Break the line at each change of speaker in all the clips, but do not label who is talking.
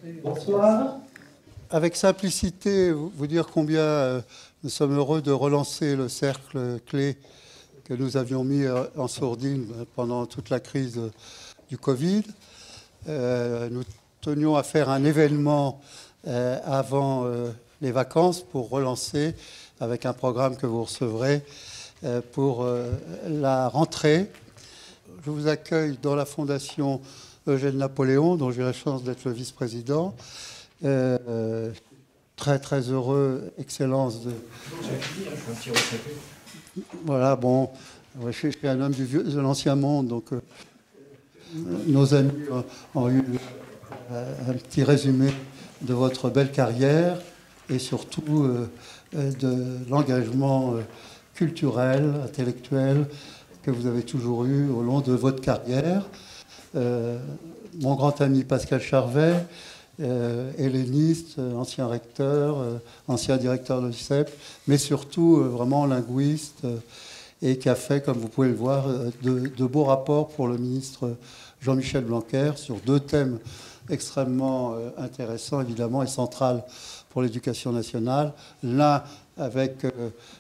Bonsoir. Avec simplicité, vous dire combien nous sommes heureux de relancer le cercle clé que nous avions mis en sourdine pendant toute la crise du Covid. Nous tenions à faire un événement avant les vacances pour relancer avec un programme que vous recevrez pour la rentrée. Je vous accueille dans la Fondation Eugène Napoléon, dont j'ai la chance d'être le vice-président. Très très heureux, excellence de... Voilà, bon, je suis un homme de l'ancien monde, donc nos amis ont eu un petit résumé de votre belle carrière et surtout de l'engagement culturel, intellectuel que vous avez toujours eu au long de votre carrière. Mon grand ami Pascal Charvet, helléniste, ancien recteur, ancien directeur de l'ICEP, mais surtout vraiment linguiste et qui a fait, comme vous pouvez le voir, de beaux rapports pour le ministre Jean-Michel Blanquer sur deux thèmes extrêmement intéressants, évidemment, et centrales pour l'éducation nationale. L'un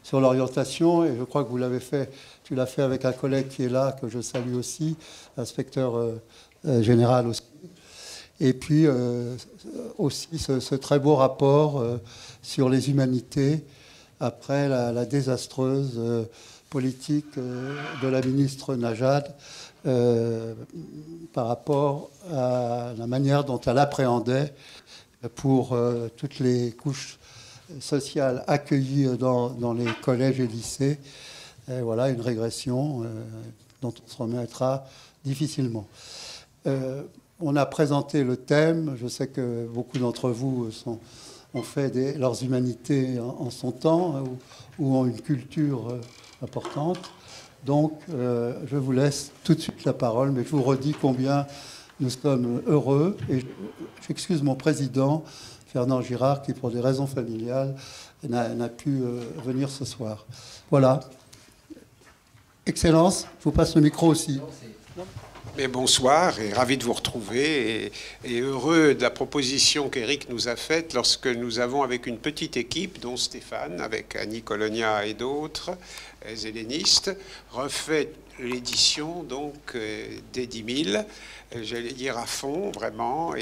sur l'orientation, et je crois que vous l'avez fait, tu l'as fait avec un collègue qui est là, que je salue aussi, inspecteur général aussi. Et puis aussi ce très beau rapport sur les humanités après la désastreuse politique de la ministre Najat par rapport à la manière dont elle appréhendait pour toutes les couches sociales accueillies dans les collèges et lycées. Et voilà une régression dont on se remettra difficilement. On a présenté le thème. Je sais que beaucoup d'entre vous ont fait leurs humanités en son temps ou ont une culture importante. Donc, je vous laisse tout de suite la parole, mais je vous redis combien nous sommes heureux. Et j'excuse mon président, Fernand Girard, qui, pour des raisons familiales, n'a pu venir ce soir. Voilà. Excellence, je vous passe le micro aussi.
Mais bonsoir et ravi de vous retrouver et heureux de la proposition qu'Éric nous a faite lorsque nous avons, avec une petite équipe, dont Stéphane, avec Annie Colonia et d'autres hellénistes, refait l'édition donc des 10 000, j'allais dire à fond vraiment,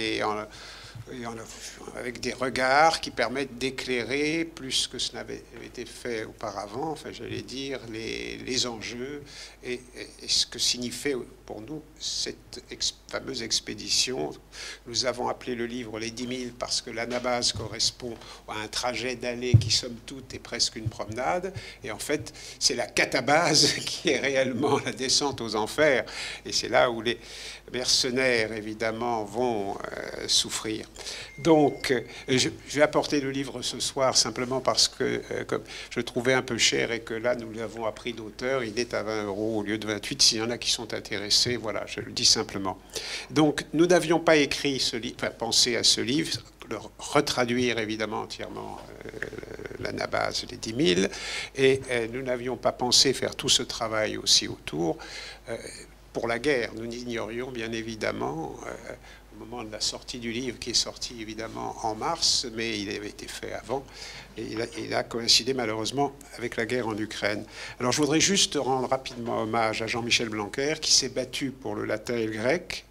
avec des regards qui permettent d'éclairer plus que ce n'avait été fait auparavant, enfin j'allais dire les enjeux et ce que signifiait pour nous cette fameuse expédition. Nous avons appelé le livre Les 10 000 parce que l'anabase correspond à un trajet d'allée qui, somme toute, est presque une promenade. Et en fait, c'est la catabase qui est réellement la descente aux enfers. Et c'est là où les mercenaires, évidemment, vont souffrir. Donc, je vais apporter le livre ce soir simplement parce que, comme je le trouvais un peu cher et que là, nous l'avons appris d'auteur, il est à 20 € au lieu de 28. S'il y en a qui sont intéressés, voilà, je le dis simplement. Donc, nous n'avions pas écrit ce livre, enfin, pensé à ce livre, le retraduire évidemment entièrement l'anabase, les 10 000, et nous n'avions pas pensé faire tout ce travail aussi autour. Pour la guerre, nous ignorions bien évidemment, au moment de la sortie du livre, qui est sorti évidemment en mars, mais il avait été fait avant, et il a coïncidé malheureusement avec la guerre en Ukraine. Alors je voudrais juste rendre rapidement hommage à Jean-Michel Blanquer, qui s'est battu pour le latin et le grec,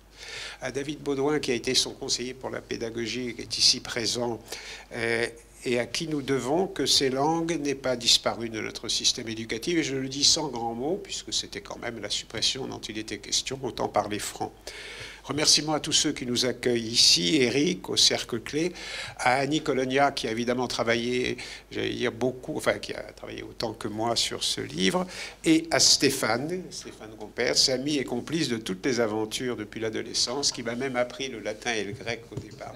à David Baudouin, qui a été son conseiller pour la pédagogie, qui est ici présent, et à qui nous devons que ces langues n'aient pas disparu de notre système éducatif. Et je le dis sans grands mots, puisque c'était quand même la suppression dont il était question, autant parler franc. Remerciements à tous ceux qui nous accueillent ici, Éric, au Cercle Clé, à Annie Colonia, qui a évidemment travaillé, j'allais dire beaucoup, enfin qui a travaillé autant que moi sur ce livre, et à Stéphane Gompers, ami et complice de toutes les aventures depuis l'adolescence, qui m'a même appris le latin et le grec au départ,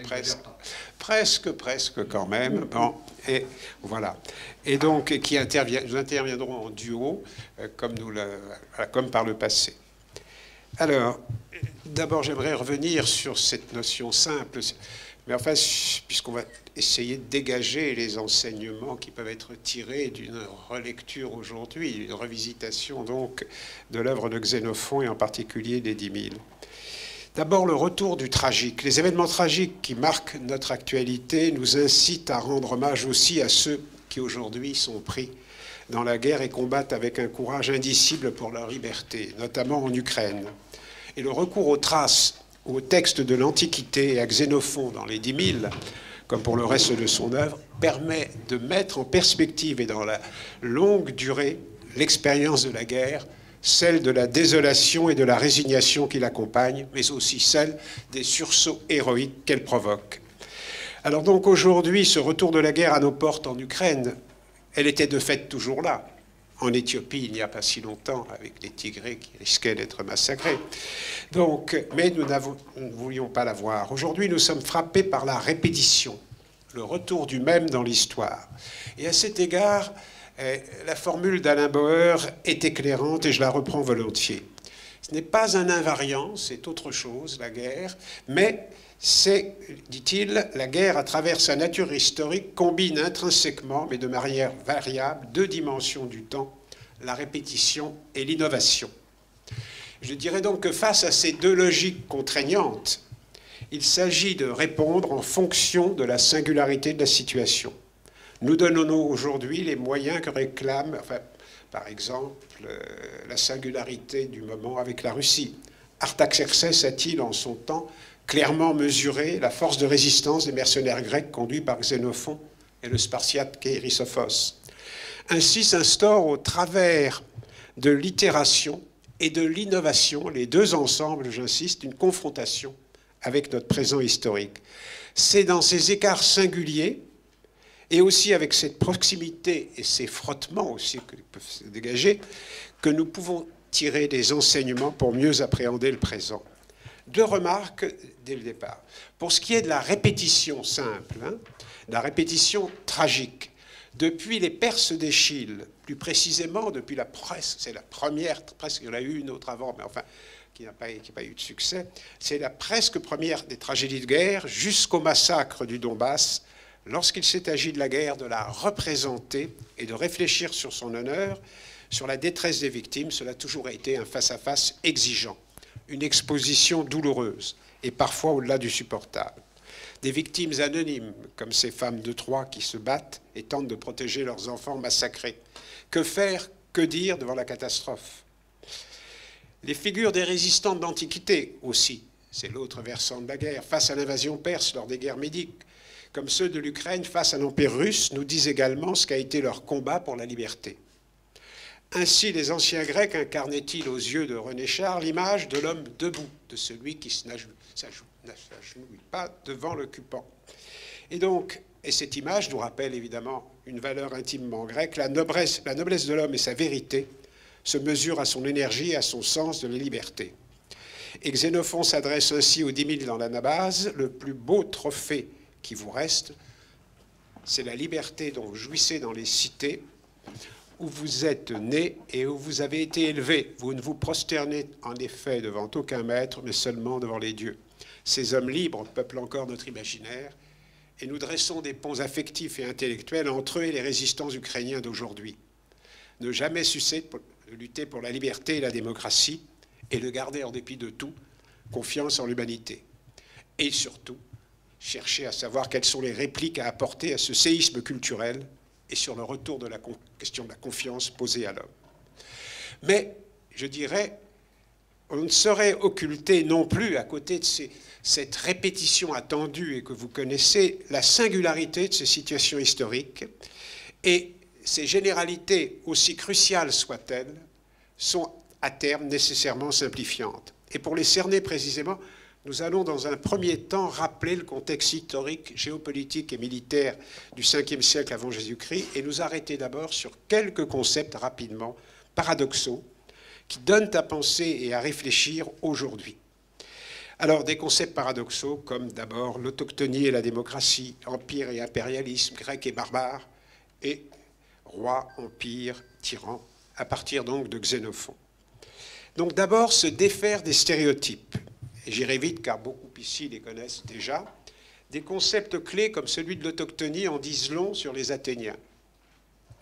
presque quand même. Bon, et voilà. Et donc, nous interviendrons en duo, comme par le passé. Alors, d'abord, j'aimerais revenir sur cette notion simple, mais enfin, puisqu'on va essayer de dégager les enseignements qui peuvent être tirés d'une relecture aujourd'hui, d'une revisitation donc de l'œuvre de Xénophon et en particulier des 10 000. D'abord, le retour du tragique. Les événements tragiques qui marquent notre actualité nous incitent à rendre hommage aussi à ceux qui aujourd'hui sont pris dans la guerre et combattent avec un courage indicible pour leur liberté, notamment en Ukraine. Et le recours aux traces, aux textes de l'Antiquité et à Xénophon dans les 10 000, comme pour le reste de son œuvre, permet de mettre en perspective et dans la longue durée l'expérience de la guerre, celle de la désolation et de la résignation qui l'accompagne, mais aussi celle des sursauts héroïques qu'elle provoque. Alors donc aujourd'hui, ce retour de la guerre à nos portes en Ukraine, elle était de fait toujours là. En Éthiopie, il n'y a pas si longtemps, avec les Tigrés qui risquaient d'être massacrés. Donc, mais nous ne voulions pas la voir. Aujourd'hui, nous sommes frappés par la répétition, le retour du même dans l'histoire. Et à cet égard, la formule d'Alain Bauer est éclairante et je la reprends volontiers. Ce n'est pas un invariant, c'est autre chose, la guerre, mais c'est, dit-il, la guerre, à travers sa nature historique, combine intrinsèquement, mais de manière variable, deux dimensions du temps, la répétition et l'innovation. Je dirais donc que face à ces deux logiques contraignantes, il s'agit de répondre en fonction de la singularité de la situation. Nous donnons aujourd'hui les moyens que réclame, enfin, par exemple, la singularité du moment avec la Russie. Artaxerxès a-t-il, en son temps, clairement mesuré la force de résistance des mercenaires grecs conduits par Xénophon et le Spartiate Kérysophos. Ainsi s'instaure au travers de l'itération et de l'innovation, les deux ensemble, j'insiste, une confrontation avec notre présent historique. C'est dans ces écarts singuliers et aussi avec cette proximité et ces frottements aussi que peuvent se dégager que nous pouvons tirer des enseignements pour mieux appréhender le présent. Deux remarques dès le départ. Pour ce qui est de la répétition simple, de la répétition tragique, depuis les Perses d'Échille, plus précisément depuis la presse, c'est la première, presque, il y en a eu une autre avant, mais enfin, qui n'a pas eu de succès, c'est la presque première des tragédies de guerre, jusqu'au massacre du Donbass, lorsqu'il s'est agi de la guerre, de la représenter et de réfléchir sur son honneur, sur la détresse des victimes, cela a toujours été un face-à-face exigeant. Une exposition douloureuse et parfois au-delà du supportable. Des victimes anonymes, comme ces femmes de Troie qui se battent et tentent de protéger leurs enfants massacrés. Que faire, que dire devant la catastrophe? Les figures des résistants de l'Antiquité aussi, c'est l'autre versant de la guerre, face à l'invasion perse lors des guerres médiques, comme ceux de l'Ukraine face à l'Empire russe, nous disent également ce qu'a été leur combat pour la liberté. Ainsi, les anciens Grecs incarnaient-ils aux yeux de René Char l'image de l'homme debout, de celui qui ne s'agenouille pas devant l'occupant. Et donc, et cette image nous rappelle évidemment une valeur intimement grecque, la noblesse de l'homme et sa vérité se mesurent à son énergie et à son sens de la liberté. Et Xénophon s'adresse ainsi aux 10 000 dans l'Anabase, le plus beau trophée qui vous reste, c'est la liberté dont vous jouissez dans les cités, où vous êtes né et où vous avez été élevé. Vous ne vous prosternez en effet devant aucun maître, mais seulement devant les dieux. Ces hommes libres peuplent encore notre imaginaire et nous dressons des ponts affectifs et intellectuels entre eux et les résistants ukrainiens d'aujourd'hui. Ne jamais cesser de lutter pour la liberté et la démocratie et de garder en dépit de tout confiance en l'humanité. Et surtout, chercher à savoir quelles sont les répliques à apporter à ce séisme culturel et sur le retour de la question de la confiance posée à l'homme. Mais, je dirais, on ne saurait occulter non plus, à côté de cette répétition attendue et que vous connaissez, la singularité de ces situations historiques. Et ces généralités, aussi cruciales soient-elles, sont à terme nécessairement simplifiantes. Et pour les cerner précisément, nous allons dans un premier temps rappeler le contexte historique, géopolitique et militaire du 5e siècle avant Jésus-Christ et nous arrêter d'abord sur quelques concepts rapidement paradoxaux qui donnent à penser et à réfléchir aujourd'hui. Alors des concepts paradoxaux comme d'abord l'autochtonie et la démocratie, empire et impérialisme, grec et barbare, et roi, empire, tyran, à partir donc de Xénophon. Donc d'abord se défaire des stéréotypes. Et j'irai vite car beaucoup ici les connaissent déjà, des concepts clés comme celui de l'autochtonie en disent long sur les Athéniens.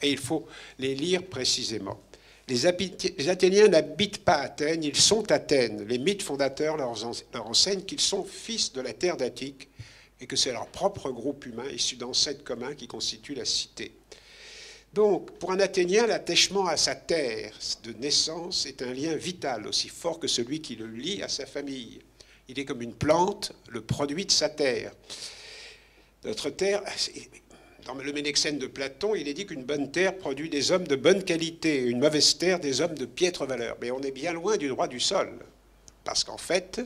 Et il faut les lire précisément. Les Athéniens n'habitent pas Athènes, ils sont Athènes. Les mythes fondateurs leur enseignent qu'ils sont fils de la terre d'Attique et que c'est leur propre groupe humain issu d'ancêtres communs qui constitue la cité. Donc, pour un Athénien, l'attachement à sa terre de naissance est un lien vital, aussi fort que celui qui le lie à sa famille. Il est comme une plante, le produit de sa terre. Notre terre, dans le Ménexène de Platon, il est dit qu'une bonne terre produit des hommes de bonne qualité, une mauvaise terre des hommes de piètre valeur. Mais on est bien loin du droit du sol. Parce qu'en fait,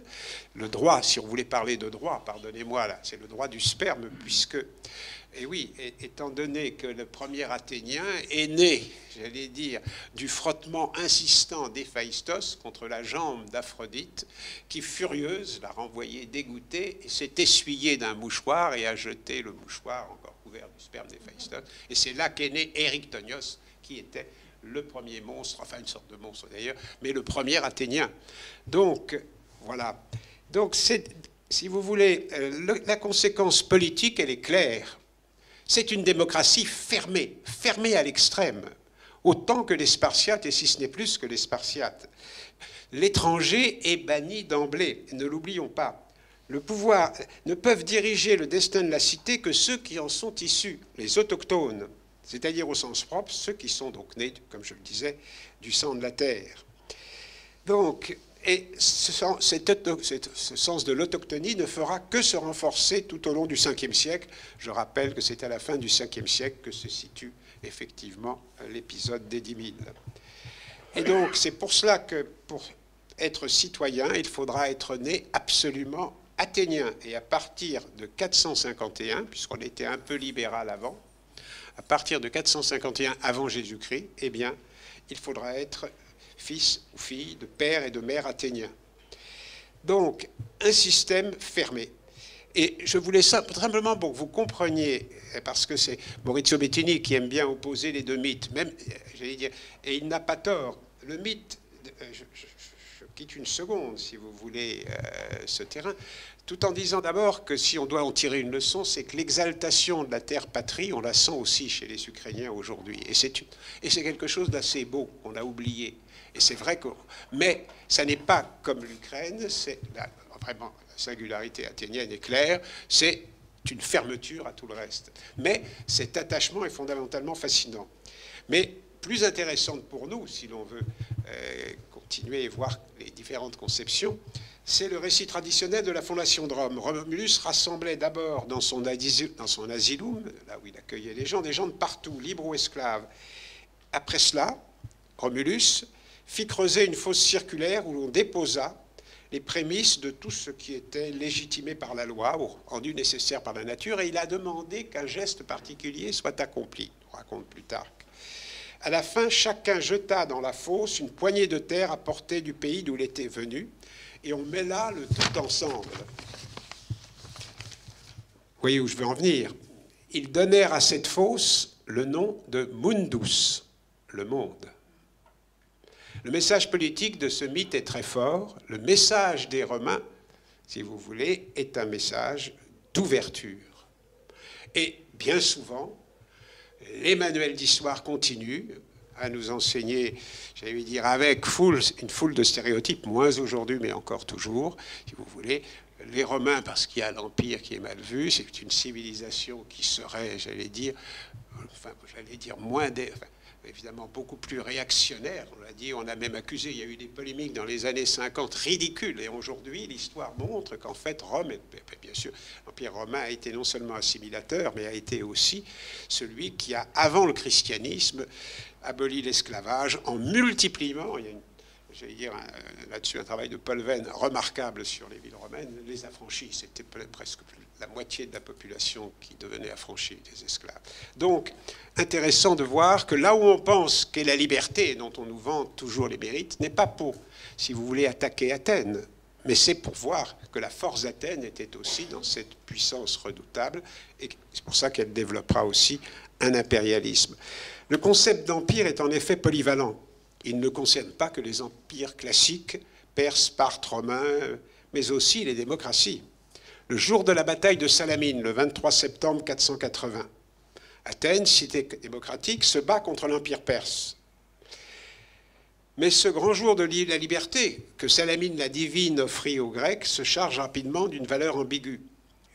le droit, si on voulait parler de droit, pardonnez-moi là, c'est le droit du sperme, puisque, et oui, étant donné que le premier Athénien est né, j'allais dire, du frottement insistant d'Héphaïstos contre la jambe d'Aphrodite, qui, furieuse, l'a renvoyé dégoûté et s'est essuyé d'un mouchoir et a jeté le mouchoir encore couvert du sperme d'Héphaïstos. Et c'est là qu'est né Érictonios, qui était le premier monstre, enfin une sorte de monstre d'ailleurs, mais le premier Athénien. Donc, voilà. Donc, si vous voulez, la conséquence politique, elle est claire. C'est une démocratie fermée, fermée à l'extrême, autant que les Spartiates, et si ce n'est plus que les Spartiates. L'étranger est banni d'emblée, ne l'oublions pas. Le pouvoir ne peuvent diriger le destin de la cité que ceux qui en sont issus, les autochtones, c'est-à-dire au sens propre, ceux qui sont donc nés, comme je le disais, du sang de la terre. Donc, et ce sens de l'autochtonie ne fera que se renforcer tout au long du Ve siècle. Je rappelle que c'est à la fin du Ve siècle que se situe effectivement l'épisode des 10 000. Et donc, c'est pour cela que pour être citoyen, il faudra être né absolument athénien. Et à partir de 451, puisqu'on était un peu libéral avant, à partir de 451 avant Jésus-Christ, eh bien, il faudra être fils ou fille de père et de mère athéniens. Donc, un système fermé. Et je voulais simplement pour que vous compreniez, parce que c'est Maurizio Bettini qui aime bien opposer les deux mythes, même, j'allais dire, et il n'a pas tort. Le mythe, je quitte une seconde, si vous voulez, ce terrain, tout en disant d'abord que si on doit en tirer une leçon, c'est que l'exaltation de la terre-patrie, on la sent aussi chez les Ukrainiens aujourd'hui. Et c'est quelque chose d'assez beau, on a oublié. Et c'est vrai que... Mais ça n'est pas comme l'Ukraine, c'est vraiment la singularité athénienne est claire, c'est une fermeture à tout le reste. Mais cet attachement est fondamentalement fascinant. Mais plus intéressante pour nous, si l'on veut continuer et voir les différentes conceptions, c'est le récit traditionnel de la fondation de Rome. Romulus rassemblait d'abord dans son asylum, là où il accueillait les gens, des gens de partout, libres ou esclaves. Après cela, Romulus fit creuser une fosse circulaire où l'on déposa les prémices de tout ce qui était légitimé par la loi ou rendu nécessaire par la nature, et il a demandé qu'un geste particulier soit accompli. On raconte Plutarque. À la fin, chacun jeta dans la fosse une poignée de terre apportée du pays d'où il était venu, et on mêla le tout ensemble. Vous voyez où je veux en venir? Ils donnèrent à cette fosse le nom de Mundus, le monde. Le message politique de ce mythe est très fort. Le message des Romains, si vous voulez, est un message d'ouverture. Et bien souvent, les manuels d'histoire continuent à nous enseigner, j'allais dire, avec une foule de stéréotypes, moins aujourd'hui, mais encore toujours, si vous voulez, les Romains, parce qu'il y a l'Empire qui est mal vu, c'est une civilisation qui serait, j'allais dire, moins... évidemment beaucoup plus réactionnaire, on l'a dit, on a même accusé, il y a eu des polémiques dans les années 50 ridicules, et aujourd'hui l'histoire montre qu'en fait Rome, bien sûr, l'Empire romain a été non seulement assimilateur, mais a été aussi celui qui a, avant le christianisme, aboli l'esclavage en multipliant, il y a j'allais dire là-dessus un travail de Paul Venn remarquable sur les villes romaines, les affranchis, c'était presque la moitié de la population qui devenait affranchie des esclaves. Donc, intéressant de voir que là où on pense qu'est la liberté, dont on nous vante toujours les mérites, n'est pas pour, si vous voulez, attaquer Athènes, mais c'est pour voir que la force d'Athènes était aussi dans cette puissance redoutable, et c'est pour ça qu'elle développera aussi un impérialisme. Le concept d'empire est en effet polyvalent. Il ne concerne pas que les empires classiques, Perse, Sparte, romains, mais aussi les démocraties. Le jour de la bataille de Salamine, le 23 septembre 480, Athènes, cité démocratique, se bat contre l'Empire perse. Mais ce grand jour de la liberté que Salamine la divine offrit aux Grecs se charge rapidement d'une valeur ambiguë.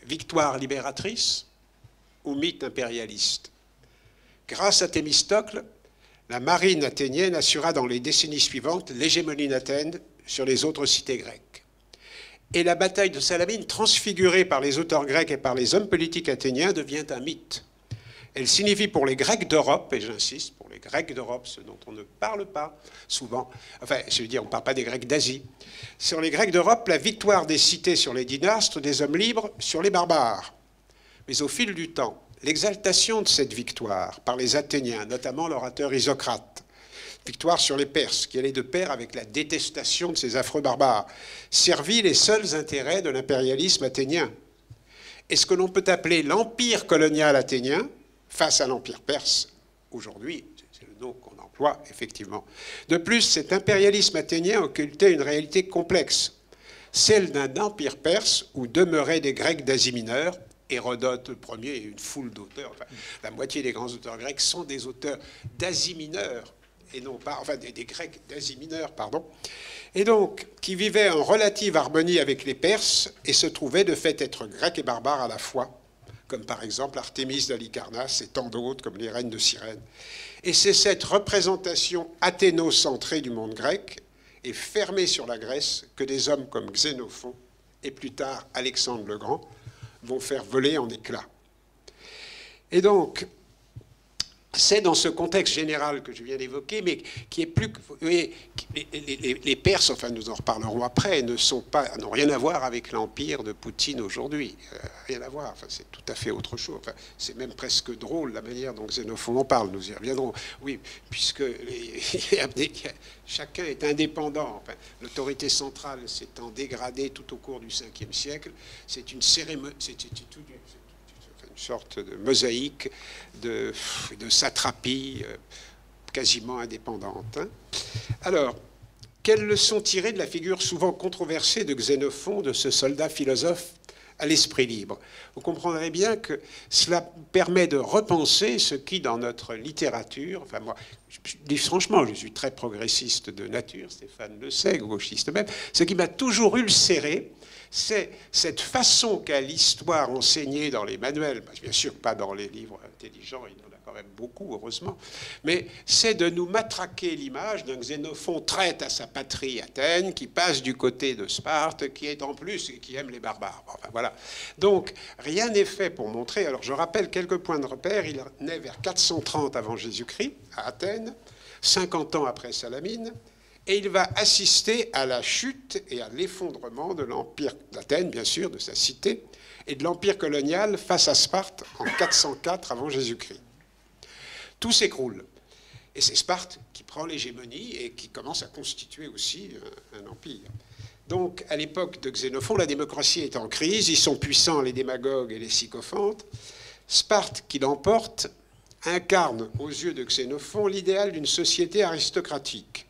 Victoire libératrice ou mythe impérialiste? Grâce à Thémistocle, la marine athénienne assura dans les décennies suivantes l'hégémonie d'Athènes sur les autres cités grecques. Et la bataille de Salamine, transfigurée par les auteurs grecs et par les hommes politiques athéniens, devient un mythe. Elle signifie pour les Grecs d'Europe, et j'insiste, pour les Grecs d'Europe, ceux dont on ne parle pas souvent, enfin, je veux dire, on ne parle pas des Grecs d'Asie, sur les Grecs d'Europe, la victoire des cités sur les dynastes, des hommes libres sur les barbares. Mais au fil du temps, l'exaltation de cette victoire par les Athéniens, notamment l'orateur Isocrate, victoire sur les Perses, qui allait de pair avec la détestation de ces affreux barbares, servit les seuls intérêts de l'impérialisme athénien. Et ce que l'on peut appeler l'empire colonial athénien, face à l'empire perse, aujourd'hui, c'est le nom qu'on emploie, effectivement. De plus, cet impérialisme athénien occultait une réalité complexe, celle d'un empire perse où demeuraient des Grecs d'Asie mineure, Hérodote le premier et une foule d'auteurs, enfin, la moitié des grands auteurs grecs sont des auteurs d'Asie mineure, et non pas, enfin des Grecs d'Asie mineure, pardon, et donc qui vivaient en relative harmonie avec les Perses et se trouvaient de fait être grecs et barbares à la fois, comme par exemple Artémis d'Halicarnasse et tant d'autres comme les reines de Cyrène. Et c'est cette représentation athénocentrée du monde grec et fermée sur la Grèce que des hommes comme Xénophon et plus tard Alexandre le Grand vont faire voler en éclats. Et donc, c'est dans ce contexte général que je viens d'évoquer, mais qui est plus... Vous voyez, les Perses, enfin nous en reparlerons après, n'ont rien à voir avec l'empire de Poutine aujourd'hui. Rien à voir, enfin, c'est tout à fait autre chose. Enfin, c'est même presque drôle la manière dont Xénophon en parle, nous y reviendrons. Oui, puisque chacun est indépendant. Enfin, l'autorité centrale s'étant dégradée tout au cours du Ve siècle, c'est une cérémonie... une sorte de mosaïque de satrapie quasiment indépendante. Alors, quelles leçons tirer de la figure souvent controversée de Xénophon, de ce soldat philosophe à l'esprit libre? Vous comprendrez bien que cela permet de repenser ce qui, dans notre littérature, enfin moi, je dis franchement, je suis très progressiste de nature, Stéphane le sait, gauchiste même, ce qui m'a toujours ulcéré, c'est cette façon qu'a l'histoire enseignée dans les manuels, bien sûr pas dans les livres intelligents, il y en a quand même beaucoup, heureusement, mais c'est de nous matraquer l'image d'un Xénophon traite à sa patrie Athènes, qui passe du côté de Sparte, qui est en plus et qui aime les barbares. Enfin, voilà. Donc, rien n'est fait pour montrer. Alors, je rappelle quelques points de repère. Il naît vers 430 avant Jésus-Christ, à Athènes, 50 ans après Salamine. Et il va assister à la chute et à l'effondrement de l'empire d'Athènes, bien sûr, de sa cité, et de l'empire colonial face à Sparte en 404 avant Jésus-Christ. Tout s'écroule. Et c'est Sparte qui prend l'hégémonie et qui commence à constituer aussi un empire. Donc, à l'époque de Xénophon, la démocratie est en crise. Ils sont puissants, les démagogues et les sycophantes. Sparte, qui l'emporte, incarne aux yeux de Xénophon l'idéal d'une société aristocratique.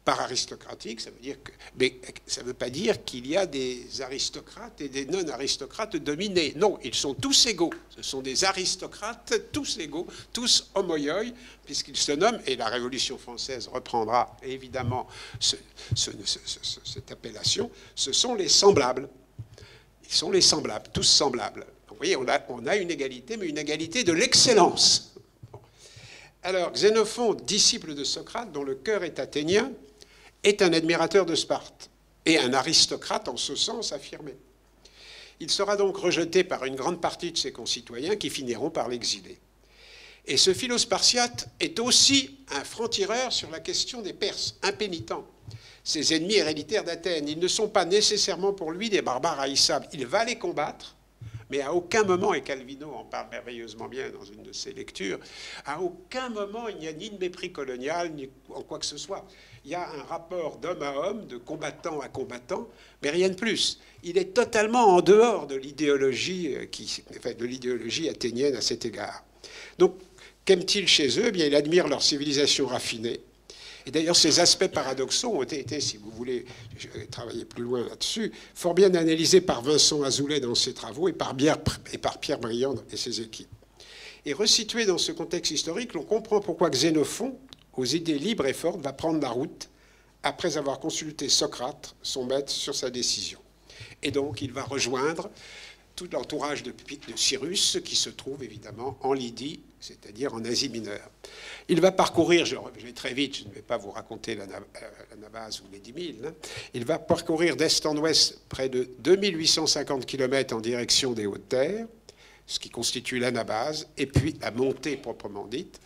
Par aristocratique, ça veut dire que, mais ça ne veut pas dire qu'il y a des aristocrates et des non-aristocrates dominés. Non, ils sont tous égaux. Ce sont des aristocrates, tous égaux, tous homoioi, puisqu'ils se nomment, et la Révolution française reprendra évidemment cette appellation, ce sont les semblables. Ils sont les semblables, tous semblables. Donc, vous voyez, on a une égalité, mais une égalité de l'excellence. Bon. Alors, Xénophon, disciple de Socrate, dont le cœur est athénien, est un admirateur de Sparte et un aristocrate en ce sens affirmé. Il sera donc rejeté par une grande partie de ses concitoyens qui finiront par l'exiler. Et ce philo-spartiate est aussi un franc-tireur sur la question des Perses, impénitent. Ses ennemis héréditaires d'Athènes, ils ne sont pas nécessairement pour lui des barbares haïssables. Il va les combattre, mais à aucun moment, et Calvino en parle merveilleusement bien dans une de ses lectures, à aucun moment il n'y a ni de mépris colonial, ni en quoi que ce soit. Il y a un rapport d'homme à homme, de combattant à combattant, mais rien de plus. Il est totalement en dehors de l'idéologie athénienne à cet égard. Donc, qu'aime-t-il chez eux? Eh bien, il admire leur civilisation raffinée. Et d'ailleurs, ces aspects paradoxaux ont été, si vous voulez travailler plus loin là-dessus, fort bien analysés par Vincent Azoulay dans ses travaux et par Pierre Briand et ses équipes. Et resitué dans ce contexte historique, l'on comprend pourquoi Xénophon, aux idées libres et fortes, va prendre la route après avoir consulté Socrate, son maître, sur sa décision. Et donc, il va rejoindre tout l'entourage de Cyrus, qui se trouve évidemment en Lydie, c'est-à-dire en Asie mineure. Il va parcourir, je vais très vite, je ne vais pas vous raconter la Nabase ou les 10 000, hein. Il va parcourir d'est en ouest près de 2850 km en direction des Hautes-Terres, ce qui constitue la Nabase, et puis la montée proprement dite,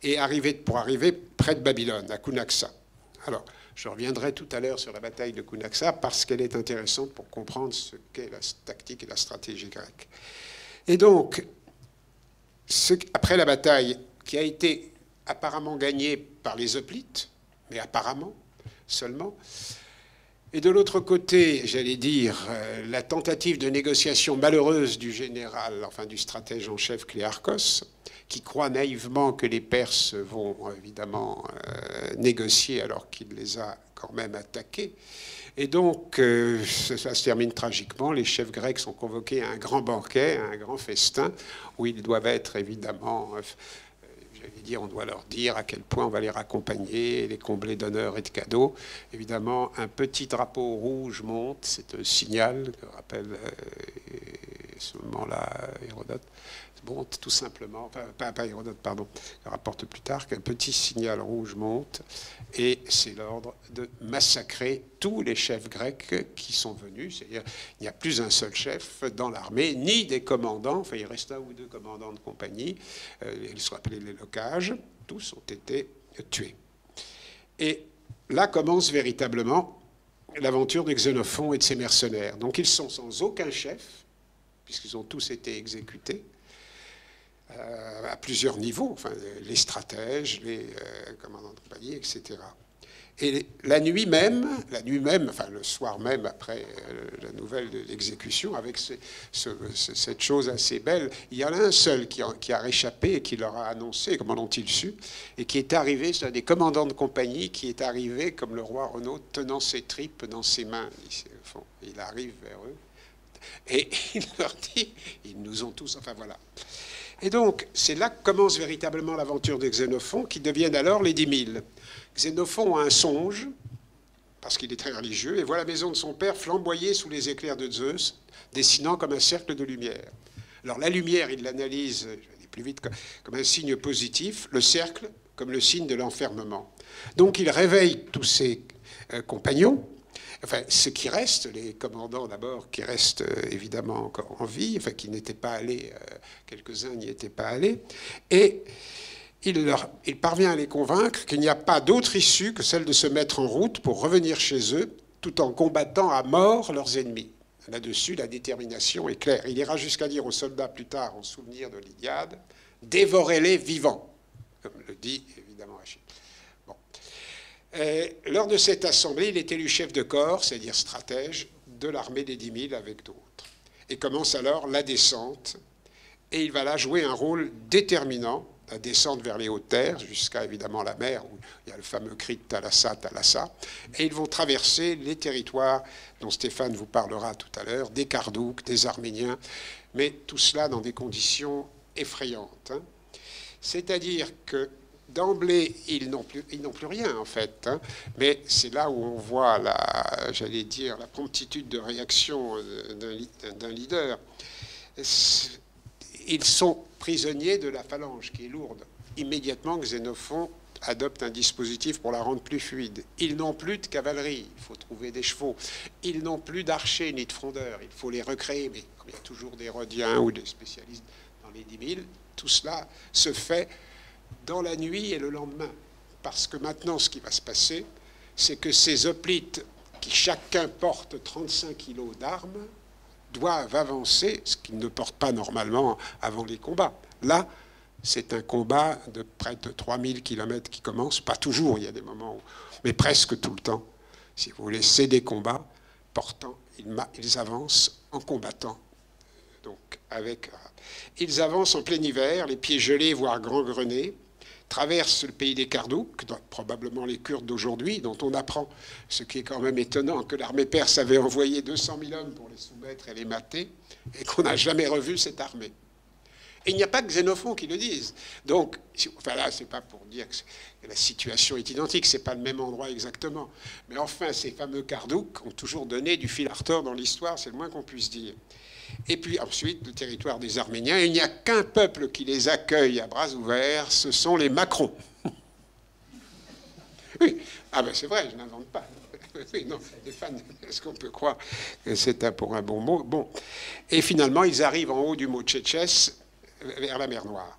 et pour arriver près de Babylone, à Cunaxa. Alors, je reviendrai tout à l'heure sur la bataille de Cunaxa parce qu'elle est intéressante pour comprendre ce qu'est la tactique et la stratégie grecque. Et donc, après la bataille qui a été apparemment gagnée par les Hoplites, mais apparemment seulement, et de l'autre côté, j'allais dire, la tentative de négociation malheureuse du général, enfin du stratège en chef Cléarchos, qui croit naïvement que les Perses vont évidemment négocier alors qu'il les a quand même attaqués. Et donc, ça se termine tragiquement. Les chefs grecs sont convoqués à un grand banquet, à un grand festin, où ils doivent être évidemment... j'allais dire, on doit leur dire à quel point on va les raccompagner, les combler d'honneurs et de cadeaux. Évidemment, un petit drapeau rouge monte, c'est un signal que rappelle à ce moment-là Hérodote. Monte tout simplement, pas Hérodote, pardon, rapporte plus tard qu'un petit signal rouge monte et c'est l'ordre de massacrer tous les chefs grecs qui sont venus. C'est-à-dire, il n'y a plus un seul chef dans l'armée, ni des commandants, enfin il reste un ou deux commandants de compagnie, ils sont appelés les locages, tous ont été tués. Et là commence véritablement l'aventure de Xénophon et de ses mercenaires. Donc ils sont sans aucun chef, puisqu'ils ont tous été exécutés, à plusieurs niveaux, enfin, les stratèges, les commandants de compagnie, etc. Et la nuit même, enfin le soir même après la nouvelle de l'exécution, avec cette chose assez belle, il y en a un seul qui a réchappé et qui leur a annoncé, comment l'ont-ils su, et qui est arrivé, c'est un des commandants de compagnie qui est arrivé comme le roi Renaud, tenant ses tripes dans ses mains. Il arrive vers eux et il leur dit, ils nous ont tous, enfin voilà. Et donc, c'est là que commence véritablement l'aventure de Xénophon, qui deviennent alors les 10 000. Xénophon a un songe, parce qu'il est très religieux, et voit la maison de son père flamboyer sous les éclairs de Zeus, dessinant comme un cercle de lumière. Alors la lumière, il l'analyse, je vais aller plus vite, comme un signe positif, le cercle comme le signe de l'enfermement. Donc il réveille tous ses compagnons, enfin, ceux qui restent, les commandants d'abord, qui restent évidemment encore en vie, enfin, qui n'étaient pas allés, quelques-uns n'y étaient pas allés, et il parvient à les convaincre qu'il n'y a pas d'autre issue que celle de se mettre en route pour revenir chez eux, tout en combattant à mort leurs ennemis. Là-dessus, la détermination est claire. Il ira jusqu'à dire aux soldats plus tard, en souvenir de l'Iliade, « Dévorez-les vivants », comme le dit évidemment Achille. Lors de cette assemblée, il est élu chef de corps, c'est-à-dire stratège, de l'armée des 10 000 avec d'autres. Et commence alors la descente. Et il va là jouer un rôle déterminant, la descente vers les Hautes-Terres, jusqu'à évidemment la mer, où il y a le fameux cri de Thalassa, Thalassa. Et ils vont traverser les territoires dont Stéphane vous parlera tout à l'heure, des Cardouques, des Arméniens, mais tout cela dans des conditions effrayantes. Hein. C'est-à-dire que d'emblée, ils n'ont plus rien, en fait. Hein. Mais c'est là où on voit, j'allais dire, la promptitude de réaction d'un leader. Ils sont prisonniers de la phalange, qui est lourde. Immédiatement, Xénophon adopte un dispositif pour la rendre plus fluide. Ils n'ont plus de cavalerie, il faut trouver des chevaux. Ils n'ont plus d'archers ni de frondeurs, il faut les recréer. Mais comme il y a toujours des Rhodiens ou des spécialistes dans les 10 000, tout cela se fait dans la nuit et le lendemain. Parce que maintenant, ce qui va se passer, c'est que ces hoplites, qui chacun porte 35 kilos d'armes, doivent avancer, ce qu'ils ne portent pas normalement avant les combats. Là, c'est un combat de près de 3000 km qui commence, pas toujours, il y a des moments où, mais presque tout le temps. Si vous voulez, c'est des combats portant, ils avancent en combattant. Donc, ils avancent en plein hiver, les pieds gelés, voire gangrenés, traversent le pays des Cardouques, probablement les Kurdes d'aujourd'hui, dont on apprend, ce qui est quand même étonnant, que l'armée perse avait envoyé 200 000 hommes pour les soumettre et les mater, et qu'on n'a jamais revu cette armée. Et il n'y a pas que Xénophon qui le dise. Donc, enfin là, c'est pas pour dire que la situation est identique, c'est pas le même endroit exactement. Mais enfin, ces fameux Kardouks ont toujours donné du fil à retordre dans l'histoire, c'est le moins qu'on puisse dire. Et puis ensuite, le territoire des Arméniens, il n'y a qu'un peuple qui les accueille à bras ouverts, ce sont les Macrons. Oui, ah ben c'est vrai, je n'invente pas. Oui, non, les fans, est-ce qu'on peut croire que c'est pour un bon mot? Bon. Et finalement, ils arrivent en haut du mont Tchétchès, vers la mer Noire.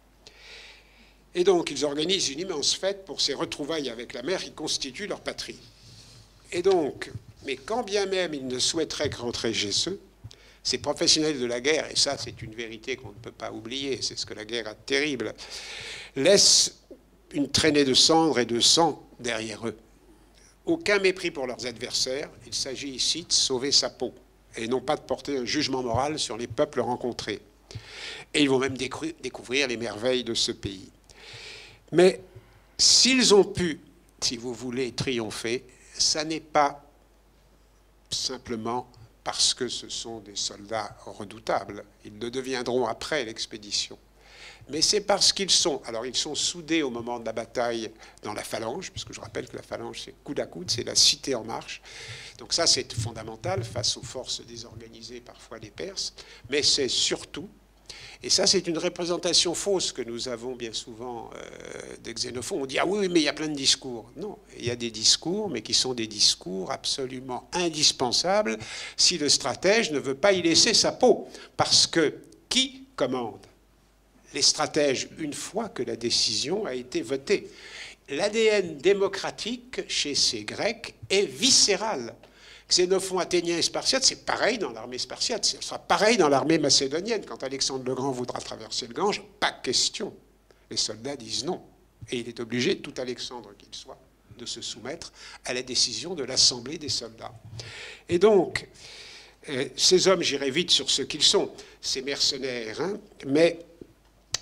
Et donc, ils organisent une immense fête pour ces retrouvailles avec la mer qui constitue leur patrie. Et donc, mais quand bien même ils ne souhaiteraient que rentrer chez eux, ces professionnels de la guerre, et ça c'est une vérité qu'on ne peut pas oublier, c'est ce que la guerre a de terrible, laissent une traînée de cendres et de sang derrière eux. Aucun mépris pour leurs adversaires, il s'agit ici de sauver sa peau, et non pas de porter un jugement moral sur les peuples rencontrés. Et ils vont même découvrir les merveilles de ce pays. Mais s'ils ont pu, si vous voulez, triompher, ça n'est pas simplement parce que ce sont des soldats redoutables. Ils le deviendront après l'expédition. Mais c'est parce qu'ils sont... Alors, ils sont soudés au moment de la bataille dans la phalange, puisque je rappelle que la phalange, c'est coude à coude, c'est la cité en marche. Donc ça, c'est fondamental face aux forces désorganisées, parfois des Perses. Mais c'est surtout... Et ça, c'est une représentation fausse que nous avons bien souvent de Xénophon. On dit « Ah oui, mais il y a plein de discours ». Non, il y a des discours, mais qui sont des discours absolument indispensables si le stratège ne veut pas y laisser sa peau. Parce que qui commande? Les stratèges, une fois que la décision a été votée. L'ADN démocratique chez ces Grecs est viscéral. Xénophon, athénien et spartiate, c'est pareil dans l'armée spartiate, ce sera pareil dans l'armée macédonienne. Quand Alexandre le Grand voudra traverser le Gange, pas question. Les soldats disent non. Et il est obligé, tout Alexandre qu'il soit, de se soumettre à la décision de l'Assemblée des soldats. Et donc, ces hommes, j'irai vite sur ce qu'ils sont, ces mercenaires, hein, mais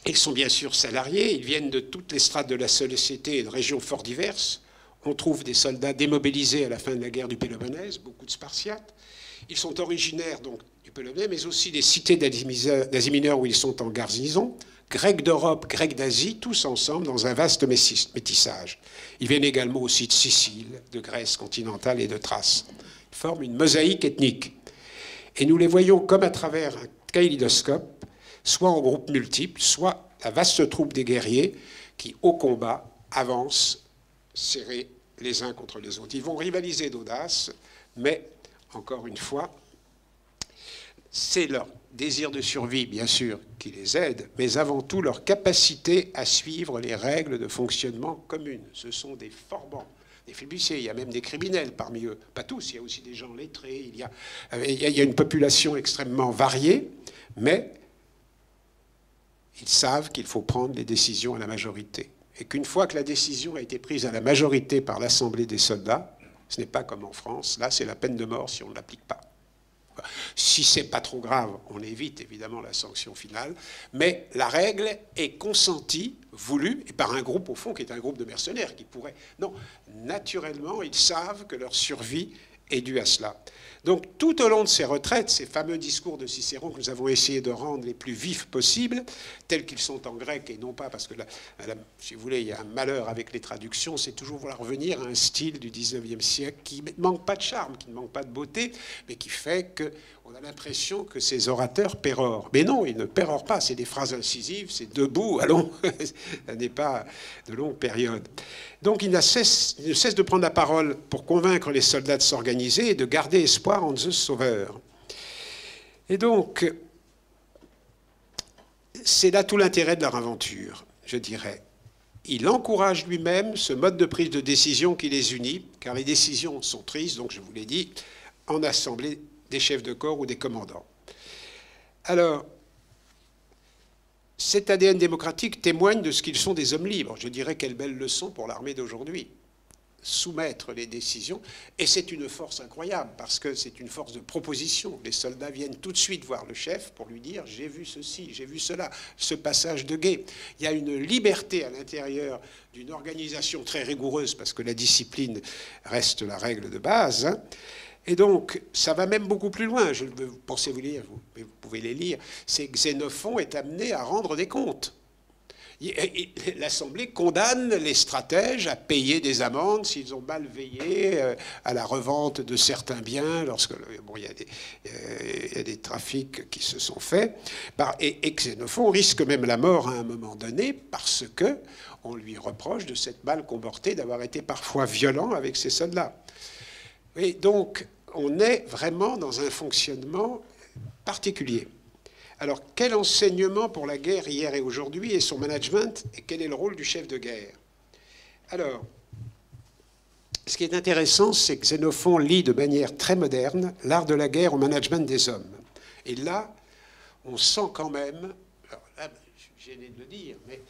ils sont bien sûr salariés, ils viennent de toutes les strates de la société et de régions fort diverses. On trouve des soldats démobilisés à la fin de la guerre du Péloponnèse, beaucoup de Spartiates. Ils sont originaires donc du Péloponnèse, mais aussi des cités d'Asie mineure où ils sont en garnison, Grecs d'Europe, Grecs d'Asie, tous ensemble dans un vaste métissage. Ils viennent également aussi de Sicile, de Grèce continentale et de Thrace. Ils forment une mosaïque ethnique. Et nous les voyons comme à travers un kaléidoscope, soit en groupes multiples, soit la vaste troupe des guerriers qui, au combat, avancent serrés les uns contre les autres. Ils vont rivaliser d'audace, mais, encore une fois, c'est leur désir de survie, bien sûr, qui les aide, mais avant tout leur capacité à suivre les règles de fonctionnement communes. Ce sont des forbans, des flibustiers, il y a même des criminels parmi eux. Pas tous, il y a aussi des gens lettrés, il y a une population extrêmement variée, mais ils savent qu'il faut prendre les décisions à la majorité. Et qu'une fois que la décision a été prise à la majorité par l'Assemblée des soldats, ce n'est pas comme en France, là c'est la peine de mort si on ne l'applique pas. Si c'est pas trop grave, on évite évidemment la sanction finale, mais la règle est consentie, voulue, et par un groupe au fond qui est un groupe de mercenaires qui pourrait... Non, naturellement, ils savent que leur survie est due à cela. Donc tout au long de ces retraites, ces fameux discours de Cicéron que nous avons essayé de rendre les plus vifs possibles, tels qu'ils sont en grec et non pas parce que, si vous voulez, il y a un malheur avec les traductions, c'est toujours vouloir revenir à un style du 19e siècle qui ne manque pas de charme, qui ne manque pas de beauté, mais qui fait qu'on a l'impression que ces orateurs pérorent. Mais non, ils ne pérorent pas, c'est des phrases incisives, c'est debout, allons, ça n'est pas de longue période. Donc il ne cesse de prendre la parole pour convaincre les soldats de s'organiser et de garder espoir en Zeus sauveur. Et donc, c'est là tout l'intérêt de leur aventure, je dirais. Il encourage lui-même ce mode de prise de décision qui les unit, car les décisions sont prises, donc je vous l'ai dit, en assemblée des chefs de corps ou des commandants. Alors, cet ADN démocratique témoigne de ce qu'ils sont des hommes libres. Je dirais quelle belle leçon pour l'armée d'aujourd'hui. Soumettre les décisions, et c'est une force incroyable, parce que c'est une force de proposition. Les soldats viennent tout de suite voir le chef pour lui dire « j'ai vu ceci, j'ai vu cela, ce passage de guet ». Il y a une liberté à l'intérieur d'une organisation très rigoureuse, parce que la discipline reste la règle de base, hein, Et donc, ça va même beaucoup plus loin. Je pensais vous lire, vous pouvez les lire. C'est que Xénophon est amené à rendre des comptes. L'Assemblée condamne les stratèges à payer des amendes s'ils ont mal veillé à la revente de certains biens, lorsque bon, il y a des trafics qui se sont faits. Et Xénophon risque même la mort à un moment donné parce que on lui reproche de s'être mal comporté, d'avoir été parfois violent avec ses soldats. Et donc, on est vraiment dans un fonctionnement particulier. Alors, quel enseignement pour la guerre hier et aujourd'hui et son management, et quel est le rôle du chef de guerre? Alors, ce qui est intéressant, c'est que Xénophon lit de manière très moderne l'art de la guerre au management des hommes. Et là, on sent quand même, alors là, je suis gêné de le dire, mais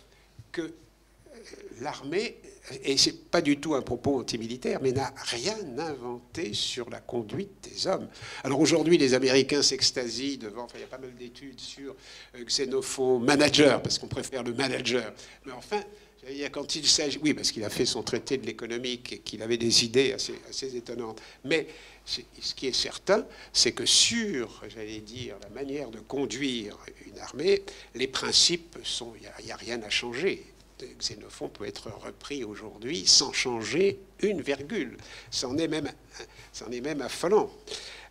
que l'armée, et ce n'est pas du tout un propos antimilitaire, mais n'a rien inventé sur la conduite des hommes. Alors aujourd'hui, les Américains s'extasient devant, enfin il y a pas mal d'études sur Xénophon manager, parce qu'on préfère le manager. Mais enfin, quand il s'agit... Oui, parce qu'il a fait son traité de l'économique et qu'il avait des idées assez étonnantes. Mais ce qui est certain, c'est que sur, j'allais dire, la manière de conduire une armée, les principes sont... Il n'y a rien à changer. Xénophon peut être repris aujourd'hui sans changer une virgule. C'en est même affolant.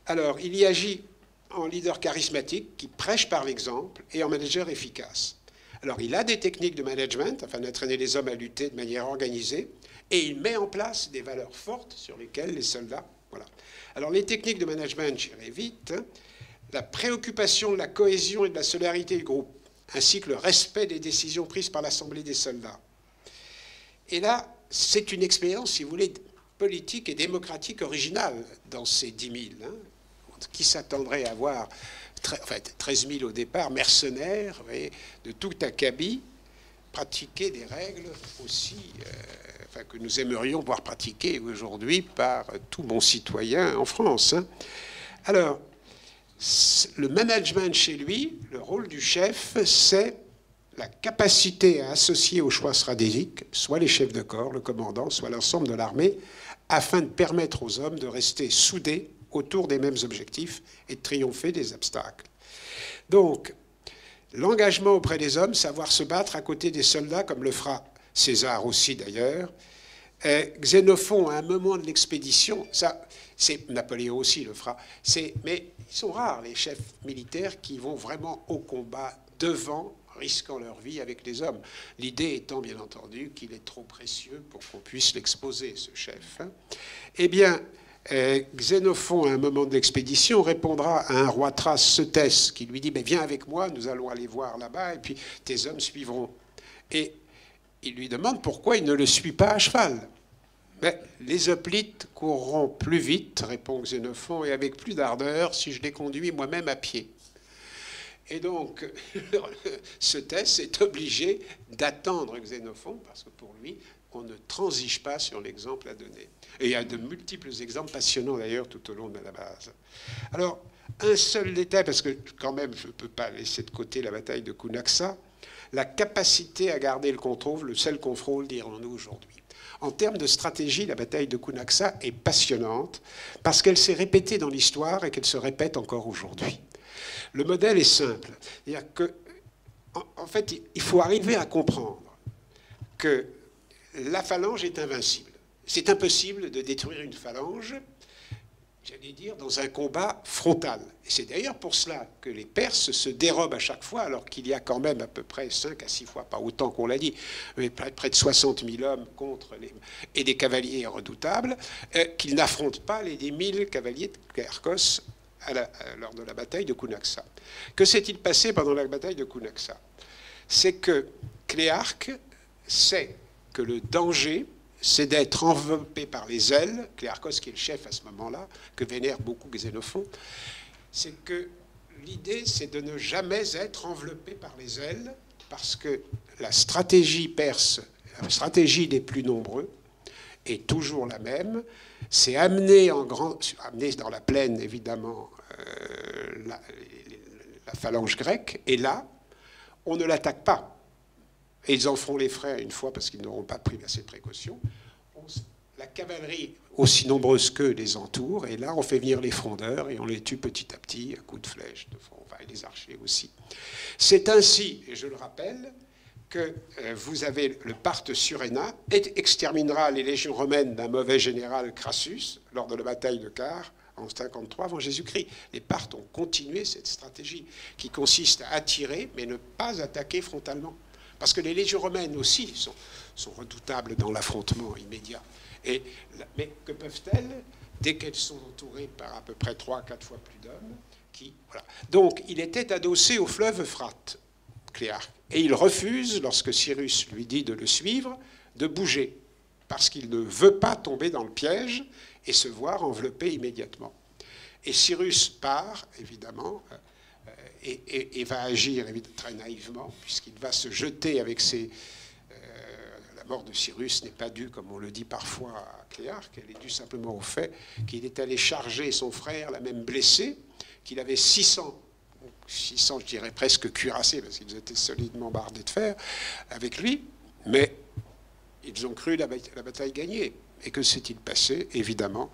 Alors, il y agit en leader charismatique qui prêche par l'exemple et en manager efficace. Alors, il a des techniques de management afin d'entraîner les hommes à lutter de manière organisée et il met en place des valeurs fortes sur lesquelles les soldats... Voilà. Alors, les techniques de management, j'irai vite. La préoccupation de la cohésion et de la solidarité du groupe, ainsi que le respect des décisions prises par l'Assemblée des soldats. Et là, c'est une expérience, si vous voulez, politique et démocratique originale dans ces 10 000. Qui s'attendrait à voir 13 000 au départ, mercenaires, vous voyez, de tout acabit, pratiquer des règles aussi que nous aimerions voir pratiquer aujourd'hui par tout bon citoyen en France. Alors, le management chez lui, le rôle du chef, c'est la capacité à associer aux choix stratégiques, soit les chefs de corps, le commandant, soit l'ensemble de l'armée, afin de permettre aux hommes de rester soudés autour des mêmes objectifs et de triompher des obstacles. Donc, l'engagement auprès des hommes, savoir se battre à côté des soldats, comme le fera César aussi d'ailleurs. Xénophon, à un moment de l'expédition, ça, c'est Napoléon aussi le fera, mais ils sont rares, les chefs militaires qui vont vraiment au combat devant, risquant leur vie avec les hommes. L'idée étant, bien entendu, qu'il est trop précieux pour qu'on puisse l'exposer, ce chef. Eh bien, Xénophon, à un moment de l'expédition, répondra à un roi thrace, Cétès, qui lui dit « Viens avec moi, nous allons aller voir là-bas, et puis tes hommes suivront. » Et il lui demande pourquoi il ne le suit pas à cheval. Mais les hoplites courront plus vite, répond Xénophon, et avec plus d'ardeur si je les conduis moi-même à pied. Et donc, Cétès est obligé d'attendre Xénophon, parce que pour lui, on ne transige pas sur l'exemple à donner. Et il y a de multiples exemples passionnants d'ailleurs tout au long de la base. Alors, un seul détail, parce que quand même, je ne peux pas laisser de côté la bataille de Cunaxa, la capacité à garder le contrôle, le self-control, dirons-nous aujourd'hui. En termes de stratégie, la bataille de Cunaxa est passionnante parce qu'elle s'est répétée dans l'histoire et qu'elle se répète encore aujourd'hui. Le modèle est simple. C'est-à-dire que, en fait, il faut arriver à comprendre que la phalange est invincible. C'est impossible de détruire une phalange, j'allais dire, dans un combat frontal. Et c'est d'ailleurs pour cela que les Perses se dérobent à chaque fois, alors qu'il y a quand même à peu près 5 à 6 fois, pas autant qu'on l'a dit, mais près de 60 000 hommes contre et des cavaliers redoutables, qu'ils n'affrontent pas les 10 000 cavaliers de Cléarchos lors de la bataille de Cunaxa. Que s'est-il passé pendant la bataille de Cunaxa? C'est que Cléarque sait que le danger, c'est d'être enveloppé par les ailes, Cléarchos qui est le chef à ce moment-là, que vénère beaucoup Xénophon, c'est que l'idée, c'est de ne jamais être enveloppé par les ailes, parce que la stratégie perse, la stratégie des plus nombreux, est toujours la même, c'est amener dans la plaine, évidemment, la phalange grecque, et là, on ne l'attaque pas. Et ils en feront les frais une fois parce qu'ils n'auront pas pris assez de précautions. la cavalerie, aussi nombreuse qu'eux, les entoure, et là, on fait venir les frondeurs, et on les tue petit à petit, à coups de flèche, de front, enfin, et les archers aussi. C'est ainsi, et je le rappelle, que vous avez le Parthe Surena, exterminera les légions romaines d'un mauvais général Crassus, lors de la bataille de Car, en 53 avant Jésus-Christ. Les Parthes ont continué cette stratégie, qui consiste à attirer, mais ne pas attaquer frontalement. Parce que les légions romaines aussi sont redoutables dans l'affrontement immédiat. Mais que peuvent-elles, dès qu'elles sont entourées par à peu près 3-4 fois plus d'hommes, voilà. Donc, il était adossé au fleuve Euphrate, Cléarque. Et il refuse, lorsque Cyrus lui dit de le suivre, de bouger, parce qu'il ne veut pas tomber dans le piège et se voir enveloppé immédiatement. Et Cyrus part, évidemment, et va agir très naïvement, puisqu'il va se jeter avec ses... la mort de Cyrus n'est pas due, comme on le dit parfois à Cléarque, elle est due simplement au fait qu'il est allé charger son frère, l'a même blessé, qu'il avait 600, je dirais presque cuirassés, parce qu'ils étaient solidement bardés de fer, avec lui, mais ils ont cru la bataille gagnée. Et que s'est-il passé? Évidemment,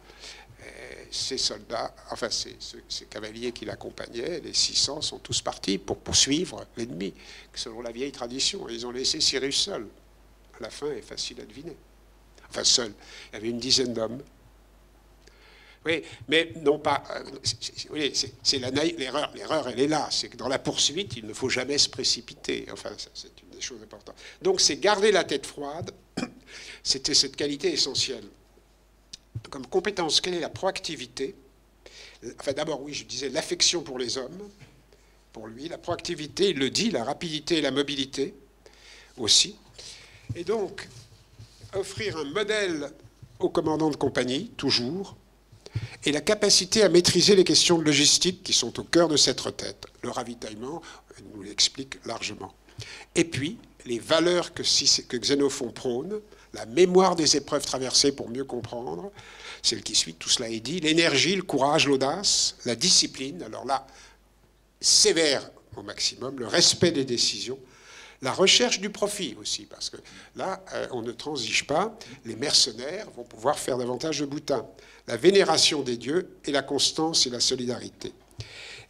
ces soldats, enfin ces cavaliers qui l'accompagnaient, les 600, sont tous partis pour poursuivre l'ennemi, selon la vieille tradition. Et ils ont laissé Cyrus seul. À la fin, est facile à deviner. Enfin, seul. Il y avait une dizaine d'hommes. Oui, mais non pas... c'est l'erreur. L'erreur, elle est là. C'est que dans la poursuite, il ne faut jamais se précipiter. Enfin, c'est une des choses importantes. Donc, c'est garder la tête froide. C'était cette qualité essentielle. Comme compétence, quelle est la proactivité? Enfin, d'abord, oui, je disais l'affection pour les hommes. Pour lui, la proactivité, il le dit, la rapidité et la mobilité aussi. Et donc, offrir un modèle au commandant de compagnie, toujours, et la capacité à maîtriser les questions de logistique qui sont au cœur de cette retraite. Le ravitaillement, il nous l'explique largement. Et puis, les valeurs que Xénophon prône, la mémoire des épreuves traversées pour mieux comprendre, celle qui suit, tout cela est dit, l'énergie, le courage, l'audace, la discipline, alors là, sévère au maximum, le respect des décisions, la recherche du profit aussi, parce que là, on ne transige pas, les mercenaires vont pouvoir faire davantage de butin, la vénération des dieux et la constance et la solidarité.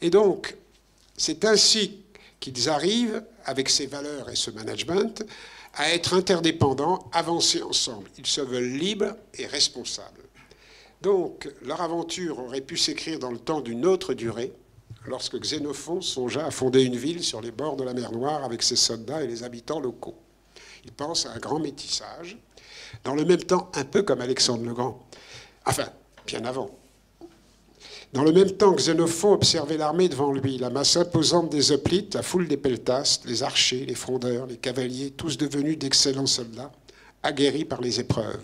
Et donc, c'est ainsi qu'ils arrivent, avec ces valeurs et ce management, à être interdépendants, avancer ensemble. Ils se veulent libres et responsables. Donc, leur aventure aurait pu s'écrire dans le temps d'une autre durée, lorsque Xénophon songea à fonder une ville sur les bords de la mer Noire avec ses soldats et les habitants locaux. Il pense à un grand métissage, dans le même temps, un peu comme Alexandre le Grand. Enfin, bien avant. Dans le même temps, Xénophon observait l'armée devant lui, la masse imposante des hoplites, la foule des peltastes, les archers, les frondeurs, les cavaliers, tous devenus d'excellents soldats, aguerris par les épreuves.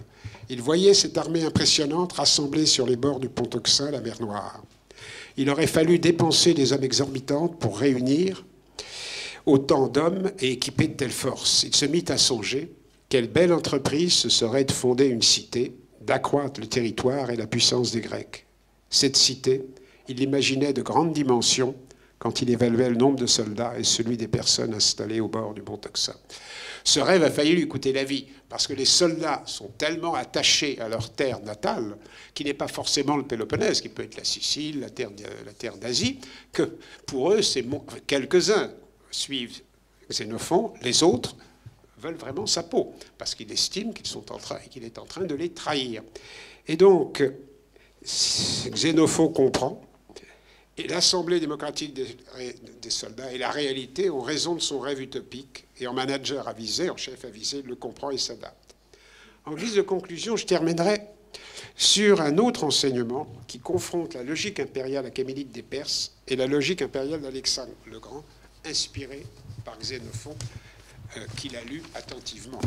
Il voyait cette armée impressionnante rassemblée sur les bords du pont Euxin, la mer Noire. Il aurait fallu dépenser des sommes exorbitantes pour réunir autant d'hommes et équiper de telles forces. Il se mit à songer quelle belle entreprise ce serait de fonder une cité, d'accroître le territoire et la puissance des Grecs. Cette cité, il l'imaginait de grandes dimensions quand il évaluait le nombre de soldats et celui des personnes installées au bord du mont Euxin. Ce rêve a failli lui coûter la vie, parce que les soldats sont tellement attachés à leur terre natale, qui n'est pas forcément le Péloponnèse, qui peut être la Sicile, la terre d'Asie, que pour eux, quelques-uns suivent Xénophon, les autres veulent vraiment sa peau, parce qu'ils estiment qu'il est en train de les trahir. Et donc, Xénophon comprend, et l'Assemblée démocratique des soldats et la réalité ont raison de son rêve utopique, et en manager avisé, en chef avisé, il le comprend et s'adapte. En guise de conclusion, je terminerai sur un autre enseignement qui confronte la logique impériale achéménide des Perses et la logique impériale d'Alexandre le Grand, inspirée par Xénophon, qu'il a lu attentivement.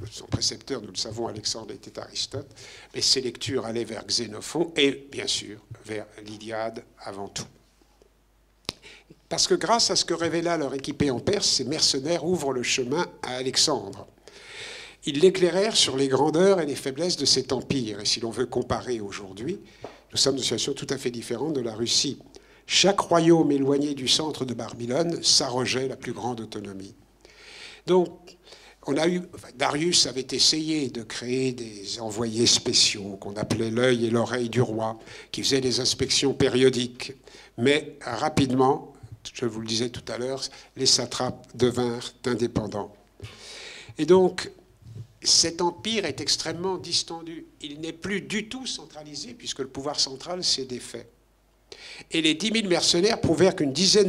Son précepteur, nous le savons, Alexandre, était Aristote, mais ses lectures allaient vers Xénophon et, bien sûr, vers l'Iliade avant tout. Parce que grâce à ce que révéla leur équipée en Perse, ces mercenaires ouvrent le chemin à Alexandre. Ils l'éclairèrent sur les grandeurs et les faiblesses de cet empire. Et si l'on veut comparer aujourd'hui, nous sommes dans une situation tout à fait différente de la Russie. Chaque royaume éloigné du centre de Babylone s'arrogeait la plus grande autonomie. Donc, Darius avait essayé de créer des envoyés spéciaux qu'on appelait l'œil et l'oreille du roi, qui faisaient des inspections périodiques. Mais rapidement, je vous le disais tout à l'heure, les satrapes devinrent indépendants. Et donc, cet empire est extrêmement distendu. Il n'est plus du tout centralisé, puisque le pouvoir central s'est défait. Et les 10 000 mercenaires prouvèrent que 10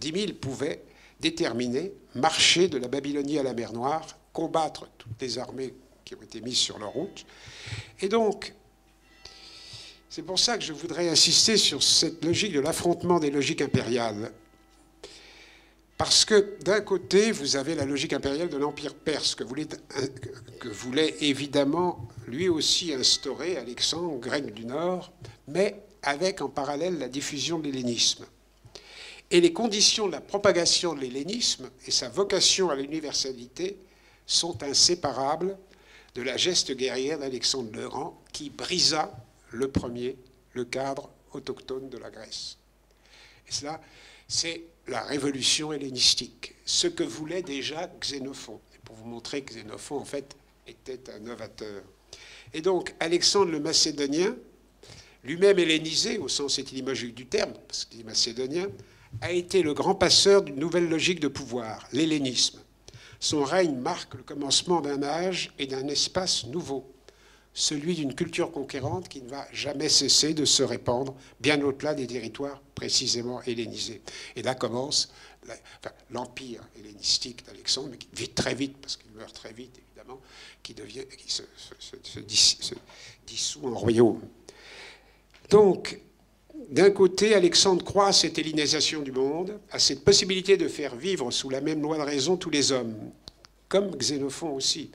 000 pouvaient déterminer, marcher de la Babylonie à la mer Noire, combattre toutes les armées qui ont été mises sur leur route. Et donc, c'est pour ça que je voudrais insister sur cette logique de l'affrontement des logiques impériales. Parce que d'un côté, vous avez la logique impériale de l'Empire perse, que voulait évidemment lui aussi instaurer Alexandre, grec du Nord, mais avec en parallèle la diffusion de l'hellénisme. Et les conditions de la propagation de l'hellénisme et sa vocation à l'universalité sont inséparables de la geste guerrière d'Alexandre le Grand, qui brisa le cadre autochtone de la Grèce. Et cela, c'est la révolution hellénistique, ce que voulait déjà Xénophon. Et pour vous montrer que Xénophon, en fait, était un novateur. Et donc, Alexandre le Macédonien, lui-même hellénisé, au sens étymologique du terme, parce qu'il est macédonien, a été le grand passeur d'une nouvelle logique de pouvoir, l'hellénisme. Son règne marque le commencement d'un âge et d'un espace nouveau, celui d'une culture conquérante qui ne va jamais cesser de se répandre bien au-delà des territoires précisément hellénisés. Et là commence l'empire hellénistique d'Alexandre, mais qui vit très vite, parce qu'il meurt très vite, évidemment, qui se dissout en royaume. Donc, d'un côté, Alexandre croit à cette hellénisation du monde, à cette possibilité de faire vivre sous la même loi de raison tous les hommes, comme Xénophon aussi.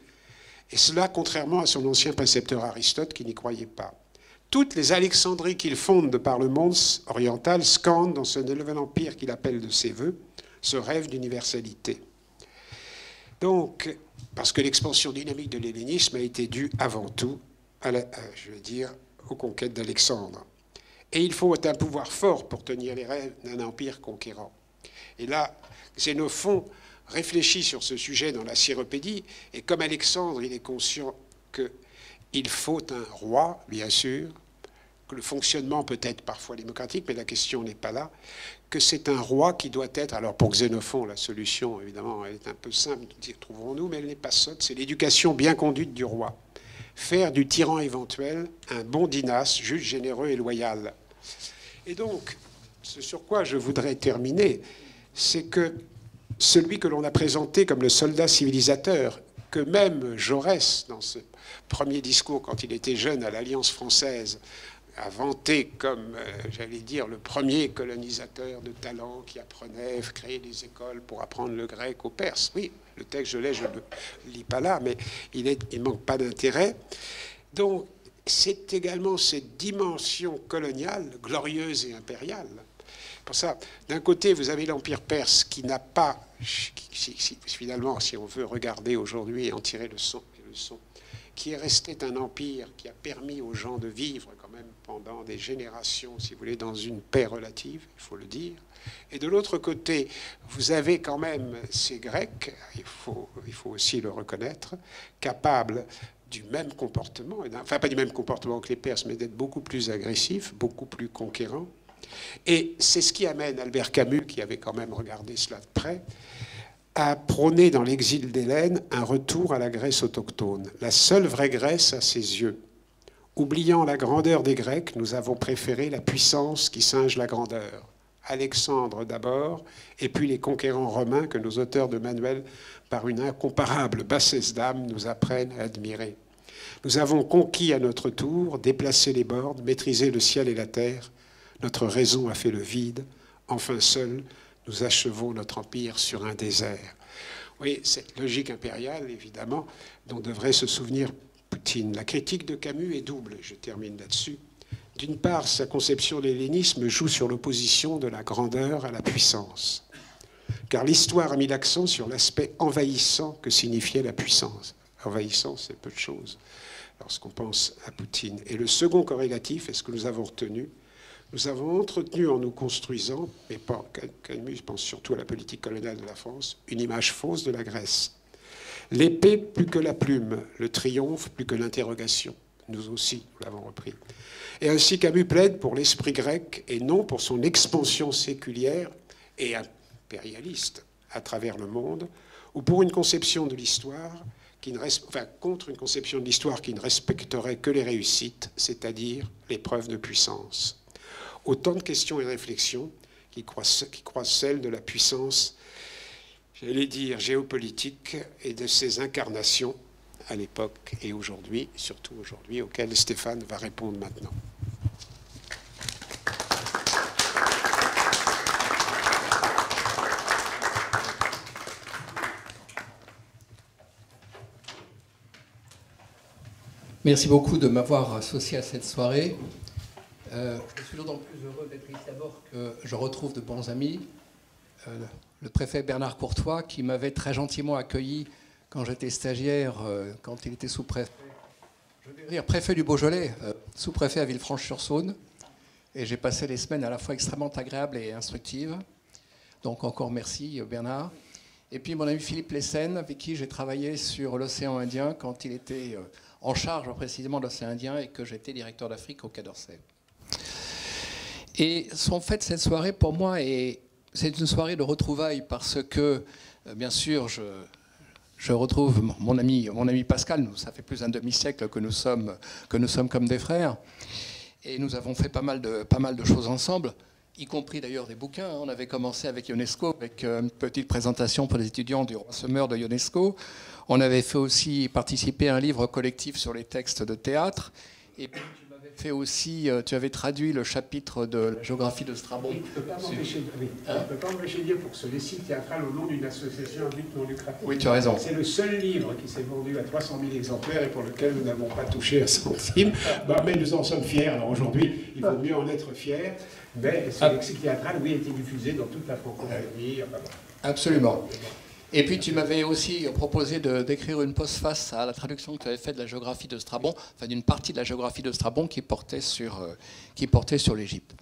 Et cela, contrairement à son ancien précepteur Aristote, qui n'y croyait pas. Toutes les Alexandries qu'il fonde de par le monde oriental scandent dans ce nouvel empire qu'il appelle de ses voeux, ce rêve d'universalité. Donc, parce que l'expansion dynamique de l'hellénisme a été due avant tout, aux conquêtes d'Alexandre. Et il faut un pouvoir fort pour tenir les rêves d'un empire conquérant. Et là, Xénophon réfléchit sur ce sujet dans la Cyropédie, et comme Alexandre, il est conscient qu'il faut un roi, bien sûr, que le fonctionnement peut être parfois démocratique, mais la question n'est pas là, que c'est un roi qui doit être... Alors pour Xénophon, la solution, évidemment, elle est un peu simple, trouverons-nous, mais elle n'est pas sotte, c'est l'éducation bien conduite du roi. Faire du tyran éventuel un bon dynaste, juste, généreux et loyal. Et donc, ce sur quoi je voudrais terminer, c'est que celui que l'on a présenté comme le soldat civilisateur, que même Jaurès, dans ce premier discours, quand il était jeune à l'Alliance française, a vanté comme, j'allais dire, le premier colonisateur de talent qui apprenait, créer des écoles pour apprendre le grec aux Perses. Oui, le texte, je l'ai, je ne le lis pas là, mais il ne manque pas d'intérêt. Donc, c'est également cette dimension coloniale, glorieuse et impériale. Pour ça, d'un côté, vous avez l'Empire perse qui n'a pas, finalement, si on veut regarder aujourd'hui et en tirer le son, qui est resté un empire qui a permis aux gens de vivre quand même pendant des générations, si vous voulez, dans une paix relative, il faut le dire. Et de l'autre côté, vous avez quand même ces Grecs, il faut aussi le reconnaître, capables du même comportement, enfin pas du même comportement que les Perses, mais d'être beaucoup plus agressifs, beaucoup plus conquérants. Et c'est ce qui amène Albert Camus, qui avait quand même regardé cela de près, à prôner dans l'exil d'Hélène un retour à la Grèce autochtone, la seule vraie Grèce à ses yeux. Oubliant la grandeur des Grecs, nous avons préféré la puissance qui singe la grandeur. Alexandre d'abord, et puis les conquérants romains que nos auteurs de manuels, par une incomparable bassesse d'âme, nous apprennent à admirer. Nous avons conquis à notre tour, déplacé les bornes, maîtrisé le ciel et la terre. Notre raison a fait le vide. Enfin seul, nous achevons notre empire sur un désert. Oui, cette logique impériale, évidemment, dont devrait se souvenir Poutine. La critique de Camus est double, je termine là-dessus. D'une part, sa conception de l'hellénisme joue sur l'opposition de la grandeur à la puissance. Car l'histoire a mis l'accent sur l'aspect envahissant que signifiait la puissance. Envahissant, c'est peu de choses lorsqu'on pense à Poutine. Et le second corrélatif, est ce que nous avons retenu, nous avons entretenu en nous construisant, mais Camus pense surtout à la politique coloniale de la France, une image fausse de la Grèce. L'épée plus que la plume, le triomphe plus que l'interrogation. Nous aussi, nous l'avons repris. Et ainsi Camus plaide pour l'esprit grec et non pour son expansion séculière et impérialiste à travers le monde, ou pour une conception de l'histoire contre une conception de l'histoire qui ne respecterait que les réussites, c'est-à-dire les preuves de puissance. Autant de questions et réflexions qui croisent celles de la puissance, j'allais dire, géopolitique et de ses incarnations à l'époque et aujourd'hui, surtout aujourd'hui, auxquelles Stéphane va répondre maintenant.
Merci beaucoup de m'avoir associé à cette soirée. Je suis d'autant plus heureux d'être ici d'abord que je retrouve de bons amis. Le préfet Bernard Courtois, qui m'avait très gentiment accueilli quand j'étais stagiaire, quand il était sous-préfet. Je vais dire préfet du Beaujolais, sous-préfet à Villefranche-sur-Saône. Et j'ai passé des semaines à la fois extrêmement agréables et instructives. Donc encore merci Bernard. Et puis mon ami Philippe Lessen, avec qui j'ai travaillé sur l'océan Indien quand il était en charge précisément de l'océan Indien et que j'étais directeur d'Afrique au Quai d'Orsay. Et en fait, cette soirée, pour moi, c'est une soirée de retrouvailles parce que, bien sûr, je retrouve mon ami Pascal. Ça fait plus d'un demi-siècle que nous sommes comme des frères. Et nous avons fait pas mal de choses ensemble, y compris d'ailleurs des bouquins. On avait commencé avec Ionesco, avec une petite présentation pour les étudiants du Roi Semeur de Ionesco. On avait fait aussi participer à un livre collectif sur les textes de théâtre. Et puis tu m'avais fait aussi, tu avais traduit le chapitre de la géographie de Strabon.
Je ne peux pas m'empêcher de dire pour ce récit théâtral au nom d'une association à but non lucratif.
Oui, tu as raison.
C'est le seul livre qui s'est vendu à 300 000 exemplaires et pour lequel nous n'avons pas touché un centime. Mais nous en sommes fiers. Alors aujourd'hui, il vaut mieux en être fier. Mais ce récit théâtral, oui, a été diffusé dans toute la francophonie.
Absolument. Et puis tu m'avais aussi proposé d'écrire une postface à la traduction que tu avais faite de la géographie de Strabon, enfin d'une partie de la géographie de Strabon qui portait sur l'Égypte.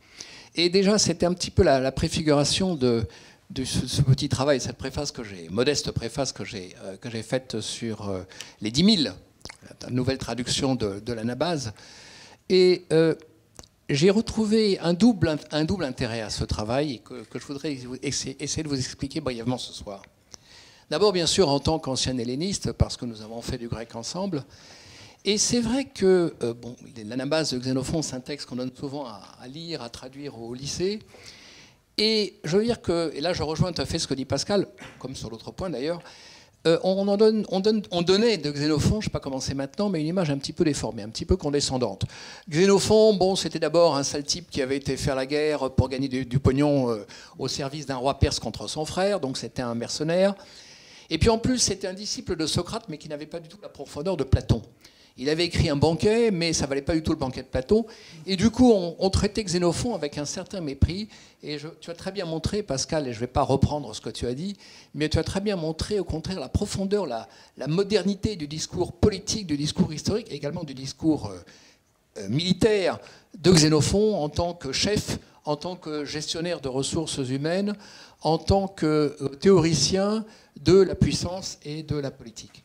Et déjà, c'était un petit peu la préfiguration de ce petit travail, cette préface modeste préface que j'ai faite sur les 10 000, la nouvelle traduction de l'Anabase. Et j'ai retrouvé un double intérêt à ce travail que je voudrais essayer de vous expliquer brièvement ce soir. D'abord, bien sûr, en tant qu'ancien helléniste, parce que nous avons fait du grec ensemble. Et c'est vrai que l'Anabase de Xénophon, c'est un texte qu'on donne souvent à lire, à traduire au lycée. Et je veux dire que, et là je rejoins tout à fait ce que dit Pascal, comme sur l'autre point d'ailleurs, on donnait de Xénophon, je ne sais pas comment c'est maintenant, mais une image un petit peu déformée, un petit peu condescendante. Xénophon, c'était d'abord un sale type qui avait été faire la guerre pour gagner du pognon au service d'un roi perse contre son frère, donc c'était un mercenaire. Et puis en plus, c'était un disciple de Socrate, mais qui n'avait pas du tout la profondeur de Platon. Il avait écrit un banquet, mais ça ne valait pas du tout le banquet de Platon. Et du coup, on traitait Xénophon avec un certain mépris. Et tu as très bien montré, Pascal, et je ne vais pas reprendre ce que tu as dit, mais tu as très bien montré, au contraire, la profondeur, la modernité du discours politique, du discours historique, et également du discours militaire de Xénophon en tant que chef, en tant que gestionnaire de ressources humaines, en tant que théoricien de la puissance et de la politique.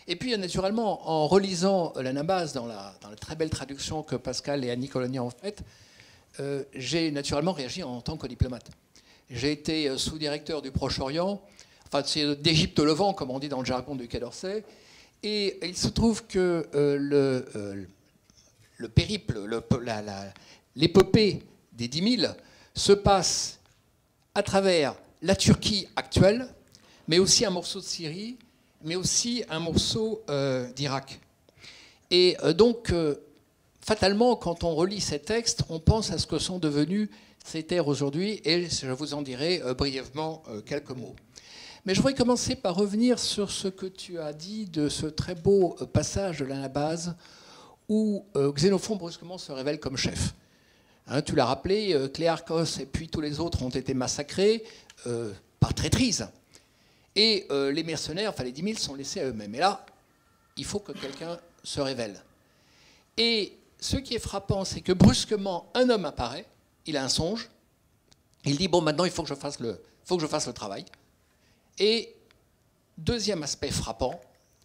Et puis, naturellement, en relisant l'Anabase dans la très belle traduction que Pascal et Annie Colonia ont faite, j'ai naturellement réagi en tant que diplomate. J'ai été sous-directeur du Proche-Orient, enfin, c'est d'Égypte au Levant, comme on dit dans le jargon du Quai d'Orsay, et il se trouve que le périple, l'épopée des 10 000 se passe à travers la Turquie actuelle, mais aussi un morceau de Syrie, mais aussi un morceau d'Irak. Et donc, fatalement, quand on relit ces textes, on pense à ce que sont devenus ces terres aujourd'hui, et je vous en dirai brièvement quelques mots. Mais je voudrais commencer par revenir sur ce que tu as dit de ce très beau passage de l'Anabase, où Xénophon brusquement se révèle comme chef. Hein, tu l'as rappelé, Cléarchos et puis tous les autres ont été massacrés par traîtrise. Et les mercenaires, enfin les 10 000, sont laissés à eux-mêmes. Et là, il faut que quelqu'un se révèle. Et ce qui est frappant, c'est que brusquement, un homme apparaît, il a un songe, il dit, bon, maintenant, il faut que je fasse le travail. Et deuxième aspect frappant,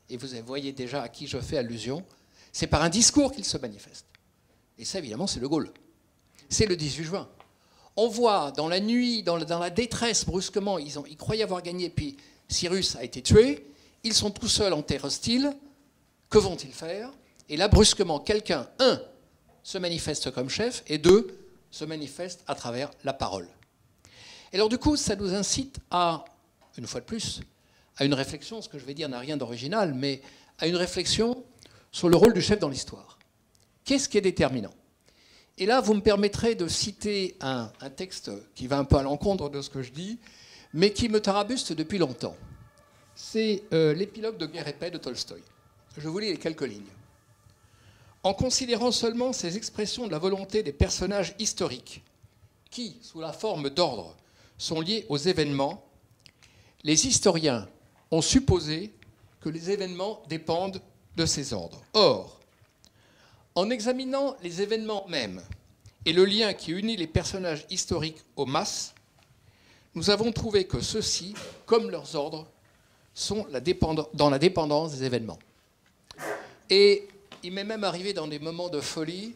et vous voyez déjà à qui je fais allusion, c'est par un discours qu'il se manifeste. Et ça, évidemment, c'est de Gaulle. C'est le 18 juin. On voit dans la nuit, dans la détresse, brusquement, ils croyaient avoir gagné, puis Cyrus a été tué, ils sont tout seuls en terre hostile, que vont-ils faire? Et là, brusquement, quelqu'un, un, se manifeste comme chef, et deux, se manifeste à travers la parole. Et alors du coup, ça nous incite à, une fois de plus, à une réflexion, ce que je vais dire n'a rien d'original, mais à une réflexion sur le rôle du chef dans l'histoire. Qu'est-ce qui est déterminant? Et là, vous me permettrez de citer un texte qui va un peu à l'encontre de ce que je dis, mais qui me tarabuste depuis longtemps. C'est l'épilogue de Guerre et paix de Tolstoï. Je vous lis les quelques lignes. En considérant seulement ces expressions de la volonté des personnages historiques, qui, sous la forme d'ordre, sont liés aux événements, les historiens ont supposé que les événements dépendent de ces ordres. Or, en examinant les événements mêmes et le lien qui unit les personnages historiques aux masses, nous avons trouvé que ceux-ci, comme leurs ordres, sont dans la dépendance des événements. Et il m'est même arrivé dans des moments de folie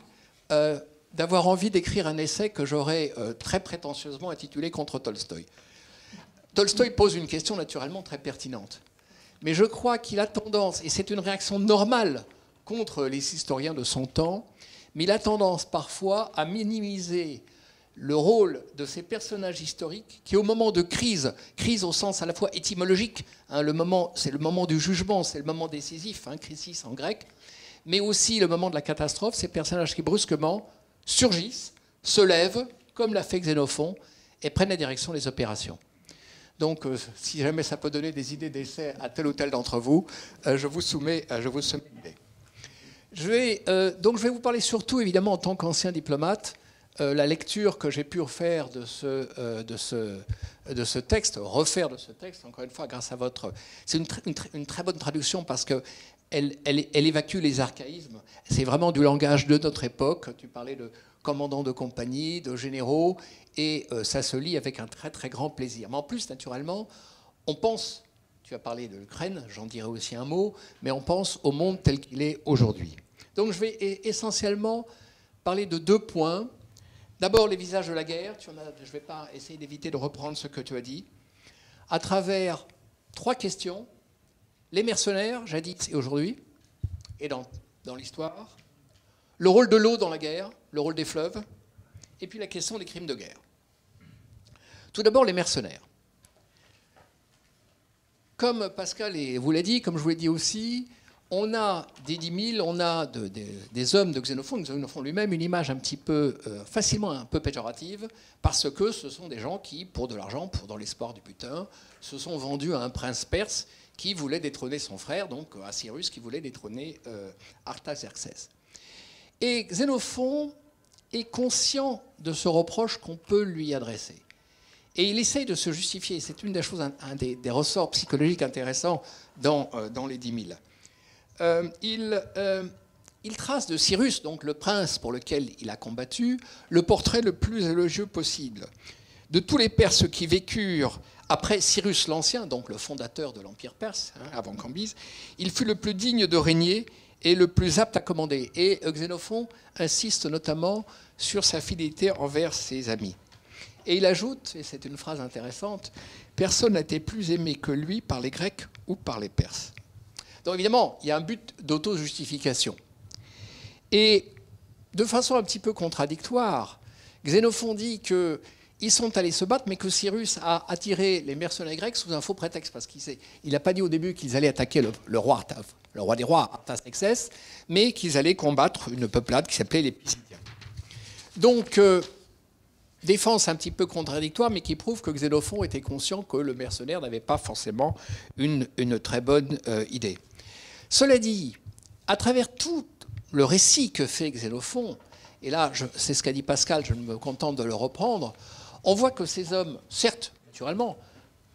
d'avoir envie d'écrire un essai que j'aurais très prétentieusement intitulé « Contre Tolstoï ». Tolstoï pose une question naturellement très pertinente. Mais je crois qu'il a tendance, et c'est une réaction normale contre les historiens de son temps, mais il a tendance parfois à minimiser le rôle de ces personnages historiques qui, au moment de crise, crise au sens à la fois étymologique, hein, c'est le moment du jugement, c'est le moment décisif, hein, crisis en grec, mais aussi le moment de la catastrophe, ces personnages qui brusquement surgissent, se lèvent, comme l'a fait Xénophon, et prennent la direction des opérations. Donc, si jamais ça peut donner des idées d'essai à tel ou tel d'entre vous, je vous soumets l'idée. Je vais vous parler surtout, évidemment, en tant qu'ancien diplomate, la lecture que j'ai pu faire de ce texte, refaire de ce texte, encore une fois, grâce à votre... C'est une très bonne traduction parce qu'elle évacue les archaïsmes. C'est vraiment du langage de notre époque. Tu parlais de commandants de compagnie, de généraux, et ça se lit avec un très très grand plaisir. Mais en plus, naturellement, on pense, tu as parlé de l'Ukraine, j'en dirai aussi un mot, mais on pense au monde tel qu'il est aujourd'hui. Donc je vais essentiellement parler de deux points. D'abord, les visages de la guerre. Je ne vais pas essayer d'éviter de reprendre ce que tu as dit. À travers trois questions. Les mercenaires, jadis et aujourd'hui, et dans l'histoire. Le rôle de l'eau dans la guerre, le rôle des fleuves. Et puis la question des crimes de guerre. Tout d'abord, les mercenaires. Comme Pascal vous l'a dit, comme je vous l'ai dit aussi, on a des 10 000, on a des hommes de Xénophon lui-même, une image un petit peu, facilement un peu péjorative, parce que ce sont des gens qui, pour de l'argent, dans l'espoir du butin, se sont vendus à un prince perse qui voulait détrôner son frère, donc à Cyrus, qui voulait détrôner Artaxerxès. Et Xénophon est conscient de ce reproche qu'on peut lui adresser. Et il essaye de se justifier. C'est une des choses, un des ressorts psychologiques intéressants dans les 10 000. Il trace de Cyrus, donc le prince pour lequel il a combattu, le portrait le plus élogieux possible. De tous les Perses qui vécurent après Cyrus l'Ancien, donc le fondateur de l'Empire perse, avant Cambyse, il fut le plus digne de régner et le plus apte à commander. Et Xénophon insiste notamment sur sa fidélité envers ses amis. Et il ajoute, et c'est une phrase intéressante, « Personne n'a été plus aimé que lui par les Grecs ou par les Perses ». Donc évidemment, il y a un but d'auto-justification. Et de façon un petit peu contradictoire, Xénophon dit qu'ils sont allés se battre, mais que Cyrus a attiré les mercenaires grecs sous un faux prétexte, parce qu'il n'a pas dit au début qu'ils allaient attaquer le roi des rois, Artaxerxès, mais qu'ils allaient combattre une peuplade qui s'appelait les Pisidiens. Donc, défense un petit peu contradictoire, mais qui prouve que Xénophon était conscient que le mercenaire n'avait pas forcément une très bonne idée. Cela dit, à travers tout le récit que fait Xénophon, et là, c'est ce qu'a dit Pascal, je me contente de le reprendre, on voit que ces hommes, certes, naturellement,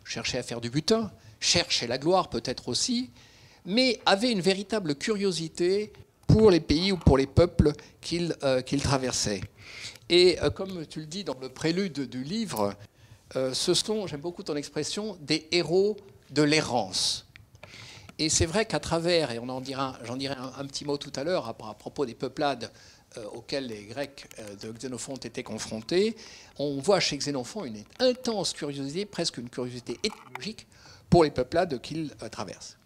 cherchaient à faire du butin, cherchaient la gloire peut-être aussi, mais avaient une véritable curiosité pour les pays ou pour les peuples qu'ils traversaient. Et comme tu le dis dans le prélude du livre, ce sont, j'aime beaucoup ton expression, des héros de l'errance. Et c'est vrai qu'à travers, et j'en dirai un petit mot tout à l'heure à propos des peuplades auxquelles les Grecs de Xénophonte étaient confrontés, on voit chez Xénophon une intense curiosité, presque une curiosité ethnologique pour les peuplades qu'il traverse.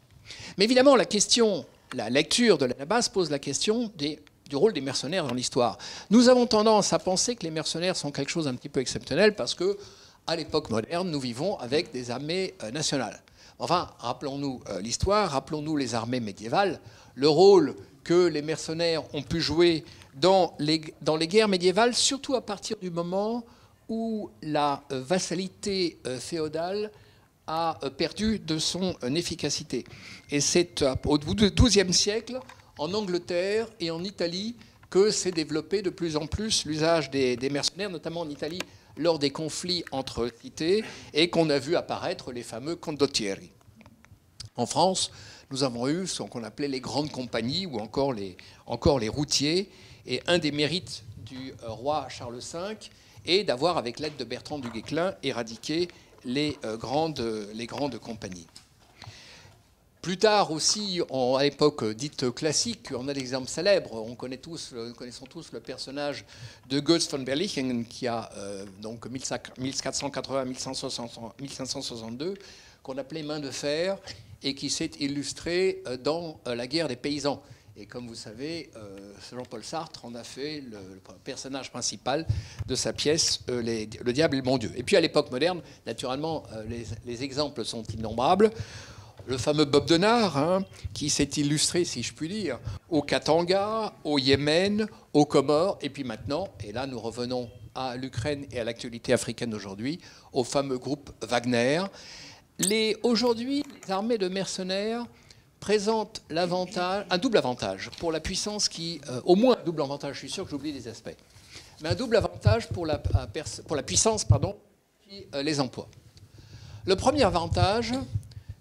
Mais évidemment, la lecture de l'Anabase pose la question du rôle des mercenaires dans l'histoire. Nous avons tendance à penser que les mercenaires sont quelque chose d'un petit peu exceptionnel parce que, à l'époque moderne, nous vivons avec des armées nationales. Enfin, rappelons-nous l'histoire, rappelons-nous les armées médiévales, le rôle que les mercenaires ont pu jouer dans les guerres médiévales, surtout à partir du moment où la vassalité féodale a perdu de son efficacité. Et c'est au XIIe siècle, en Angleterre et en Italie, que s'est développé de plus en plus l'usage des mercenaires, notamment en Italie, lors des conflits entre cités, et qu'on a vu apparaître les fameux condottieri. En France, nous avons eu ce qu'on appelait les grandes compagnies, ou encore les routiers, et un des mérites du roi Charles V est d'avoir, avec l'aide de Bertrand du Guesclin, éradiqué les grandes compagnies. Plus tard aussi, à l'époque dite classique, on a l'exemple célèbre, nous connaissons tous le personnage de Götz von Berlichingen qui a donc 1480-1562, qu'on appelait main de fer et qui s'est illustré dans la guerre des paysans. Et comme vous savez, Jean-Paul Sartre en a fait le personnage principal de sa pièce Le diable et le bon Dieu. Et puis à l'époque moderne, naturellement, les exemples sont innombrables. Le fameux Bob Denard, qui s'est illustré, si je puis dire, au Katanga, au Yémen, aux Comores, et puis maintenant, et là nous revenons à l'Ukraine et à l'actualité africaine d'aujourd'hui, au fameux groupe Wagner. Aujourd'hui, les armées de mercenaires présentent un double avantage pour la puissance au moins un double avantage, je suis sûr que j'oublie des aspects, mais un double avantage pour la puissance qui les emploie. Le premier avantage,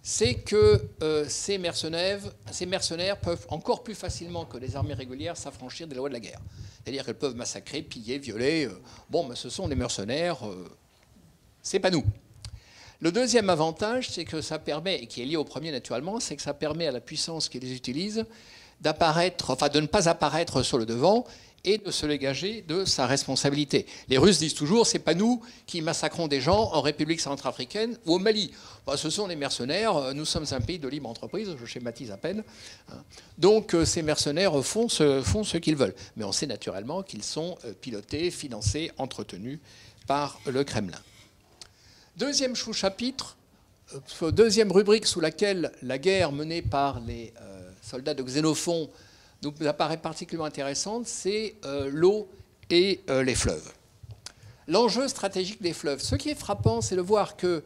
c'est que ces mercenaires peuvent encore plus facilement que les armées régulières s'affranchir des lois de la guerre. C'est-à-dire qu'elles peuvent massacrer, piller, violer. Ce sont les mercenaires, c'est pas nous. Le deuxième avantage, c'est que ça permet, et qui est lié au premier naturellement, c'est que ça permet à la puissance qui les utilise de ne pas apparaître sur le devant et de se dégager de sa responsabilité. Les Russes disent toujours, c'est pas nous qui massacrons des gens en République centrafricaine ou au Mali. Ce sont les mercenaires, nous sommes un pays de libre entreprise, je schématise à peine. Donc ces mercenaires font ce qu'ils veulent. Mais on sait naturellement qu'ils sont pilotés, financés, entretenus par le Kremlin. Deuxième sous-chapitre, deuxième rubrique sous laquelle la guerre menée par les soldats de Xénophon nous apparaît particulièrement intéressante, c'est l'eau et les fleuves. L'enjeu stratégique des fleuves. Ce qui est frappant, c'est de voir que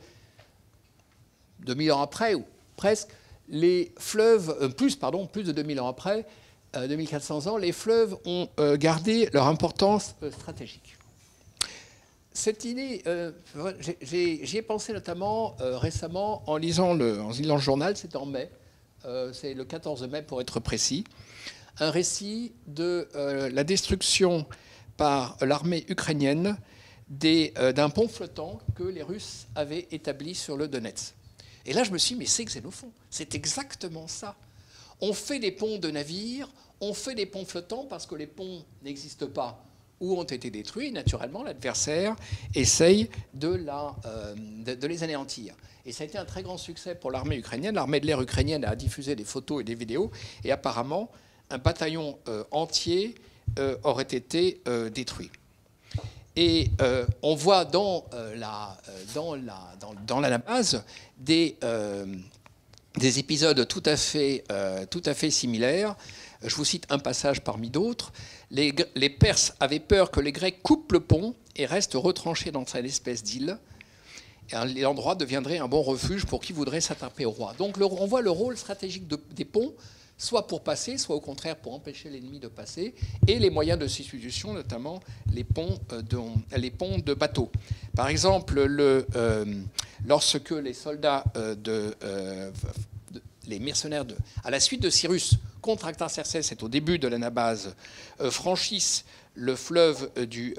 2000 ans après, ou presque, les fleuves, plus de 2000 ans après, 2400 ans, les fleuves ont gardé leur importance stratégique. Cette idée, j'y ai pensé notamment récemment en lisant le journal, c'était en mai, c'est le 14 mai pour être précis, un récit de la destruction par l'armée ukrainienne d'un pont flottant que les Russes avaient établi sur le Donetsk. Et là, je me suis dit, mais c'est Xénophon, c'est exactement ça. On fait des ponts de navires, on fait des ponts flottants parce que les ponts n'existent pas ou ont été détruits. Naturellement, l'adversaire essaye de les anéantir. Et ça a été un très grand succès pour l'armée ukrainienne. L'armée de l'air ukrainienne a diffusé des photos et des vidéos. Et apparemment, un bataillon entier aurait été détruit. Et on voit dans l'Anabase des épisodes tout à fait similaires. Je vous cite un passage parmi d'autres. Les Perses avaient peur que les Grecs coupent le pont et restent retranchés dans une espèce d'île. Et l'endroit deviendrait un bon refuge pour qui voudrait s'attarper au roi. Donc on voit le rôle stratégique des ponts, soit pour passer, soit au contraire pour empêcher l'ennemi de passer, et les moyens de substitution, notamment les ponts de bateaux. Par exemple, lorsque les soldats les mercenaires à la suite de Cyrus contre Artaxerxès, c'est au début de l'Anabase, franchissent le fleuve du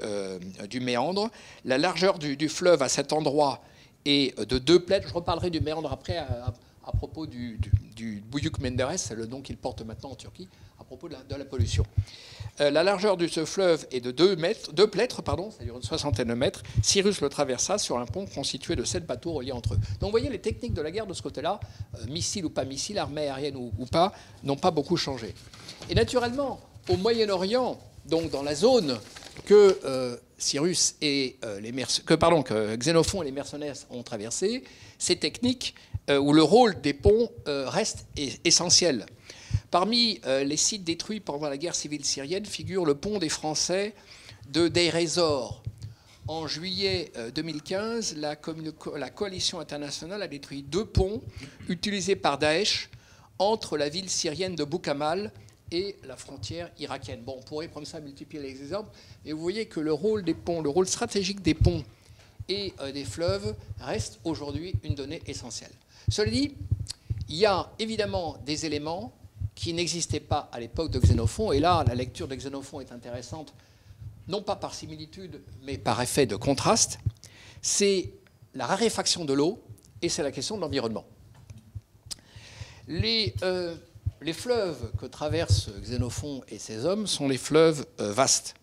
Méandre. La largeur du fleuve à cet endroit est de 2 plaids. Je reparlerai du Méandre après à propos du du Büyük Menderes, c'est le nom qu'il porte maintenant en Turquie, à propos de la pollution. La largeur de ce fleuve est de 2 plêtres, c'est-à-dire une soixantaine de mètres. Cyrus le traversa sur un pont constitué de 7 bateaux reliés entre eux. Donc vous voyez, les techniques de la guerre de ce côté-là, missiles ou pas missiles, armée aérienne ou pas, n'ont pas beaucoup changé. Et naturellement, au Moyen-Orient, donc dans la zone que Cyrus et que Xénophon et les mercenaires ont traversé, ces techniques où le rôle des ponts reste essentiel. Parmi les sites détruits pendant la guerre civile syrienne figure le pont des Français de Deir ez-Zor. En juillet 2015, la coalition internationale a détruit 2 ponts utilisés par Daesh entre la ville syrienne de Boukamal et la frontière irakienne. Bon, on pourrait prendre ça, multiplier les exemples, et vous voyez que le rôle des ponts, le rôle stratégique des ponts et des fleuves reste aujourd'hui une donnée essentielle. Cela dit, il y a évidemment des éléments qui n'existaient pas à l'époque de Xénophon, et là, la lecture de Xénophon est intéressante, non pas par similitude, mais par effet de contraste. C'est la raréfaction de l'eau, et c'est la question de l'environnement. Les fleuves que traversent Xénophon et ses hommes sont les fleuves vastes.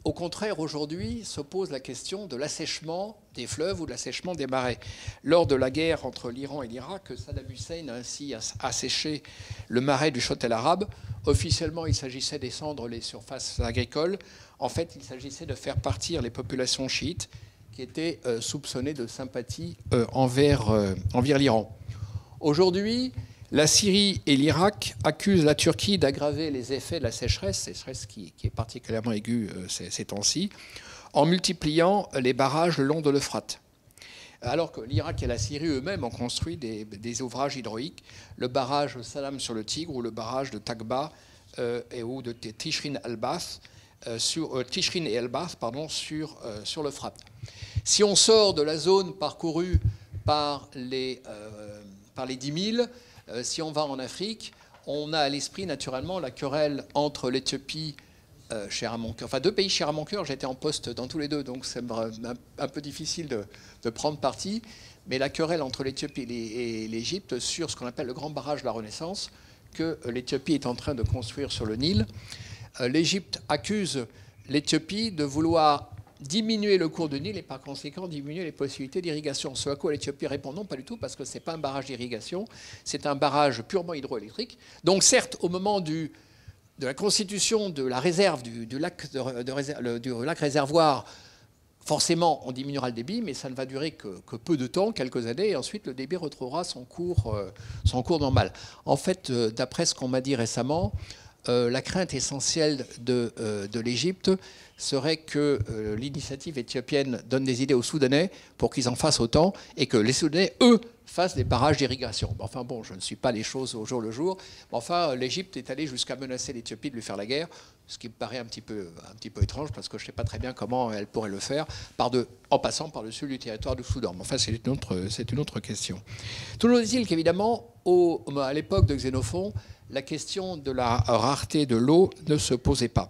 Au contraire, aujourd'hui, se pose la question de l'assèchement des fleuves ou de l'assèchement des marais. Lors de la guerre entre l'Iran et l'Irak, Saddam Hussein a ainsi asséché le marais du Chotel arabe. Officiellement, il s'agissait d'étendre les surfaces agricoles. En fait, il s'agissait de faire partir les populations chiites qui étaient soupçonnées de sympathie envers l'Iran. Aujourd'hui, la Syrie et l'Irak accusent la Turquie d'aggraver les effets de la sécheresse qui est particulièrement aiguë ces temps-ci, en multipliant les barrages le long de l'Euphrate. Alors que l'Irak et la Syrie eux-mêmes ont construit des ouvrages hydrauliques, le barrage Salam sur le Tigre ou le barrage de Takba ou de Tishrin et Elbath sur l'Euphrate. Si on sort de la zone parcourue par les 10 000, si on va en Afrique, on a à l'esprit naturellement la querelle entre l'Éthiopie, chère à mon cœur, enfin 2 pays chers à mon cœur, j'étais en poste dans tous les 2, donc c'est un peu difficile de prendre parti, mais la querelle entre l'Éthiopie et l'Égypte sur ce qu'on appelle le grand barrage de la Renaissance, que l'Éthiopie est en train de construire sur le Nil. L'Égypte accuse l'Éthiopie de vouloir diminuer le cours du Nil et par conséquent diminuer les possibilités d'irrigation. Ce à quoi l'Éthiopie répond non, pas du tout, parce que ce n'est pas un barrage d'irrigation, c'est un barrage purement hydroélectrique. Donc certes, au moment de la constitution de la réserve du lac réservoir, forcément on diminuera le débit, mais ça ne va durer que peu de temps, quelques années, et ensuite le débit retrouvera son cours normal. En fait, d'après ce qu'on m'a dit récemment, la crainte essentielle de l'Égypte serait que l'initiative éthiopienne donne des idées aux Soudanais pour qu'ils en fassent autant et que les Soudanais, eux, fassent des barrages d'irrigation. Enfin bon, je ne suis pas les choses au jour le jour. Enfin, l'Égypte est allée jusqu'à menacer l'Éthiopie de lui faire la guerre, ce qui me paraît un petit peu étrange parce que je ne sais pas très bien comment elle pourrait le faire en passant par-dessus du territoire du Soudan. Mais enfin, c'est une autre question. Toujours est-il qu'évidemment, à l'époque de Xénophon, la question de la rareté de l'eau ne se posait pas.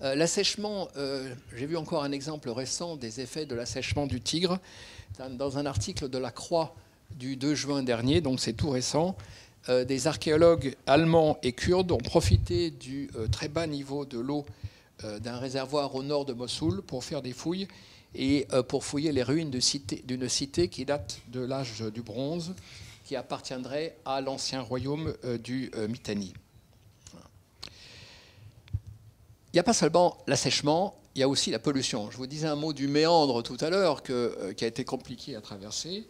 L'assèchement, j'ai vu encore un exemple récent des effets de l'assèchement du Tigre dans un article de la Croix du 2 juin dernier, donc c'est tout récent. Des archéologues allemands et kurdes ont profité du très bas niveau de l'eau d'un réservoir au nord de Mossoul pour faire des fouilles et pour fouiller les ruines d'une cité qui date de l'âge du bronze, qui appartiendrait à l'ancien royaume du Mitanni. Il n'y a pas seulement l'assèchement, il y a aussi la pollution. Je vous disais un mot du méandre tout à l'heure qui a été compliqué à traverser.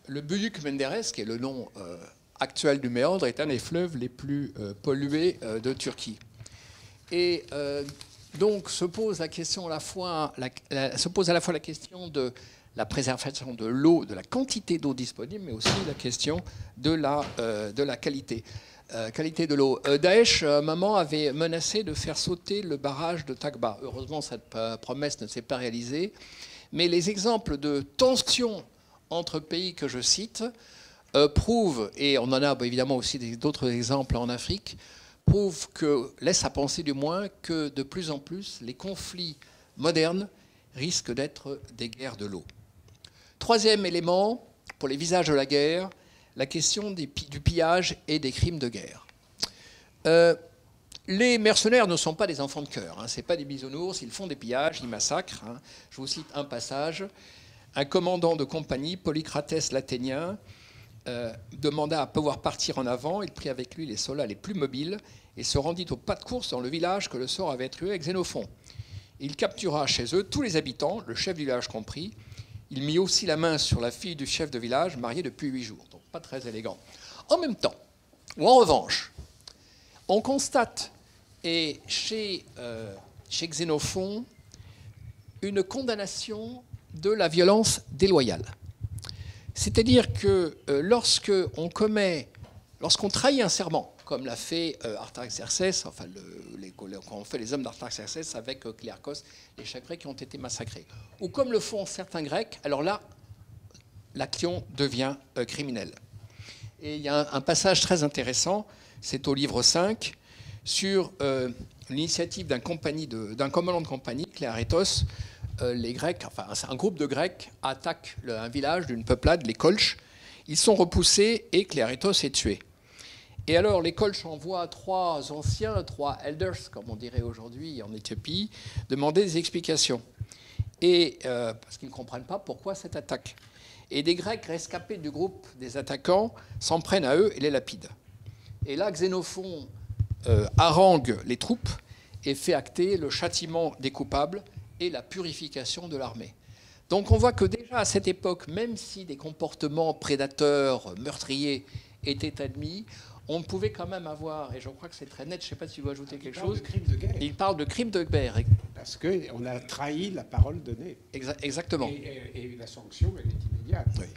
Le Büyük Menderes, qui est le nom actuel du méandre, est un des fleuves les plus pollués de Turquie. Et donc se pose à la fois la question de la préservation de l'eau, de la quantité d'eau disponible, mais aussi la question de la qualité. Qualité de l'eau. Daesh, à un moment, avait menacé de faire sauter le barrage de Takba. Heureusement, cette promesse ne s'est pas réalisée. Mais les exemples de tensions entre pays que je cite prouvent, et on en a évidemment aussi d'autres exemples en Afrique, laissent à penser du moins que de plus en plus, les conflits modernes risquent d'être des guerres de l'eau. Troisième élément, pour les visages de la guerre, la question du pillage et des crimes de guerre. Les mercenaires ne sont pas des enfants de cœur, hein, ce n'est pas des bisounours, ils font des pillages, ils massacrent. Hein. Je vous cite un passage. Un commandant de compagnie, Polycratès l'Athénien, demanda à pouvoir partir en avant. Il prit avec lui les soldats les plus mobiles et se rendit au pas de course dans le village que le sort avait attribué avec Xénophon. Il captura chez eux tous les habitants, le chef du village compris. Il mit aussi la main sur la fille du chef de village, mariée depuis 8 jours. Donc pas très élégant. En même temps, ou en revanche, on constate et chez Xénophon une condamnation de la violence déloyale. C'est-à-dire que lorsqu'on trahit un serment, comme l'a fait Artaxerxès, enfin quand on fait les hommes d'Artaxerxès avec Cléarchos, les chefs grecs qui ont été massacrés, ou comme le font certains Grecs, alors là, l'action devient criminelle. Et il y a un passage très intéressant, c'est au livre 5, sur l'initiative d'un commandant de compagnie, Cléarétos. Les Grecs, enfin un groupe de Grecs attaque un village d'une peuplade, les Colches. Ils sont repoussés et Cléarétos est tué. Et alors les Colches envoient 3 anciens, 3 elders, comme on dirait aujourd'hui en Éthiopie, demander des explications. Et parce qu'ils ne comprennent pas pourquoi cette attaque. Et des Grecs rescapés du groupe des attaquants s'en prennent à eux et les lapident. Et là, Xénophon harangue les troupes et fait acter le châtiment des coupables et la purification de l'armée. Donc on voit que déjà à cette époque, même si des comportements prédateurs, meurtriers étaient admis, on pouvait quand même avoir, et je crois que c'est très net, je ne sais pas si tu veux ajouter quelque chose. Il parle de crimes de guerre.
Parce qu'on a trahi la parole donnée.
Exactement.
Et la sanction, elle est immédiate.
Oui.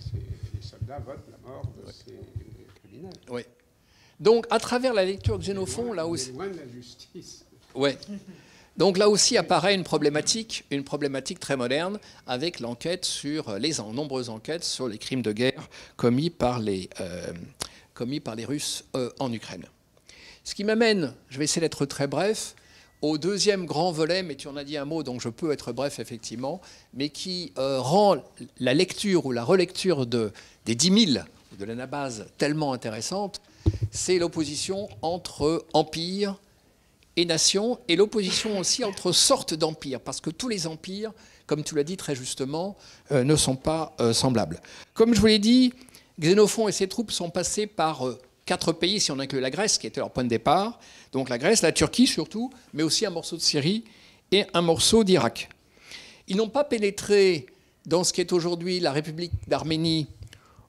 Les soldats votent la mort de ces criminels.
Oui. Donc à travers la lecture de Xénophon, là aussi...
loin de la justice.
Oui. Donc là aussi apparaît une problématique très moderne avec l'enquête sur les nombreuses enquêtes sur les crimes de guerre commis par les Russes en Ukraine. Ce qui m'amène, je vais essayer d'être très bref, au deuxième grand volet, mais tu en as dit un mot, donc je peux être bref effectivement, mais qui rend la lecture ou la relecture des 10 000 de l'Anabase tellement intéressante, c'est l'opposition entre empire et nation, et l'opposition aussi entre sortes d'empires, parce que tous les empires, comme tu l'as dit très justement, ne sont pas semblables. Comme je vous l'ai dit, Xénophon et ses troupes sont passés par 4 pays, si on inclut la Grèce, qui était leur point de départ, donc la Grèce, la Turquie surtout, mais aussi un morceau de Syrie et un morceau d'Irak. Ils n'ont pas pénétré dans ce qui est aujourd'hui la République d'Arménie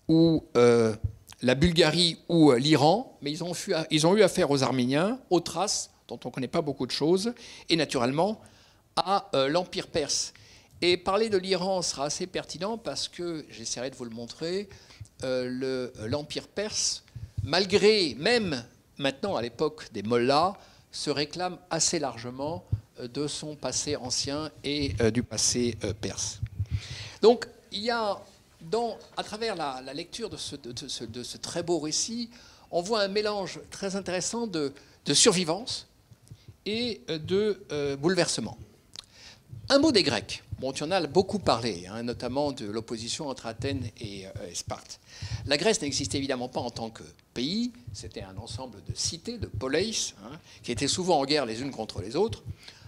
ou la Bulgarie ou l'Iran, mais ils ont eu affaire aux Arméniens, aux Thraces, dont on ne connaît pas beaucoup de choses, et naturellement à l'Empire perse. Et parler de l'Iran sera assez pertinent parce que, j'essaierai de vous le montrer, l'Empire perse, malgré, même maintenant à l'époque des mollahs, se réclame assez largement de son passé ancien et du passé perse. Donc il y a, à travers la lecture de ce très beau récit, on voit un mélange très intéressant de survivance et de bouleversement. Un mot des Grecs. Bon, tu en as beaucoup parlé, hein, notamment de l'opposition entre Athènes et Sparte. La Grèce n'existait évidemment pas en tant que pays, c'était un ensemble de cités, de poleis, hein, qui étaient souvent en guerre les unes contre les autres.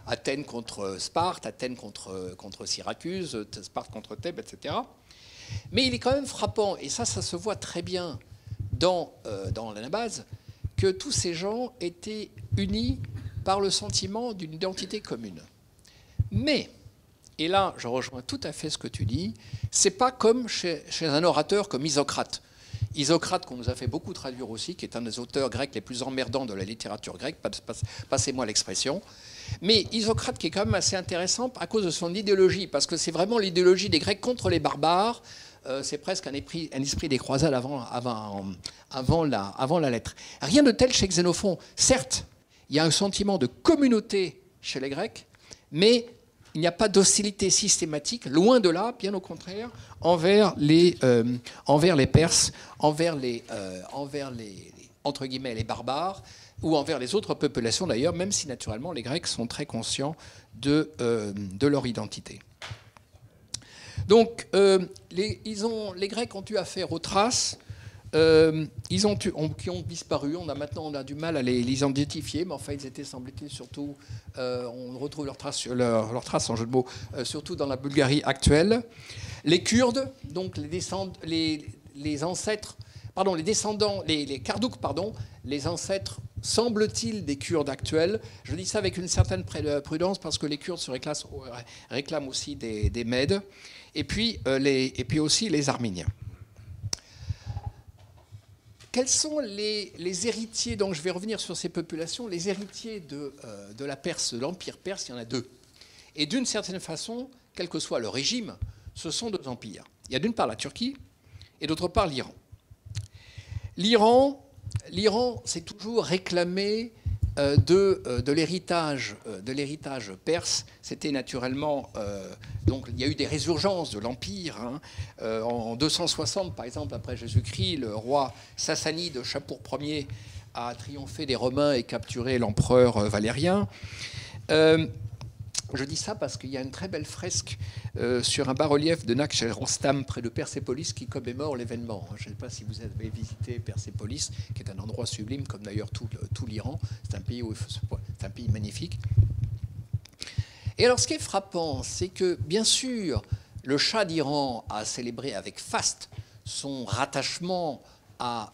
Athènes contre Sparte, Athènes contre Syracuse, Sparte contre Thèbes, etc. Mais il est quand même frappant, et ça se voit très bien dans l'Anabase, que tous ces gens étaient unis par le sentiment d'une identité commune. Mais, et là je rejoins tout à fait ce que tu dis, c'est pas comme chez un orateur comme Isocrate. Isocrate, qu'on nous a fait beaucoup traduire aussi, qui est un des auteurs grecs les plus emmerdants de la littérature grecque, passez-moi l'expression. Mais Isocrate qui est quand même assez intéressant à cause de son idéologie, parce que c'est vraiment l'idéologie des Grecs contre les barbares. C'est presque un esprit des croisades avant la lettre. Rien de tel chez Xénophon. Certes, il y a un sentiment de communauté chez les Grecs, mais il n'y a pas d'hostilité systématique, loin de là, bien au contraire, envers les Perses, envers les entre guillemets, les barbares, ou envers les autres populations d'ailleurs, même si naturellement les Grecs sont très conscients de leur identité. Donc, les Grecs ont eu affaire aux Thraces, qui ont disparu. Maintenant, on a du mal à les identifier, mais enfin, ils étaient, semble-t-il, surtout, on retrouve leurs traces en jeu de mots, surtout dans la Bulgarie actuelle. Les Kurdes, donc les ancêtres, pardon, les Kardouks, pardon, les ancêtres, semble-t-il, des Kurdes actuels. Je dis ça avec une certaine prudence parce que les Kurdes se réclament aussi des Mèdes, et puis aussi les Arméniens. Quels sont les héritiers? Donc je vais revenir sur ces populations. Les héritiers de la Perse, de l'Empire perse, il y en a deux. Et d'une certaine façon, quel que soit le régime, ce sont deux empires. Il y a d'une part la Turquie et d'autre part l'Iran. L'Iran s'est toujours réclamé de l'héritage perse. C'était naturellement... donc il y a eu des résurgences de l'Empire. En 260, par exemple, après Jésus-Christ, le roi sassanide Shapur Ier a triomphé des Romains et capturé l'empereur Valérien. Je dis ça parce qu'il y a une très belle fresque sur un bas-relief de Nakhchevrotstam, près de Persépolis, qui commémore l'événement. Je ne sais pas si vous avez visité Persépolis, qui est un endroit sublime, comme d'ailleurs tout l'Iran. C'est un pays magnifique. Et alors, ce qui est frappant, c'est que, bien sûr, le Shah d'Iran a célébré avec faste son rattachement à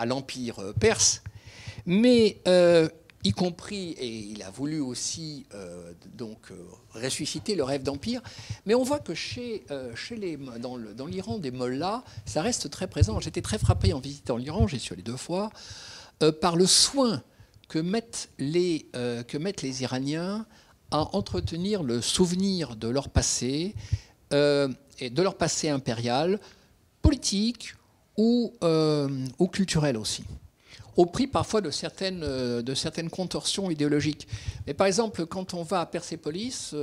l'Empire perse, mais y compris, et il a voulu aussi ressusciter le rêve d'empire, mais on voit que dans l'Iran des mollahs, ça reste très présent. J'étais très frappé en visitant l'Iran, j'y suis allé 2 fois, par le soin que mettent les Iraniens à entretenir le souvenir de leur passé, et de leur passé impérial, politique ou culturel aussi, au prix parfois de certaines contorsions idéologiques. Mais par exemple, quand on va à Persépolis,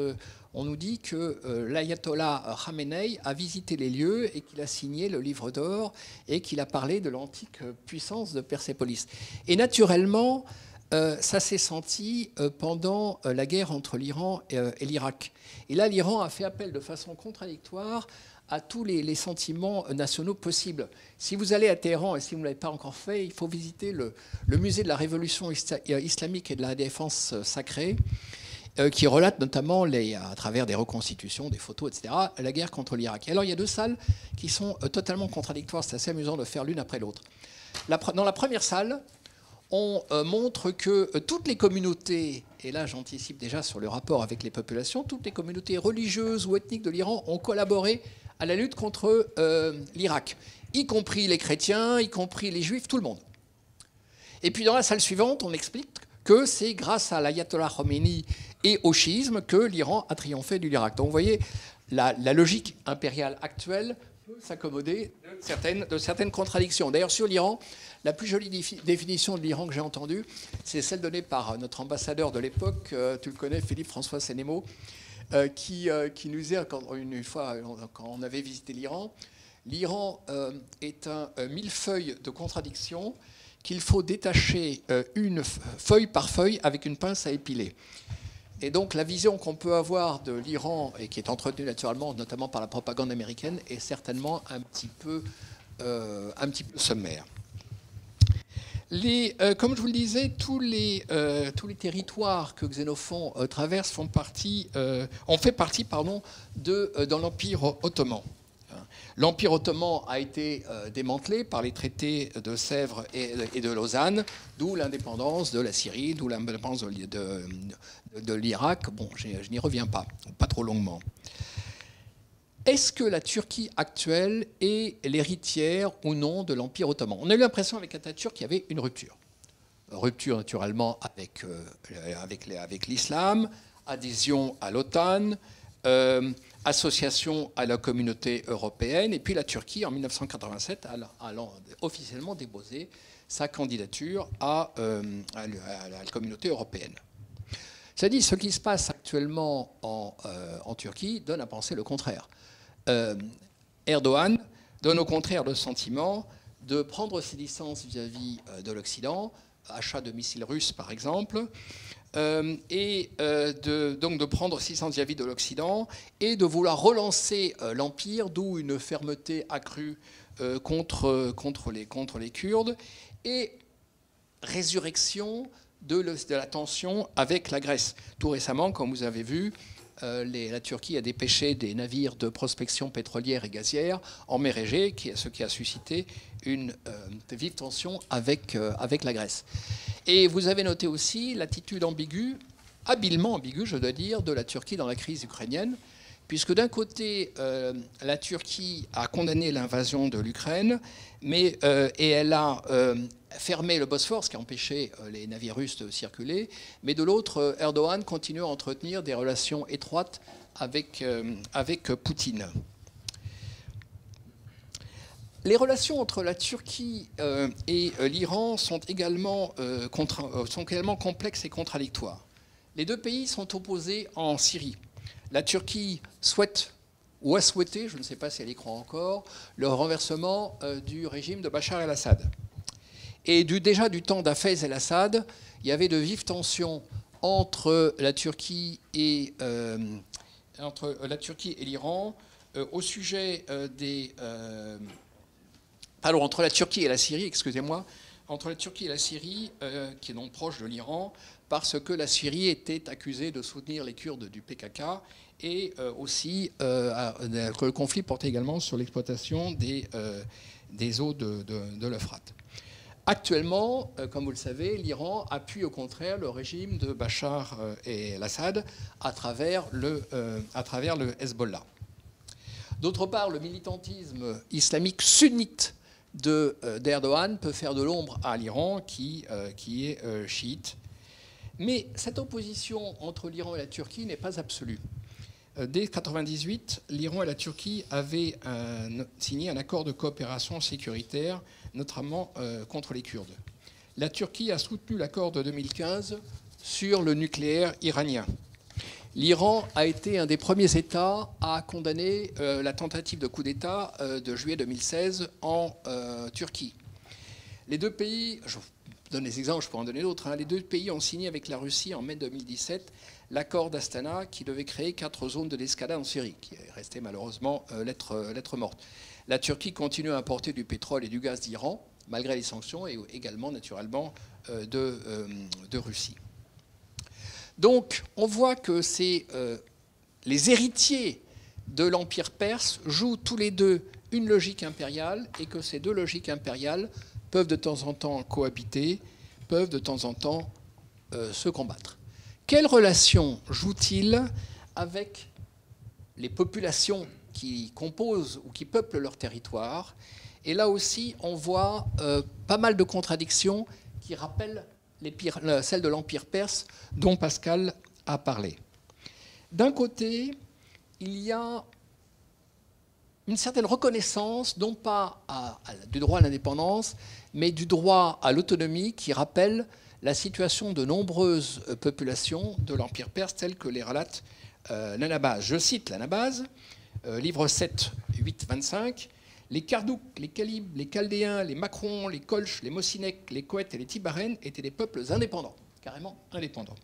on nous dit que l'ayatollah Khamenei a visité les lieux et qu'il a signé le livre d'or et qu'il a parlé de l'antique puissance de Persépolis. Et naturellement, ça s'est senti pendant la guerre entre l'Iran et l'Irak. Et là, l'Iran a fait appel de façon contradictoire à tous les sentiments nationaux possibles. Si vous allez à Téhéran, et si vous ne l'avez pas encore fait, il faut visiter le musée de la révolution islamique et de la défense sacrée, qui relate notamment, à travers des reconstitutions, des photos, etc., la guerre contre l'Irak. Et alors, il y a 2 salles qui sont totalement contradictoires. C'est assez amusant de faire l'une après l'autre. Dans la première salle, on montre que toutes les communautés, et là j'anticipe déjà sur le rapport avec les populations, toutes les communautés religieuses ou ethniques de l'Iran ont collaboré à la lutte contre l'Irak, y compris les chrétiens, y compris les juifs, tout le monde. Et puis dans la salle suivante, on explique que c'est grâce à l'ayatollah Khomeini et au chiisme que l'Iran a triomphé de l'Irak. Donc vous voyez, la logique impériale actuelle peut s'accommoder de certaines contradictions. D'ailleurs, sur l'Iran, la plus jolie définition de l'Iran que j'ai entendue, c'est celle donnée par notre ambassadeur de l'époque, tu le connais, Philippe-François Sénémo, qui nous disait, une fois, quand on avait visité l'Iran, l'Iran est un millefeuille de contradictions qu'il faut détacher une feuille par feuille avec une pince à épiler. Et donc la vision qu'on peut avoir de l'Iran, et qui est entretenue naturellement, notamment par la propagande américaine, est certainement un petit peu sommaire. Comme je vous le disais, tous les territoires que Xénophon traverse ont fait partie dans l'Empire ottoman. L'Empire ottoman a été démantelé par les traités de Sèvres et de Lausanne, d'où l'indépendance de la Syrie, d'où l'indépendance de l'Irak. Bon, je n'y reviens pas trop longuement. Est-ce que la Turquie actuelle est l'héritière ou non de l'Empire ottoman? On a eu l'impression avec Atatürk qu'il y avait une rupture. Rupture naturellement avec l'islam, adhésion à l'OTAN, association à la communauté européenne, et puis la Turquie en 1987 a officiellement déposé sa candidature à la communauté européenne. C'est-à-dire ce qui se passe actuellement en Turquie donne à penser le contraire. Erdogan donne au contraire le sentiment de prendre ses distances vis-à-vis de l'Occident, achat de missiles russes par exemple, donc de prendre 600 vis de l'Occident et de vouloir relancer l'Empire, d'où une fermeté accrue contre les Kurdes, et résurrection de la tension avec la Grèce. Tout récemment, comme vous avez vu, la Turquie a dépêché des navires de prospection pétrolière et gazière en mer Égée, ce qui a suscité une vive tension avec la Grèce. Et vous avez noté aussi l'attitude ambiguë, habilement ambiguë, je dois dire, de la Turquie dans la crise ukrainienne, puisque d'un côté, la Turquie a condamné l'invasion de l'Ukraine, et elle a fermé le Bosphore, ce qui a empêché les navires russes de circuler, mais de l'autre, Erdogan continue à entretenir des relations étroites avec Poutine. Les relations entre la Turquie et l'Iran sont également complexes et contradictoires. Les deux pays sont opposés en Syrie. La Turquie souhaite, ou a souhaité, je ne sais pas si elle y croit encore, le renversement du régime de Bachar el-Assad. Et déjà du temps d'Hafez el-Assad, il y avait de vives tensions entre la Turquie et l'Iran au sujet entre la Turquie et la Syrie, excusez-moi, entre la Turquie et la Syrie, qui est donc proche de l'Iran, parce que la Syrie était accusée de soutenir les Kurdes du PKK, et aussi que le conflit portait également sur l'exploitation des eaux de l'Euphrate. Actuellement, comme vous le savez, l'Iran appuie au contraire le régime de Bachar el-Assad à travers le Hezbollah. D'autre part, le militantisme islamique sunnite d'Erdogan peut faire de l'ombre à l'Iran qui est chiite. Mais cette opposition entre l'Iran et la Turquie n'est pas absolue. Dès 1998, l'Iran et la Turquie avaient signé un accord de coopération sécuritaire, notamment contre les Kurdes. La Turquie a soutenu l'accord de 2015 sur le nucléaire iranien. L'Iran a été un des premiers États à condamner la tentative de coup d'État de juillet 2016 en Turquie. Les deux pays, je vous donne des exemples, je pourrais en donner d'autres, les deux pays ont signé avec la Russie en mai 2017 l'accord d'Astana qui devait créer 4 zones de l'escalade en Syrie, qui est resté malheureusement lettre morte. La Turquie continue à importer du pétrole et du gaz d'Iran, malgré les sanctions, et également naturellement de Russie. Donc on voit que les héritiers de l'Empire perse jouent tous les deux une logique impériale, et que ces deux logiques impériales peuvent de temps en temps cohabiter, peuvent de temps en temps se combattre. Quelle relation joue-t-il avec les populations qui composent ou qui peuplent leur territoire? Et là aussi, on voit pas mal de contradictions qui rappellent celles de l'Empire perse dont Pascal a parlé. D'un côté, il y a une certaine reconnaissance, non pas du droit à l'indépendance, mais du droit à l'autonomie qui rappelle la situation de nombreuses populations de l'Empire perse, telles que les relate l'Anabase. Je cite l'Anabase, livre 7, 8, 25. Les Kardouks, les Kalibes, les Chaldéens, les Macrons, les Kolches, les Mosinèques, les Koweïtes et les Tibarènes étaient des peuples indépendants, carrément indépendants.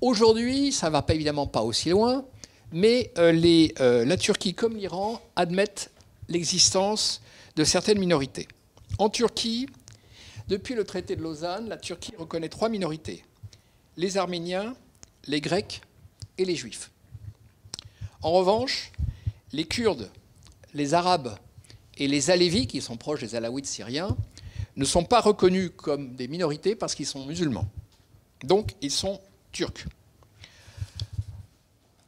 Aujourd'hui, ça ne va évidemment pas aussi loin, mais la Turquie comme l'Iran admettent l'existence de certaines minorités. En Turquie, depuis le traité de Lausanne, la Turquie reconnaît 3 minorités: les Arméniens, les Grecs et les Juifs. En revanche, les Kurdes, les Arabes et les Alévis, qui sont proches des Alaouites syriens, ne sont pas reconnus comme des minorités parce qu'ils sont musulmans. Donc, ils sont turcs.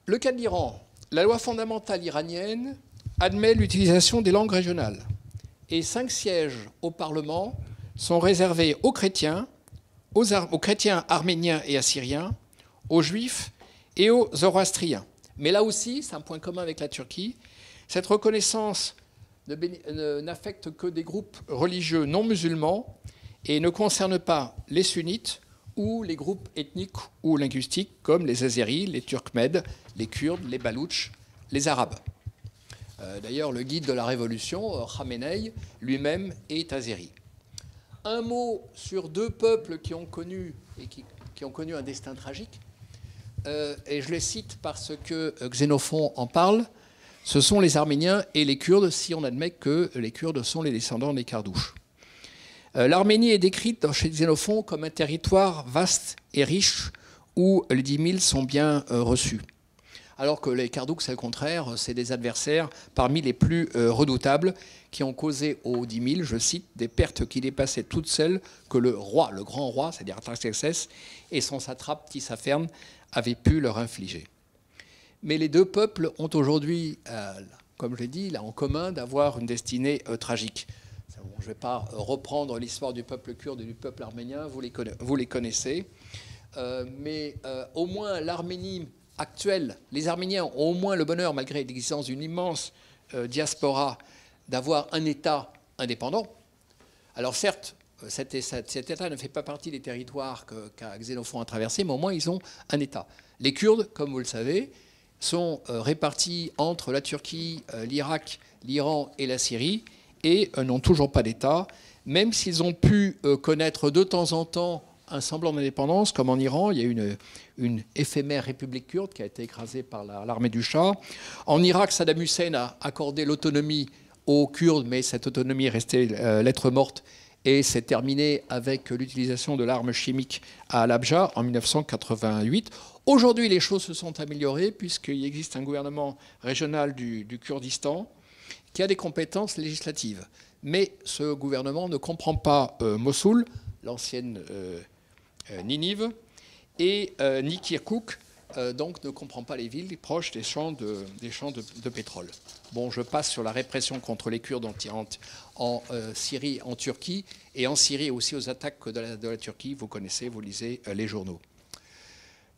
Le cas de l'Iran, la loi fondamentale iranienne admet l'utilisation des langues régionales, et 5 sièges au Parlement sont réservés aux chrétiens arméniens et assyriens, aux juifs et aux zoroastriens. Mais là aussi, c'est un point commun avec la Turquie, cette reconnaissance n'affecte que des groupes religieux non musulmans et ne concerne pas les sunnites ou les groupes ethniques ou linguistiques comme les Azéris, les Turkmèdes, les Kurdes, les Baloutches, les Arabes. D'ailleurs, le guide de la Révolution, Khamenei, lui-même est azéri. Un mot sur 2 peuples qui ont connu et qui qui ont connu un destin tragique. Et je les cite parce que Xénophon en parle. Ce sont les Arméniens et les Kurdes, si on admet que les Kurdes sont les descendants des Kardouches. L'Arménie est décrite chez Xénophon comme un territoire vaste et riche où les 10 000 sont bien reçus. Alors que les Kardouks, c'est le contraire, c'est des adversaires parmi les plus redoutables qui ont causé aux 10 000, je cite, des pertes qui dépassaient toutes celles que le roi, le grand roi, c'est-à-dire Artaxerxès, et son satrape Tissaphernes avaient pu leur infliger. Mais les deux peuples ont aujourd'hui, comme je l'ai dit, là, en commun d'avoir une destinée tragique. Bon, je ne vais pas reprendre l'histoire du peuple kurde et du peuple arménien, vous les connaissez. Mais au moins l'Arménie actuelle, les Arméniens ont au moins le bonheur, malgré l'existence d'une immense diaspora, d'avoir un État indépendant. Alors certes, cet État ne fait pas partie des territoires qu'a Xénophon a traversés, mais au moins ils ont un État. Les Kurdes, comme vous le savez, sont répartis entre la Turquie, l'Irak, l'Iran et la Syrie, et n'ont toujours pas d'État, même s'ils ont pu connaître de temps en temps un semblant d'indépendance, comme en Iran, il y a une éphémère république kurde qui a été écrasée par l'armée du Shah. En Irak, Saddam Hussein a accordé l'autonomie aux Kurdes, mais cette autonomie est restée lettre morte et s'est terminée avec l'utilisation de l'arme chimique à Halabja en 1988. Aujourd'hui, les choses se sont améliorées puisqu'il existe un gouvernement régional du Kurdistan qui a des compétences législatives. Mais ce gouvernement ne comprend pas Mossoul, l'ancienne Ninive, et ni Kirkouk, donc ne comprend pas les villes proches des champs de pétrole. Bon, je passe sur la répression contre les Kurdes en Syrie, en Turquie, et en Syrie aussi aux attaques de la Turquie. Vous connaissez, vous lisez les journaux.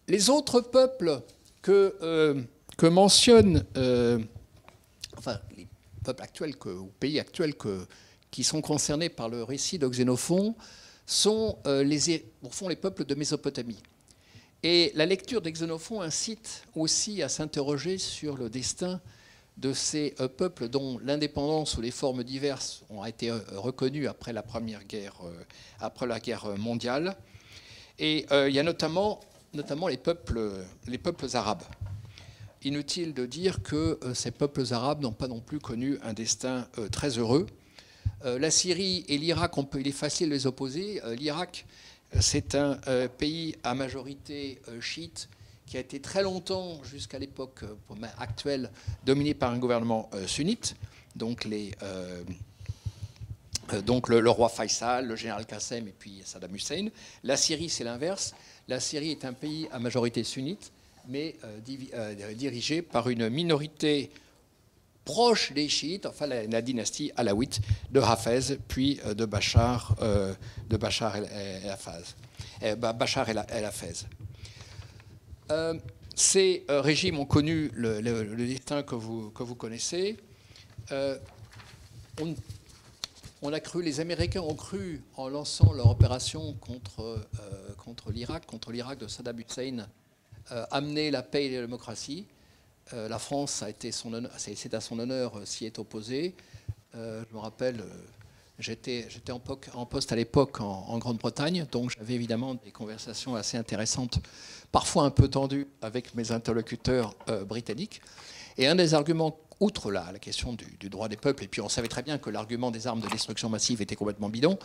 Les autres peuples que mentionne, enfin les peuples actuels, ou pays actuels qui sont concernés par le récit de Xénophon, sont au fond les peuples de Mésopotamie. Et la lecture de Xénophon incite aussi à s'interroger sur le destin de ces peuples dont l'indépendance ou les formes diverses ont été reconnues après la guerre mondiale. Et il y a notamment les peuples arabes. Inutile de dire que ces peuples arabes n'ont pas non plus connu un destin très heureux. La Syrie et l'Irak, il est facile de les opposer. L'Irak, c'est un pays à majorité chiite qui a été très longtemps, jusqu'à l'époque actuelle, dominé par un gouvernement sunnite. Donc, le roi Faisal, le général Qassem et puis Saddam Hussein. La Syrie, c'est l'inverse. La Syrie est un pays à majorité sunnite, mais dirigé par une minorité proche des chiites, enfin la dynastie alaouite de Hafez, puis de Bachar el-Hafez. Ces régimes ont connu le destin que vous connaissez. Les Américains ont cru, en lançant leur opération contre l'Irak de Saddam Hussein, amener la paix et la démocratie. La France c'est à son honneur, s'y est opposée. Je me rappelle, j'étais en poste à l'époque en Grande-Bretagne, donc j'avais évidemment des conversations assez intéressantes, parfois un peu tendues, avec mes interlocuteurs britanniques. Et un des arguments, outre la question du droit des peuples, et puis on savait très bien que l'argument des armes de destruction massive était complètement bidon,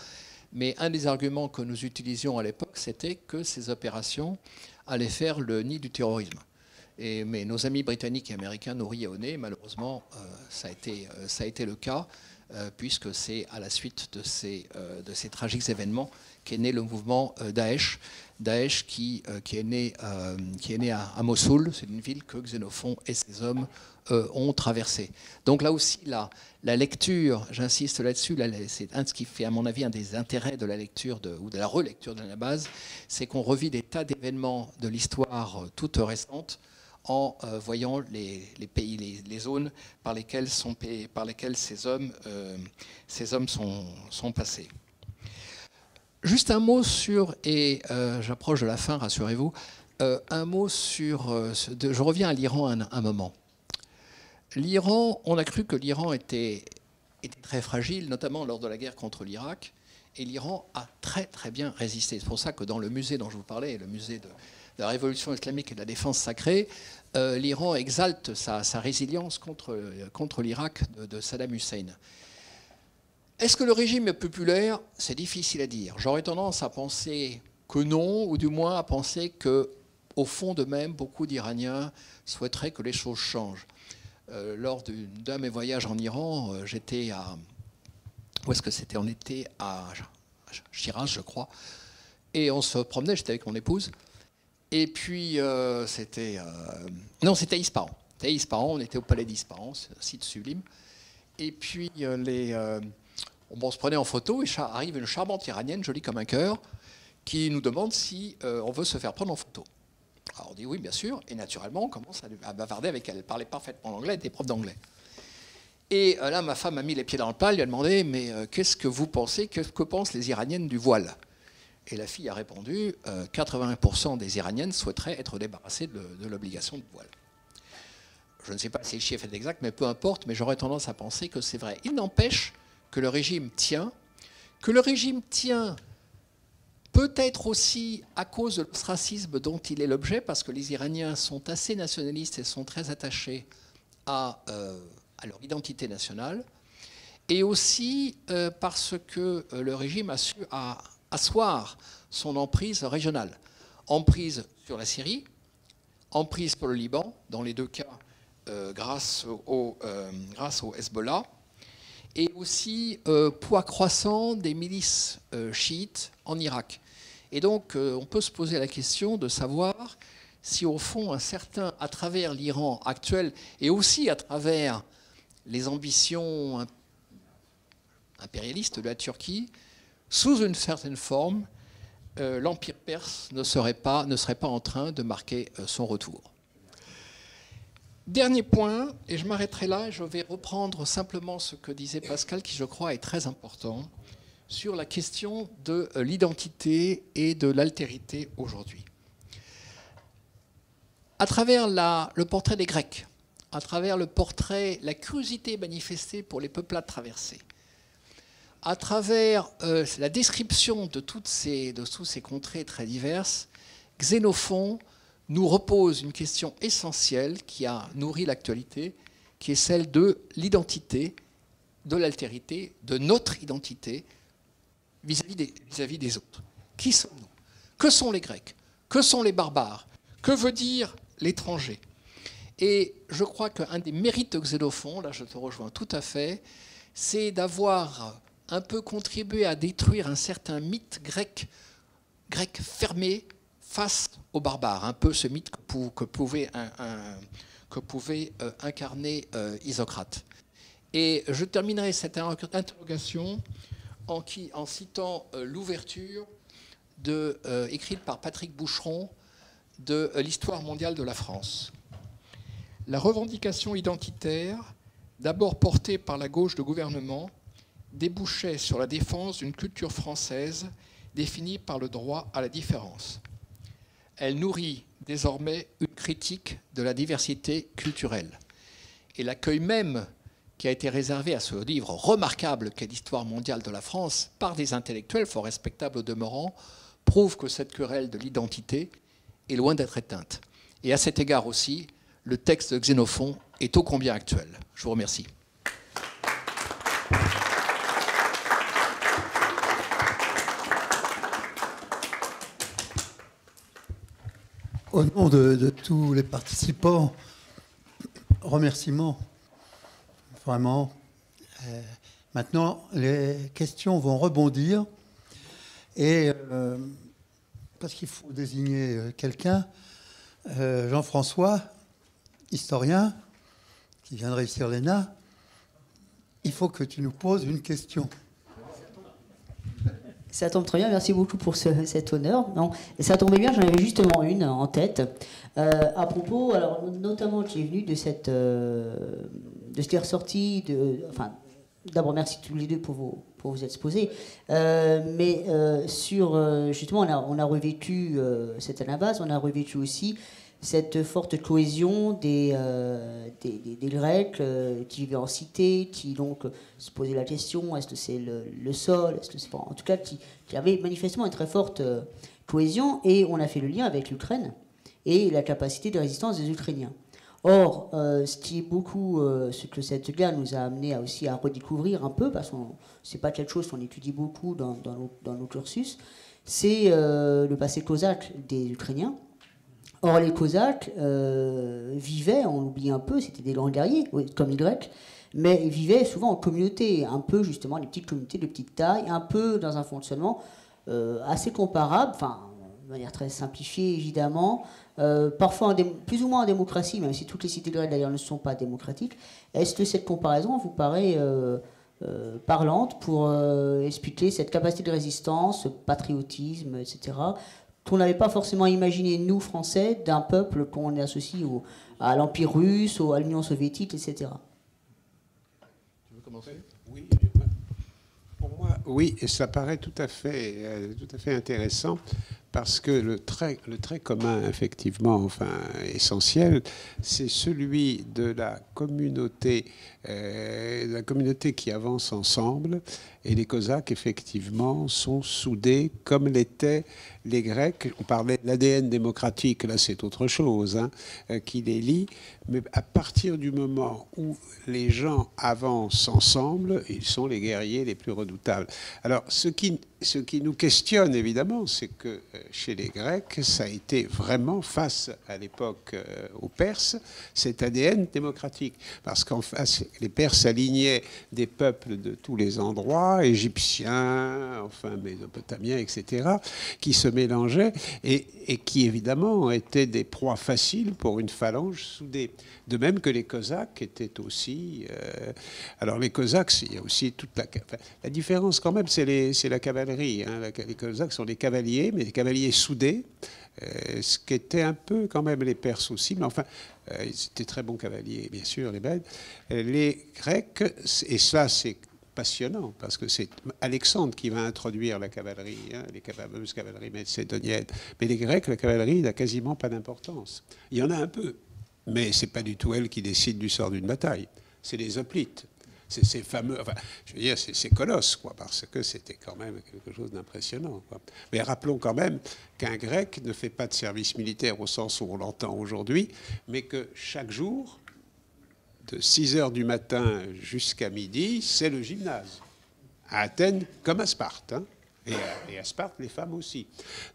mais un des arguments que nous utilisions à l'époque, c'était que ces opérations allaient faire le nid du terrorisme. Mais nos amis britanniques et américains nous riaient au nez. Malheureusement, ça a été le cas, puisque c'est à la suite de ces tragiques événements qu'est né le mouvement Daesh. Daesh qui est né à Mossoul. C'est une ville que Xénophon et ses hommes ont traversée. Donc là aussi, la lecture, j'insiste là-dessus, c'est ce qui fait, à mon avis, un des intérêts de la lecture ou de la relecture de la base, c'est qu'on revit des tas d'événements de l'histoire toute récente, en voyant les pays, les zones par lesquelles ces hommes sont passés. Juste un mot sur, et j'approche de la fin, rassurez-vous, un mot sur, je reviens à l'Iran un moment. L'Iran, on a cru que l'Iran était très fragile, notamment lors de la guerre contre l'Irak, Et l'Iran a très très bien résisté. C'est pour ça que dans le musée dont je vous parlais, le musée de la Révolution islamique et de la défense sacrée, l'Iran exalte sa résilience contre l'Irak de Saddam Hussein. Est-ce que le régime est populaire? C'est difficile à dire. J'aurais tendance à penser que non, ou du moins à penser qu'au fond d'eux-mêmes, beaucoup d'Iraniens souhaiteraient que les choses changent. Lors d'un de mes voyages en Iran, j'étais à... Où est-ce que c'était? On était à Shiraz, je crois. Et on se promenait, j'étais avec mon épouse. Et puis, c'était... non, c'était Ispahan. C'était Ispahan, on était au palais d'Ispahan, c'est un site sublime. Et puis, on se prenait en photo et arrive une charmante Iranienne, jolie comme un cœur, qui nous demande si on veut se faire prendre en photo. Alors on dit oui, bien sûr, et naturellement, on commence à bavarder avec elle. Elle parlait parfaitement l'anglais, elle était prof d'anglais. Et là, ma femme a mis les pieds dans le plat, elle lui a demandé, mais qu'est-ce que vous pensez, que pensent les Iraniennes du voile? Et la fille a répondu, 80% des Iraniennes souhaiteraient être débarrassées de l'obligation de voile. Je ne sais pas si le chiffre est exact, mais peu importe, mais j'aurais tendance à penser que c'est vrai. Il n'empêche que le régime tient, peut-être aussi à cause de l'ostracisme dont il est l'objet, parce que les Iraniens sont assez nationalistes et sont très attachés à leur identité nationale, et aussi parce que le régime a su asseoir son emprise régionale. Emprise sur la Syrie, emprise sur le Liban, dans les deux cas grâce au Hezbollah, et aussi poids croissant des milices chiites en Irak. Et donc, on peut se poser la question de savoir si, au fond, à travers l'Iran actuel, et aussi à travers les ambitions impérialistes de la Turquie, sous une certaine forme, l'Empire perse ne serait pas en train de marquer son retour. Dernier point, et je m'arrêterai là, je vais reprendre simplement ce que disait Pascal, qui je crois est très important, sur la question de l'identité et de l'altérité aujourd'hui. À travers le portrait des Grecs, à travers la curiosité manifestée pour les peuplades traversées, à travers la description de toutes ces contrées très diverses, Xénophon nous repose une question essentielle qui a nourri l'actualité, qui est celle de l'identité, de l'altérité, de notre identité vis-à-vis des autres. Qui sommes-nous? Que sont les Grecs? Que sont les barbares? Que veut dire l'étranger? Et je crois qu'un des mérites de Xénophon, là je te rejoins tout à fait, c'est d'avoir un peu contribué à détruire un certain mythe grec fermé face aux barbares, un peu ce mythe que pouvait incarner Isocrate. Et je terminerai cette interrogation en citant l'ouverture écrite par Patrick Boucheron de l'Histoire mondiale de la France. La revendication identitaire, d'abord portée par la gauche de gouvernement, débouchait sur la défense d'une culture française définie par le droit à la différence. Elle nourrit désormais une critique de la diversité culturelle. Et l'accueil même qui a été réservé à ce livre remarquable qu'est l'Histoire mondiale de la France par des intellectuels fort respectables au demeurant prouve que cette querelle de l'identité est loin d'être éteinte. Et à cet égard aussi, le texte de Xénophon est ô combien actuel. Je vous remercie.
Au nom de tous les participants, remerciements, vraiment. Maintenant, les questions vont rebondir et parce qu'il faut désigner quelqu'un, Jean-François, historien, qui vient de réussir l'ENA, il faut que tu nous poses une question.
Ça tombe très bien, merci beaucoup pour cet honneur. Non, ça tombait bien, j'en avais justement une en tête. À propos, alors notamment, j'ai venu de ce qui est ressorti. D'abord, merci tous les deux pour vos exposés. Sur, justement, on a revécu cette anabase, on a revécu aussi cette forte cohésion des Grecs qui vivaient en cité, qui donc se posaient la question, est-ce que c'est le sol, est-ce que c'est... En tout cas, qui avait manifestement une très forte cohésion, et on a fait le lien avec l'Ukraine et la capacité de résistance des Ukrainiens. Or, ce qui est beaucoup, ce que cette guerre nous a amené aussi à redécouvrir un peu, parce que c'est pas quelque chose qu'on étudie beaucoup dans nos cursus, c'est le passé cosaque des Ukrainiens. Or, les Cosaques vivaient, on l'oublie un peu, c'était des grands guerriers, comme les Grecs, mais ils vivaient souvent en communauté, un peu justement des petites communautés de petite taille, un peu dans un fonctionnement assez comparable, enfin, de manière très simplifiée évidemment, parfois plus ou moins en démocratie, même si toutes les cités grecques d'ailleurs ne sont pas démocratiques. Est-ce que cette comparaison vous paraît parlante pour expliquer cette capacité de résistance, ce patriotisme, etc., qu'on n'avait pas forcément imaginé, nous, Français, d'un peuple qu'on associe à l'Empire russe, à l'Union soviétique, etc.
Tu veux commencer ?
Oui. Pour moi, oui, et ça paraît tout à fait intéressant, parce que le trait commun, effectivement, enfin essentiel, c'est celui de la communauté qui avance ensemble. Et les Cosaques, effectivement, sont soudés comme l'étaient les Grecs. On parlait de l'ADN démocratique, là c'est autre chose, qui les lie. Mais à partir du moment où les gens avancent ensemble, ils sont les guerriers les plus redoutables. Alors, ce qui nous questionne, évidemment, c'est que chez les Grecs, ça a été vraiment, face à l'époque aux Perses, cet ADN démocratique. Parce qu'en face, les Perses alignaient des peuples de tous les endroits, égyptiens, enfin mésopotamiens, etc., qui se mélangeaient et qui, évidemment, étaient des proies faciles pour une phalange soudée. De même que les Cosaques étaient aussi... alors les Cosaques, il y a aussi toute la différence quand même, c'est la cavalerie. Les Cosaques sont des cavaliers, mais des cavaliers soudés, ce qui était un peu quand même les Perses aussi, mais enfin, ils étaient très bons cavaliers, bien sûr, les Belges. Les Grecs, et ça c'est passionnant, parce que c'est Alexandre qui va introduire la cavalerie, les fameuses cavaleries macédoniennes. Mais les Grecs, la cavalerie n'a quasiment pas d'importance. Il y en a un peu, mais ce n'est pas du tout elle qui décide du sort d'une bataille. C'est les hoplites. C'est ces fameux... Enfin, je veux dire, c'est ces colosses, quoi, parce que c'était quand même quelque chose d'impressionnant, quoi. Mais rappelons quand même qu'un Grec ne fait pas de service militaire au sens où on l'entend aujourd'hui, mais que chaque jour, de 6 heures du matin jusqu'à midi, c'est le gymnase. À Athènes comme à Sparte, et à Sparte, les femmes aussi.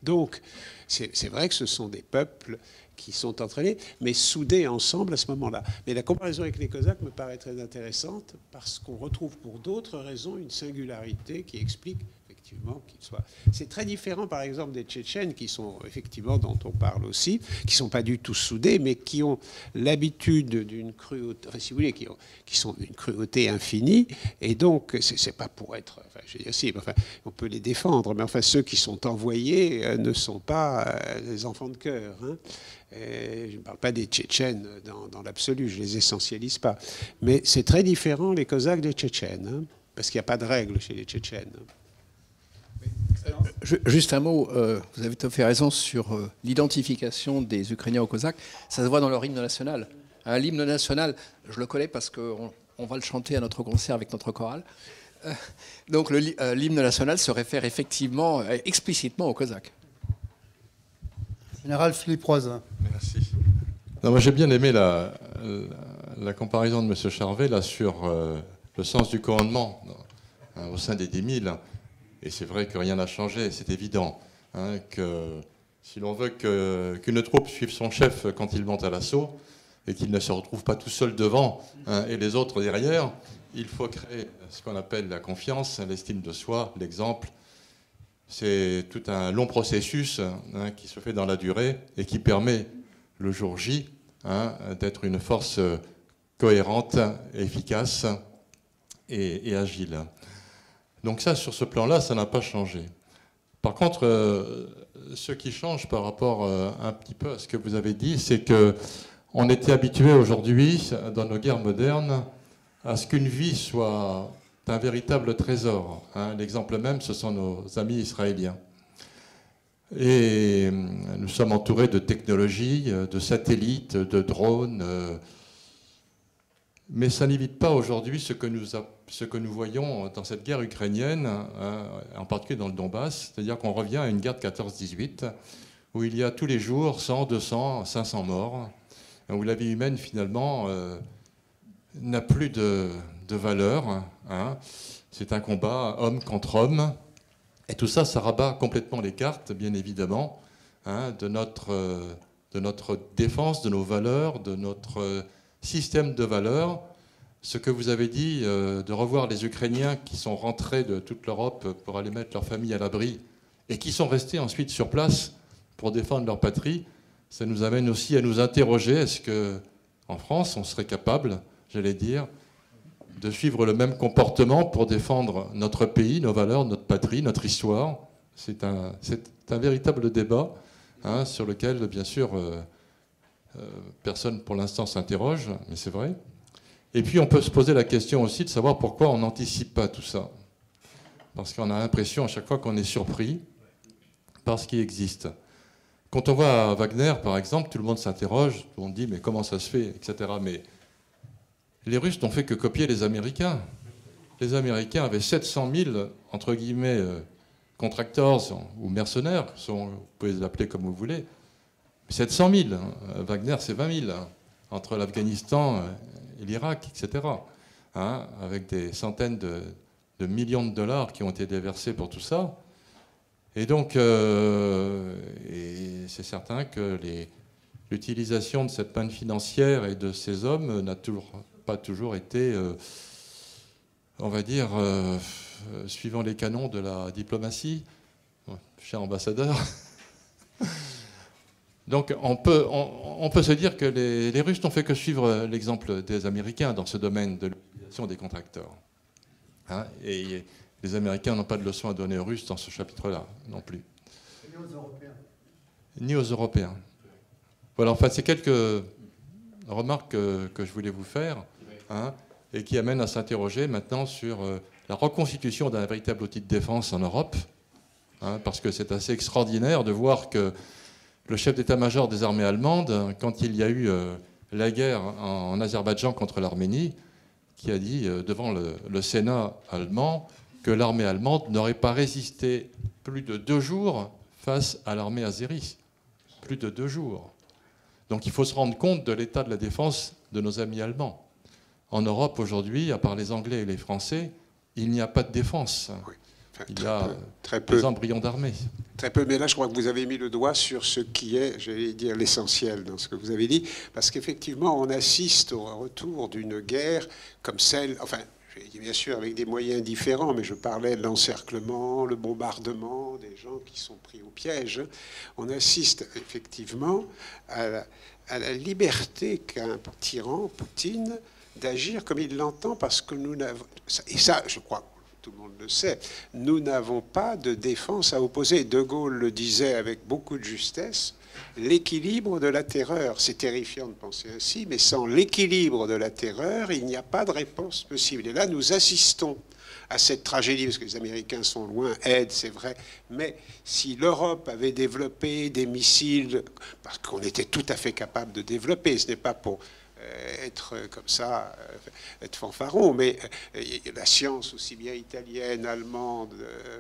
Donc, c'est vrai que ce sont des peuples qui sont entraînés, mais soudés ensemble à ce moment-là. Mais la comparaison avec les Cosaques me paraît très intéressante, parce qu'on retrouve pour d'autres raisons une singularité qui explique effectivement qu'ils soient... C'est très différent, par exemple, des Tchétchènes, qui sont, effectivement, dont on parle aussi, qui ne sont pas du tout soudés, mais qui ont l'habitude d'une cruauté, enfin, si vous voulez, qui sont d'une cruauté infinie, et donc, c'est pas pour être... Enfin, je veux dire, si, enfin, on peut les défendre, mais enfin, ceux qui sont envoyés ne sont pas des enfants de cœur, je ne parle pas des Tchétchènes dans l'absolu, je ne les essentialise pas. Mais c'est très différent, les Cosaques, des Tchétchènes, parce qu'il n'y a pas de règles chez les Tchétchènes.
Juste un mot, vous avez tout à fait raison sur l'identification des Ukrainiens aux Cosaques. Ça se voit dans leur hymne national. L'hymne national, je le connais parce qu'on va le chanter à notre concert avec notre chorale. Donc l'hymne national se réfère effectivement, explicitement aux Cosaques.
Général Philippe Roisin.
Merci. Non, moi j'ai bien aimé la comparaison de M. Charvet là, sur le sens du commandement au sein des 10 000. Et c'est vrai que rien n'a changé, c'est évident. Que si l'on veut qu'une troupe suive son chef quand il monte à l'assaut, et qu'il ne se retrouve pas tout seul devant et les autres derrière, il faut créer ce qu'on appelle la confiance, l'estime de soi, l'exemple. C'est tout un long processus qui se fait dans la durée et qui permet le jour J d'être une force cohérente, efficace et agile. Donc ça, sur ce plan-là, ça n'a pas changé. Par contre, ce qui change par rapport un petit peu à ce que vous avez dit, c'est qu'on était habitué aujourd'hui, dans nos guerres modernes, à ce qu'une vie soit un véritable trésor. L'exemple même, ce sont nos amis israéliens. Et nous sommes entourés de technologies, de satellites, de drones. Mais ça n'évite pas aujourd'hui ce que nous voyons dans cette guerre ukrainienne, en particulier dans le Donbass. C'est-à-dire qu'on revient à une guerre de 14-18, où il y a tous les jours 100, 200, 500 morts, où la vie humaine, finalement, n'a plus de valeur. Hein. C'est un combat homme contre homme. Et tout ça, ça rabat complètement les cartes, bien évidemment, hein, de notre défense, de nos valeurs, de notre système de valeurs. Ce que vous avez dit, de revoir les Ukrainiens qui sont rentrés de toute l'Europe pour aller mettre leur famille à l'abri et qui sont restés ensuite sur place pour défendre leur patrie, ça nous amène aussi à nous interroger, est-ce qu'en France, on serait capable, j'allais dire, de suivre le même comportement pour défendre notre pays, nos valeurs, notre patrie, notre histoire. C'est un véritable débat, hein, sur lequel, bien sûr, personne pour l'instant s'interroge, mais c'est vrai. Et puis on peut se poser la question aussi de savoir pourquoi on n'anticipe pas tout ça. Parce qu'on a l'impression à chaque fois qu'on est surpris par ce qui existe. Quand on va à Wagner, par exemple, tout le monde s'interroge, tout le monde dit mais comment ça se fait, etc. Mais les Russes n'ont fait que copier les Américains. Les Américains avaient 700 000, entre guillemets, contractors ou mercenaires, vous pouvez les appeler comme vous voulez. 700 000. Wagner, c'est 20 000, hein, entre l'Afghanistan et l'Irak, etc. Hein, avec des centaines de millions de dollars qui ont été déversés pour tout ça. Et donc, c'est certain que l'utilisation de cette manne financière et de ces hommes n'a pas toujours été, on va dire, suivant les canons de la diplomatie, cher ambassadeur. Donc on peut se dire que les Russes n'ont fait que suivre l'exemple des Américains dans ce domaine de l'utilisation des contracteurs. Hein, et les Américains n'ont pas de leçon à donner aux Russes dans ce chapitre-là non plus.
Ni aux Européens.
Ni aux Européens. Voilà, enfin, c'est quelques remarques que je voulais vous faire, hein, et qui amènent à s'interroger maintenant sur la reconstitution d'un véritable outil de défense en Europe, hein, parce que c'est assez extraordinaire de voir que le chef d'état-major des armées allemandes, quand il y a eu la guerre en Azerbaïdjan contre l'Arménie, qui a dit devant le Sénat allemand que l'armée allemande n'aurait pas résisté plus de 2 jours face à l'armée azérie. Plus de 2 jours. Donc il faut se rendre compte de l'état de la défense de nos amis allemands. En Europe aujourd'hui, à part les Anglais et les Français, il n'y a pas de défense. Oui. Enfin, il y a très peu, des embryons d'armée.
Très peu, mais là je crois que vous avez mis le doigt sur ce qui est, j'allais dire, l'essentiel dans ce que vous avez dit, parce qu'effectivement on assiste au retour d'une guerre comme celle, enfin j'ai dit bien sûr avec des moyens différents, mais je parlais de l'encerclement, le bombardement, des gens qui sont pris au piège. On assiste effectivement à la liberté qu'a un tyran, Poutine, d'agir comme il l'entend, parce que nous n'avons... Et ça, je crois, tout le monde le sait, nous n'avons pas de défense à opposer. De Gaulle le disait avec beaucoup de justesse, l'équilibre de la terreur. C'est terrifiant de penser ainsi, mais sans l'équilibre de la terreur, il n'y a pas de réponse possible. Et là, nous assistons à cette tragédie, parce que les Américains sont loin, aident, c'est vrai, mais si l'Europe avait développé des missiles, parce qu'on était tout à fait capable de développer, ce n'est pas pour être comme ça, être fanfaron, mais la science, aussi bien italienne, allemande,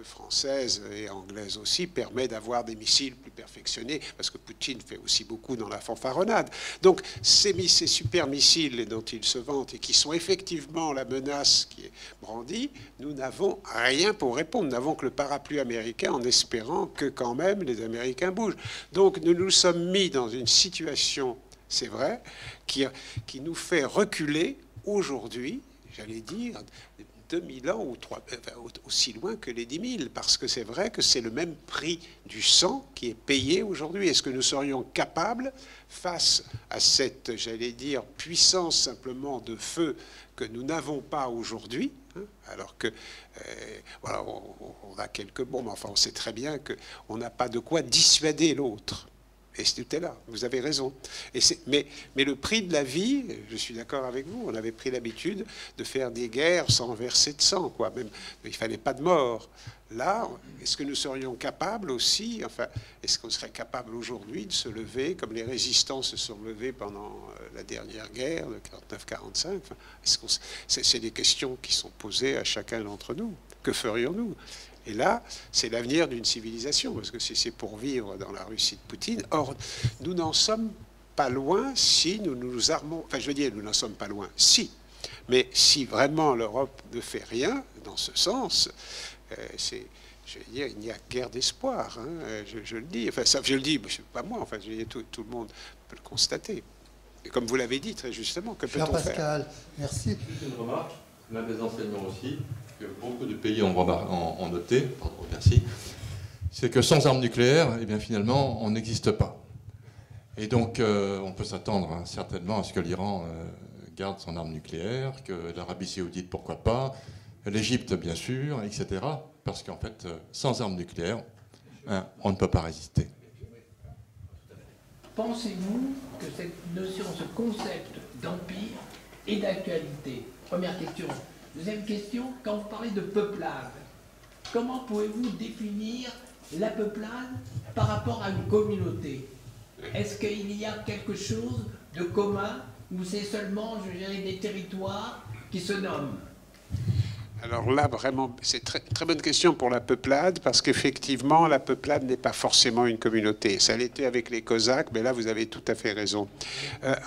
française et anglaise aussi, permet d'avoir des missiles plus perfectionnés, parce que Poutine fait aussi beaucoup dans la fanfaronnade. Donc ces super missiles dont il se vante et qui sont effectivement la menace qui est brandie, nous n'avons rien pour répondre. Nous n'avons que le parapluie américain en espérant que quand même les Américains bougent. Donc nous nous sommes mis dans une situation, c'est vrai, qui nous fait reculer aujourd'hui, j'allais dire, 2000 ans ou aussi loin que les 10 000, parce que c'est vrai que c'est le même prix du sang qui est payé aujourd'hui. Est-ce que nous serions capables, face à cette, j'allais dire, puissance simplement de feu que nous n'avons pas aujourd'hui, hein, alors que, voilà, on a quelques bombes, enfin on sait très bien qu'on n'a pas de quoi dissuader l'autre. Et tout est là, vous avez raison. Mais le prix de la vie, je suis d'accord avec vous, on avait pris l'habitude de faire des guerres sans verser de sang, quoi. Même, il ne fallait pas de mort. Là, est-ce que nous serions capables aussi, enfin, est-ce qu'on serait capable aujourd'hui de se lever, comme les résistants se sont levés pendant la dernière guerre de 49-45 enfin, c'est des questions qui sont posées à chacun d'entre nous. Que ferions-nous? Et là, c'est l'avenir d'une civilisation, parce que c'est pour vivre dans la Russie de Poutine. Or, nous n'en sommes pas loin si nous nous armons. Enfin, je veux dire, nous n'en sommes pas loin, si. Mais si vraiment l'Europe ne fait rien dans ce sens, je veux dire, il n'y a guère d'espoir. Hein, je le dis. Enfin, ça, je le dis, pas moi. Enfin, je veux dire, tout le monde peut le constater. Et comme vous l'avez dit très justement, que peut-on faire?
Pascal, merci.
Une remarque, l'un des enseignements aussi, que beaucoup de pays ont noté, pardon, merci, c'est que sans armes nucléaires, eh bien, finalement, on n'existe pas. Et donc, on peut s'attendre hein, certainement à ce que l'Iran garde son arme nucléaire, que l'Arabie saoudite, pourquoi pas, l'Égypte, bien sûr, etc. Parce qu'en fait, sans armes nucléaires, hein, on ne peut pas résister.
Pensez-vous que cette notion, ce concept d'empire est d'actualité? Première question. Deuxième question, quand vous parlez de peuplade, comment pouvez-vous définir la peuplade par rapport à une communauté? Est-ce qu'il y a quelque chose de commun ou c'est seulement, je dirais, des territoires qui se nomment?
Alors là, vraiment, c'est très bonne question pour la peuplade, parce qu'effectivement, la peuplade n'est pas forcément une communauté. Ça l'était avec les Cosaques, mais là, vous avez tout à fait raison.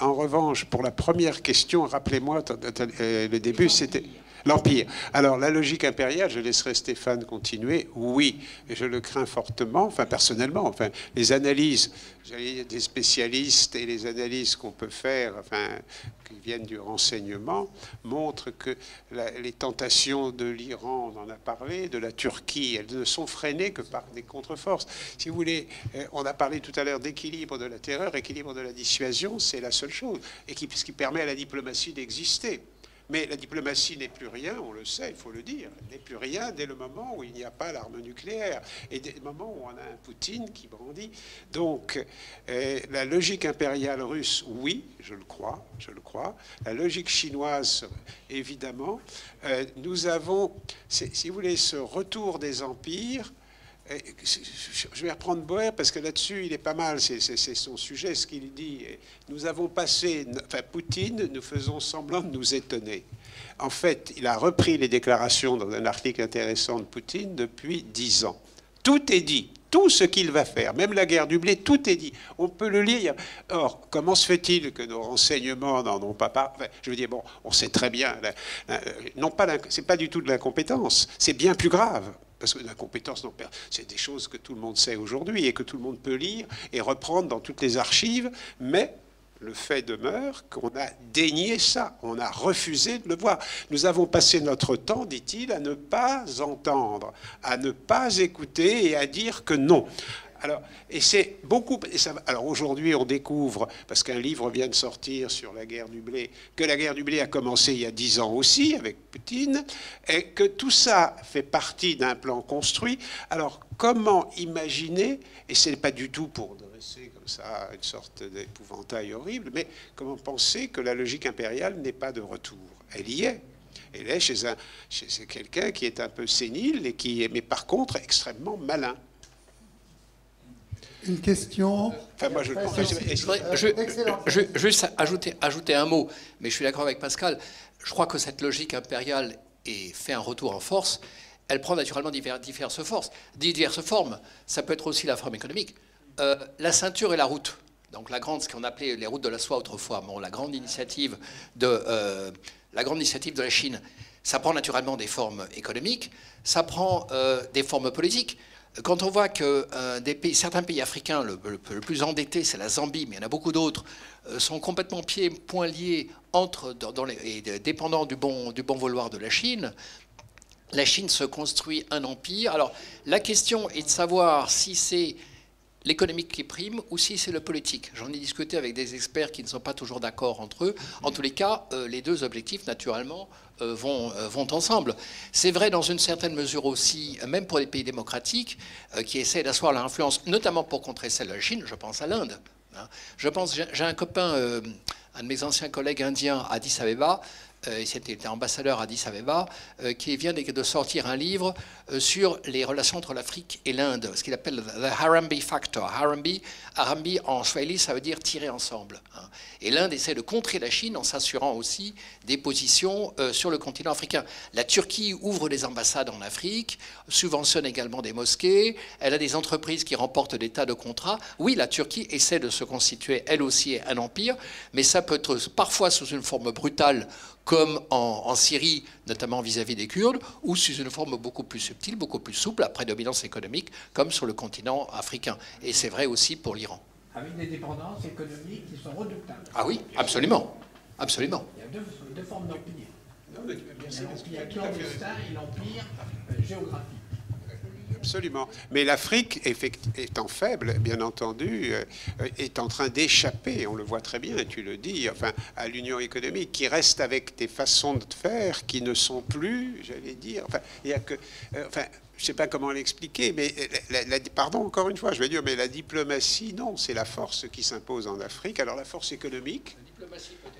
En revanche, pour la première question, rappelez-moi, le début, c'était... L'Empire. Alors, la logique impériale, je laisserai Stéphane continuer. Oui, et je le crains fortement, enfin, personnellement. Enfin, les analyses, j'allais dire des spécialistes et les analyses qu'on peut faire, enfin, qui viennent du renseignement, montrent que les tentations de l'Iran, on en a parlé, de la Turquie, elles ne sont freinées que par des contre-forces. Si vous voulez, on a parlé tout à l'heure d'équilibre de la terreur, équilibre de la dissuasion, c'est la seule chose, et ce qui permet à la diplomatie d'exister. Mais la diplomatie n'est plus rien, on le sait, il faut le dire. Elle n'est plus rien dès le moment où il n'y a pas l'arme nucléaire et dès le moment où on a un Poutine qui brandit. Donc, la logique impériale russe, oui, je le crois. La logique chinoise, évidemment. Nous avons, si vous voulez, ce retour des empires. Je vais reprendre Boer parce que là-dessus, il est pas mal, c'est son sujet, ce qu'il dit. Nous avons passé, enfin Poutine, nous faisons semblant de nous étonner. En fait, il a repris les déclarations dans un article intéressant de Poutine depuis 10 ans. Tout est dit, tout ce qu'il va faire, même la guerre du blé, tout est dit. On peut le lire. Or, comment se fait-il que nos renseignements n'en ont pas parlé? Enfin, je veux dire, bon, on sait très bien, c'est pas du tout de l'incompétence, c'est bien plus grave. Parce que l'incompétence, c'est des choses que tout le monde sait aujourd'hui et que tout le monde peut lire et reprendre dans toutes les archives. Mais le fait demeure qu'on a dénié ça. On a refusé de le voir. Nous avons passé notre temps, dit-il, à ne pas entendre, à ne pas écouter et à dire que non. Alors, et c'est beaucoup. Alors aujourd'hui, on découvre, parce qu'un livre vient de sortir sur la guerre du blé, que la guerre du blé a commencé il y a 10 ans aussi, avec Poutine, et que tout ça fait partie d'un plan construit. Alors, comment imaginer, et ce n'est pas du tout pour dresser comme ça une sorte d'épouvantail horrible, mais comment penser que la logique impériale n'est pas de retour? Elle y est. Elle est chez quelqu'un qui est un peu sénile, et qui est, mais par contre extrêmement malin.
Une question.
Enfin, moi,
juste ajouter un mot, mais je suis d'accord avec Pascal. Je crois que cette logique impériale fait un retour en force. Elle prend naturellement diverses formes. Ça peut être aussi la forme économique. La ceinture et la route. Donc ce qu'on appelait les routes de la soie autrefois. Bon, la grande initiative de la Chine. Ça prend naturellement des formes économiques. Ça prend des formes politiques. Quand on voit que certains pays africains, le plus endetté, c'est la Zambie, mais il y en a beaucoup d'autres, sont complètement poings liés et dépendants du bon vouloir de la Chine se construit un empire. Alors, la question est de savoir si c'est l'économique qui prime ou si c'est le politique. J'en ai discuté avec des experts qui ne sont pas toujours d'accord entre eux. En tous les cas, les deux objectifs, naturellement, vont ensemble. C'est vrai dans une certaine mesure aussi, même pour les pays démocratiques, qui essaient d'asseoir leur influence, notamment pour contrer celle de la Chine, je pense à l'Inde. Je pense, j'ai un copain, un de mes anciens collègues indiens à Addis Abeba, il était ambassadeur à Addis Abeba, qui vient de sortir un livre sur les relations entre l'Afrique et l'Inde, ce qu'il appelle The Harambee Factor. Harambee en swahili, ça veut dire tirer ensemble. Et l'Inde essaie de contrer la Chine en s'assurant aussi des positions sur le continent africain. La Turquie ouvre des ambassades en Afrique, subventionne également des mosquées, elle a des entreprises qui remportent des tas de contrats. Oui, la Turquie essaie de se constituer, elle aussi, un empire, mais ça peut être parfois sous une forme brutale, comme en Syrie, notamment vis-à-vis des Kurdes, ou sous une forme beaucoup plus subtile, beaucoup plus souple, à prédominance économique, comme sur le continent africain. Et c'est vrai aussi pour l'Iran.
Avec des dépendances économiques qui sont redoutables.
Ah oui, absolument. Absolument.
Il y a deux formes d'empire. Il y a clandestin et l'empire géographique.
Absolument. Mais l'Afrique, étant faible, bien entendu, est en train d'échapper, on le voit très bien, tu le dis, enfin, à l'union économique, qui reste avec des façons de faire qui ne sont plus, j'allais dire, enfin, il y a que, enfin, je ne sais pas comment l'expliquer, mais pardon, encore une fois, je vais dire, mais la diplomatie, non, c'est la force qui s'impose en Afrique. Alors la force économique... La diplomatie peut-être.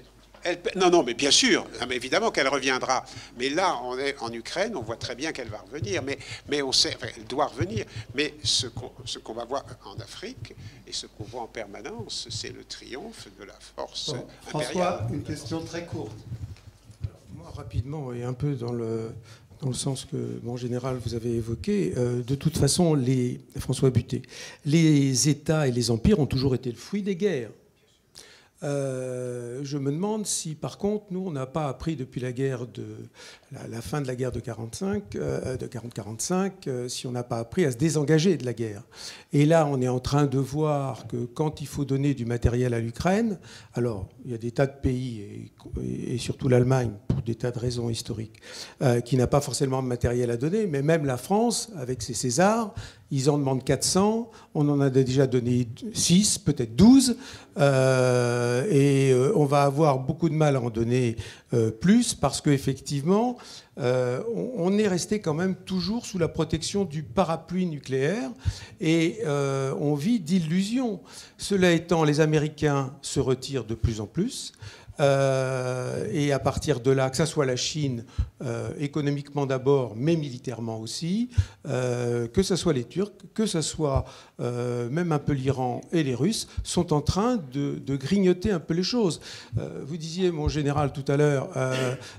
Non, mais bien sûr, mais évidemment qu'elle reviendra. Mais là, on est en Ukraine, on voit très bien qu'elle va revenir, mais on sait, enfin, elle doit revenir. Mais ce qu'on va voir en Afrique et ce qu'on voit en permanence, c'est le triomphe de la force impériale.
François, une question très courte.
Alors, moi, rapidement, et un peu dans le sens que, en général, vous avez évoqué, de toute façon, François Butté, les États et les empires ont toujours été le fruit des guerres. Je me demande si, par contre, nous, on n'a pas appris depuis la guerre la fin de la guerre de 40-45, si on n'a pas appris à se désengager de la guerre. Et là, on est en train de voir que quand il faut donner du matériel à l'Ukraine, alors il y a des tas de pays, et surtout l'Allemagne, pour des tas de raisons historiques, qui n'a pas forcément de matériel à donner, mais même la France, avec ses Césars, ils en demandent 400, on en a déjà donné 6, peut-être 12, et on va avoir beaucoup de mal à en donner plus, parce qu'effectivement, on est resté quand même toujours sous la protection du parapluie nucléaire, et on vit d'illusions. Cela étant, les Américains se retirent de plus en plus, et à partir de là, que ça soit la Chine, économiquement d'abord, mais militairement aussi, que ce soit les Turcs, que ce soit même un peu l'Iran et les Russes, sont en train de grignoter un peu les choses. Vous disiez, mon général, tout à l'heure,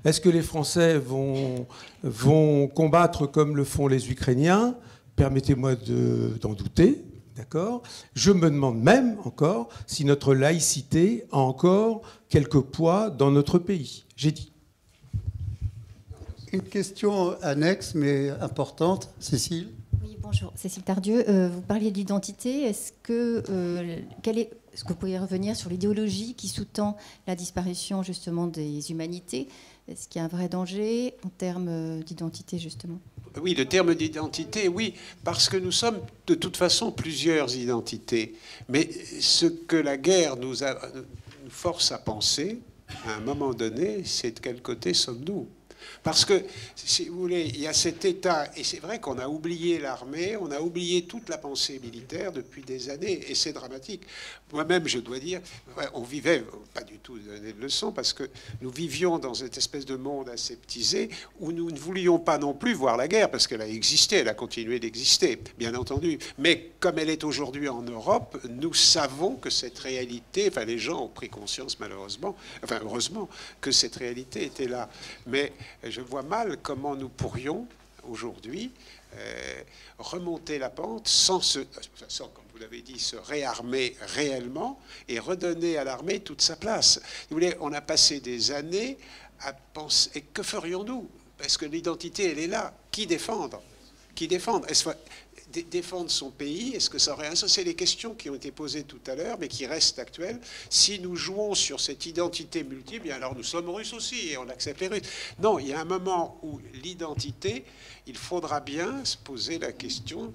est-ce que les Français vont combattre comme le font les Ukrainiens? Permettez-moi d'en douter. D'accord ? Je me demande même encore si notre laïcité a encore quelque poids dans notre pays. J'ai dit.
Une question annexe mais importante, Cécile.
Oui, bonjour, Cécile Tardieu. Vous parliez d'identité. Est-ce que vous pouvez revenir sur l'idéologie qui sous-tend la disparition justement des humanités? Est-ce qu'il y a un vrai danger en termes d'identité justement?
Oui, le terme d'identité, oui, parce que nous sommes de toute façon plusieurs identités. Mais ce que la guerre nous force à penser, à un moment donné, c'est de quel côté sommes-nous ? Parce que, si vous voulez, il y a cet état, et c'est vrai qu'on a oublié l'armée, on a oublié toute la pensée militaire depuis des années, et c'est dramatique. Moi-même, je dois dire, on vivait, pas du tout donner de leçons, parce que nous vivions dans cette espèce de monde aseptisé, où nous ne voulions pas non plus voir la guerre, parce qu'elle a existé, elle a continué d'exister, bien entendu. Mais comme elle est aujourd'hui en Europe, nous savons que cette réalité, enfin les gens ont pris conscience malheureusement, enfin heureusement, que cette réalité était là. Mais je vois mal comment nous pourrions aujourd'hui remonter la pente sans, comme vous l'avez dit, se réarmer réellement et redonner à l'armée toute sa place. Vous voulez, on a passé des années à penser, et que ferions-nous? Parce que l'identité, elle est là. Qui défendre? Qui défendre? Défendre son pays, est-ce que ça aurait un sens? C'est les questions qui ont été posées tout à l'heure, mais qui restent actuelles. Si nous jouons sur cette identité multiple, bien alors nous sommes Russes aussi, et on accepte les Russes. Non, il y a un moment où l'identité, il faudra bien se poser la question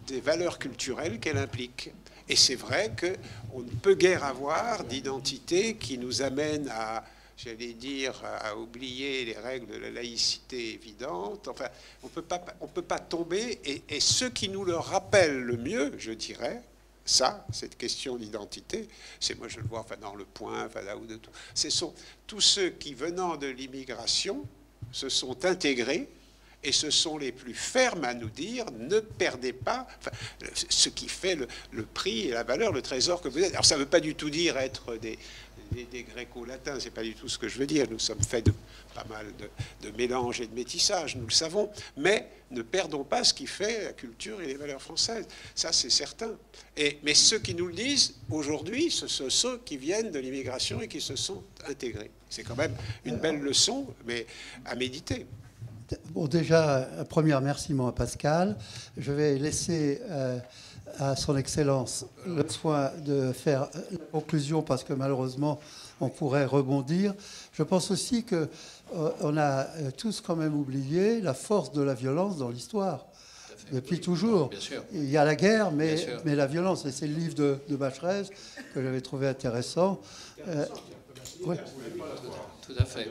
des valeurs culturelles qu'elle implique. Et c'est vrai qu'on ne peut guère avoir d'identité qui nous amène à, j'allais dire, à oublier les règles de la laïcité évidente. Enfin, on peut pas tomber. Et ce qui nous le rappelle le mieux, je dirais, ça, cette question d'identité, c'est, moi je le vois, enfin, dans Le Point, enfin, là où de tout, ce sont tous ceux qui, venant de l'immigration, se sont intégrés, et ce sont les plus fermes à nous dire, ne perdez pas, enfin, ce qui fait le prix et la valeur, le trésor que vous êtes. Alors ça ne veut pas du tout dire être des gréco-latins, c'est pas du tout ce que je veux dire. Nous sommes faits de pas mal de mélange et de métissage, nous le savons, mais ne perdons pas ce qui fait la culture et les valeurs françaises. Ça, c'est certain. Mais ceux qui nous le disent aujourd'hui, ce sont ceux qui viennent de l'immigration et qui se sont intégrés. C'est quand même une belle leçon, mais à méditer.
Bon, déjà, un premier remerciement à Pascal. Je vais laisser à son Excellence le soin de faire la conclusion, parce que malheureusement, on pourrait rebondir. Je pense aussi qu'on a tous quand même oublié la force de la violence dans l'histoire. Depuis toujours.
Bien sûr.
Il y a la guerre, mais la violence. Et c'est le livre de Bacherez que j'avais trouvé intéressant. Oui.
Tout à fait.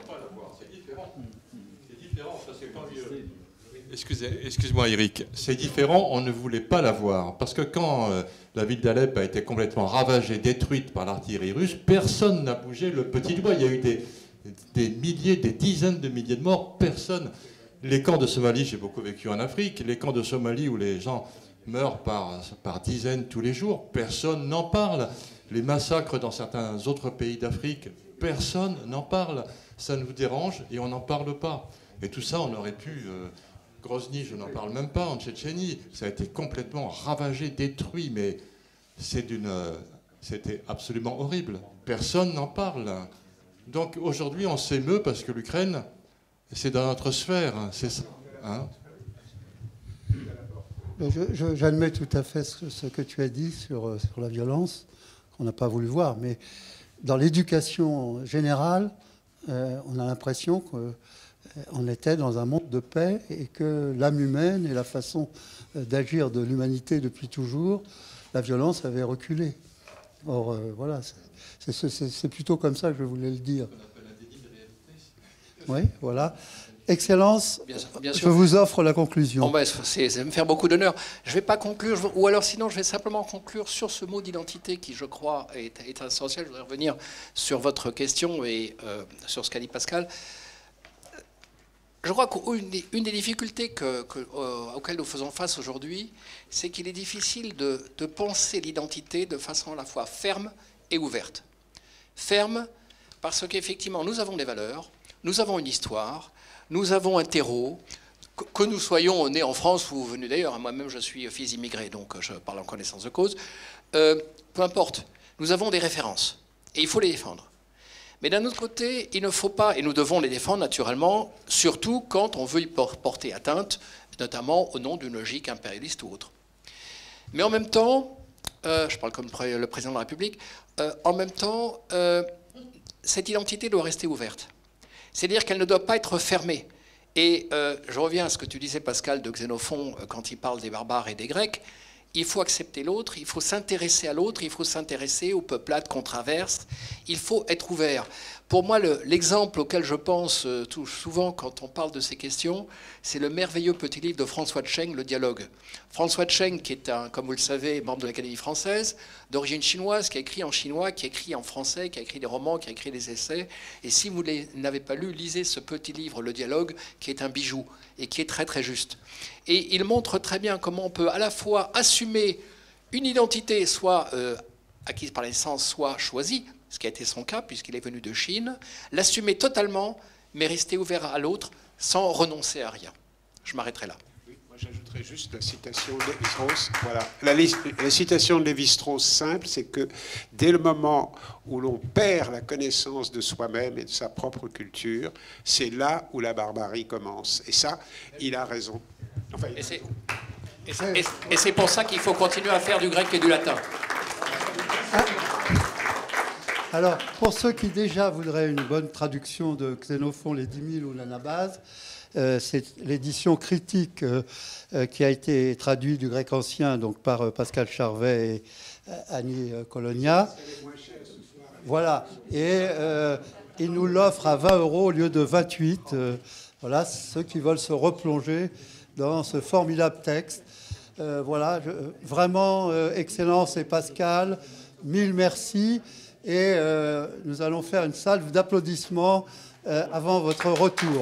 Excuse-moi Eric, c'est différent, on ne voulait pas la voir. Parce que quand la ville d'Alep a été complètement ravagée, détruite par l'artillerie russe, personne n'a bougé le petit doigt. Il y a eu des milliers, des dizaines de milliers de morts, personne. Les camps de Somalie, j'ai beaucoup vécu en Afrique, les camps de Somalie où les gens meurent par dizaines tous les jours, personne n'en parle. Les massacres dans certains autres pays d'Afrique, personne n'en parle. Ça nous dérange et on n'en parle pas. Et tout ça, on aurait pu... Grozny, je n'en parle même pas, en Tchétchénie, ça a été complètement ravagé, détruit, mais c'était absolument horrible. Personne n'en parle. Donc aujourd'hui, on s'émeut parce que l'Ukraine, c'est dans notre sphère, c'est ça. Hein?
J'admets tout à fait ce que tu as dit sur la violence, qu'on n'a pas voulu voir, mais dans l'éducation générale, on a l'impression qu'on était dans un monde de paix et que l'âme humaine et la façon d'agir de l'humanité depuis toujours, la violence avait reculé. Or, voilà, c'est plutôt comme ça que je voulais le dire. Oui, voilà. Excellence,
bien
je
sûr.
vous offre la conclusion.
Bon, ça va me faire beaucoup d'honneur. Je ne vais pas conclure, ou alors sinon je vais simplement conclure sur ce mot d'identité qui, je crois, est essentiel. Je voudrais revenir sur votre question et sur ce qu'a dit Pascal. Je crois qu'une des difficultés auxquelles nous faisons face aujourd'hui, c'est qu'il est difficile de penser l'identité de façon à la fois ferme et ouverte. Ferme parce qu'effectivement, nous avons des valeurs, nous avons une histoire, nous avons un terreau, que nous soyons nés en France ou venus d'ailleurs. Moi-même, je suis fils immigré, donc je parle en connaissance de cause. Peu importe, nous avons des références et il faut les défendre. Mais d'un autre côté, il ne faut pas, et nous devons les défendre naturellement, surtout quand on veut y porter atteinte, notamment au nom d'une logique impérialiste ou autre. Mais en même temps, je parle comme le président de la République, en même temps, cette identité doit rester ouverte. C'est-à-dire qu'elle ne doit pas être fermée. Et je reviens à ce que tu disais, Pascal, de Xénophon, quand il parle des barbares et des Grecs. Il faut accepter l'autre, il faut s'intéresser à l'autre, il faut s'intéresser aux peuplades qu'on traverse, il faut être ouvert. Pour moi, l'exemple auquel je pense tout souvent quand on parle de ces questions, c'est le merveilleux petit livre de François Tcheng, Le Dialogue. François Tcheng, qui est, comme vous le savez, membre de l'Académie française, d'origine chinoise, qui a écrit en chinois, qui a écrit en français, qui a écrit des romans, qui a écrit des essais. Et si vous n'avez pas lu, lisez ce petit livre, Le Dialogue, qui est un bijou et qui est très très juste. Et il montre très bien comment on peut à la fois assumer une identité, soit acquise par la naissance, soit choisie, ce qui a été son cas puisqu'il est venu de Chine, l'assumer totalement, mais rester ouvert à l'autre sans renoncer à rien. Je m'arrêterai là.
Oui, moi j'ajouterais juste la citation de Lévi-Strauss. Voilà. La citation de Lévi-Strauss simple, c'est que dès le moment où l'on perd la connaissance de soi-même et de sa propre culture, c'est là où la barbarie commence. Et ça, il a raison. Enfin,
et c'est pour ça qu'il faut continuer à faire du grec et du latin.
Alors, pour ceux qui déjà voudraient une bonne traduction de Xénophon, les 10 000 ou l'Anabase, c'est l'édition critique qui a été traduite du grec ancien donc par Pascal Charvet et Annie Colonia. Voilà. Et il nous l'offre à 20 € au lieu de 28. Voilà, ceux qui veulent se replonger dans ce formidable texte. Voilà, vraiment, Excellence et Pascal, mille merci. Et nous allons faire une salve d'applaudissements avant votre retour.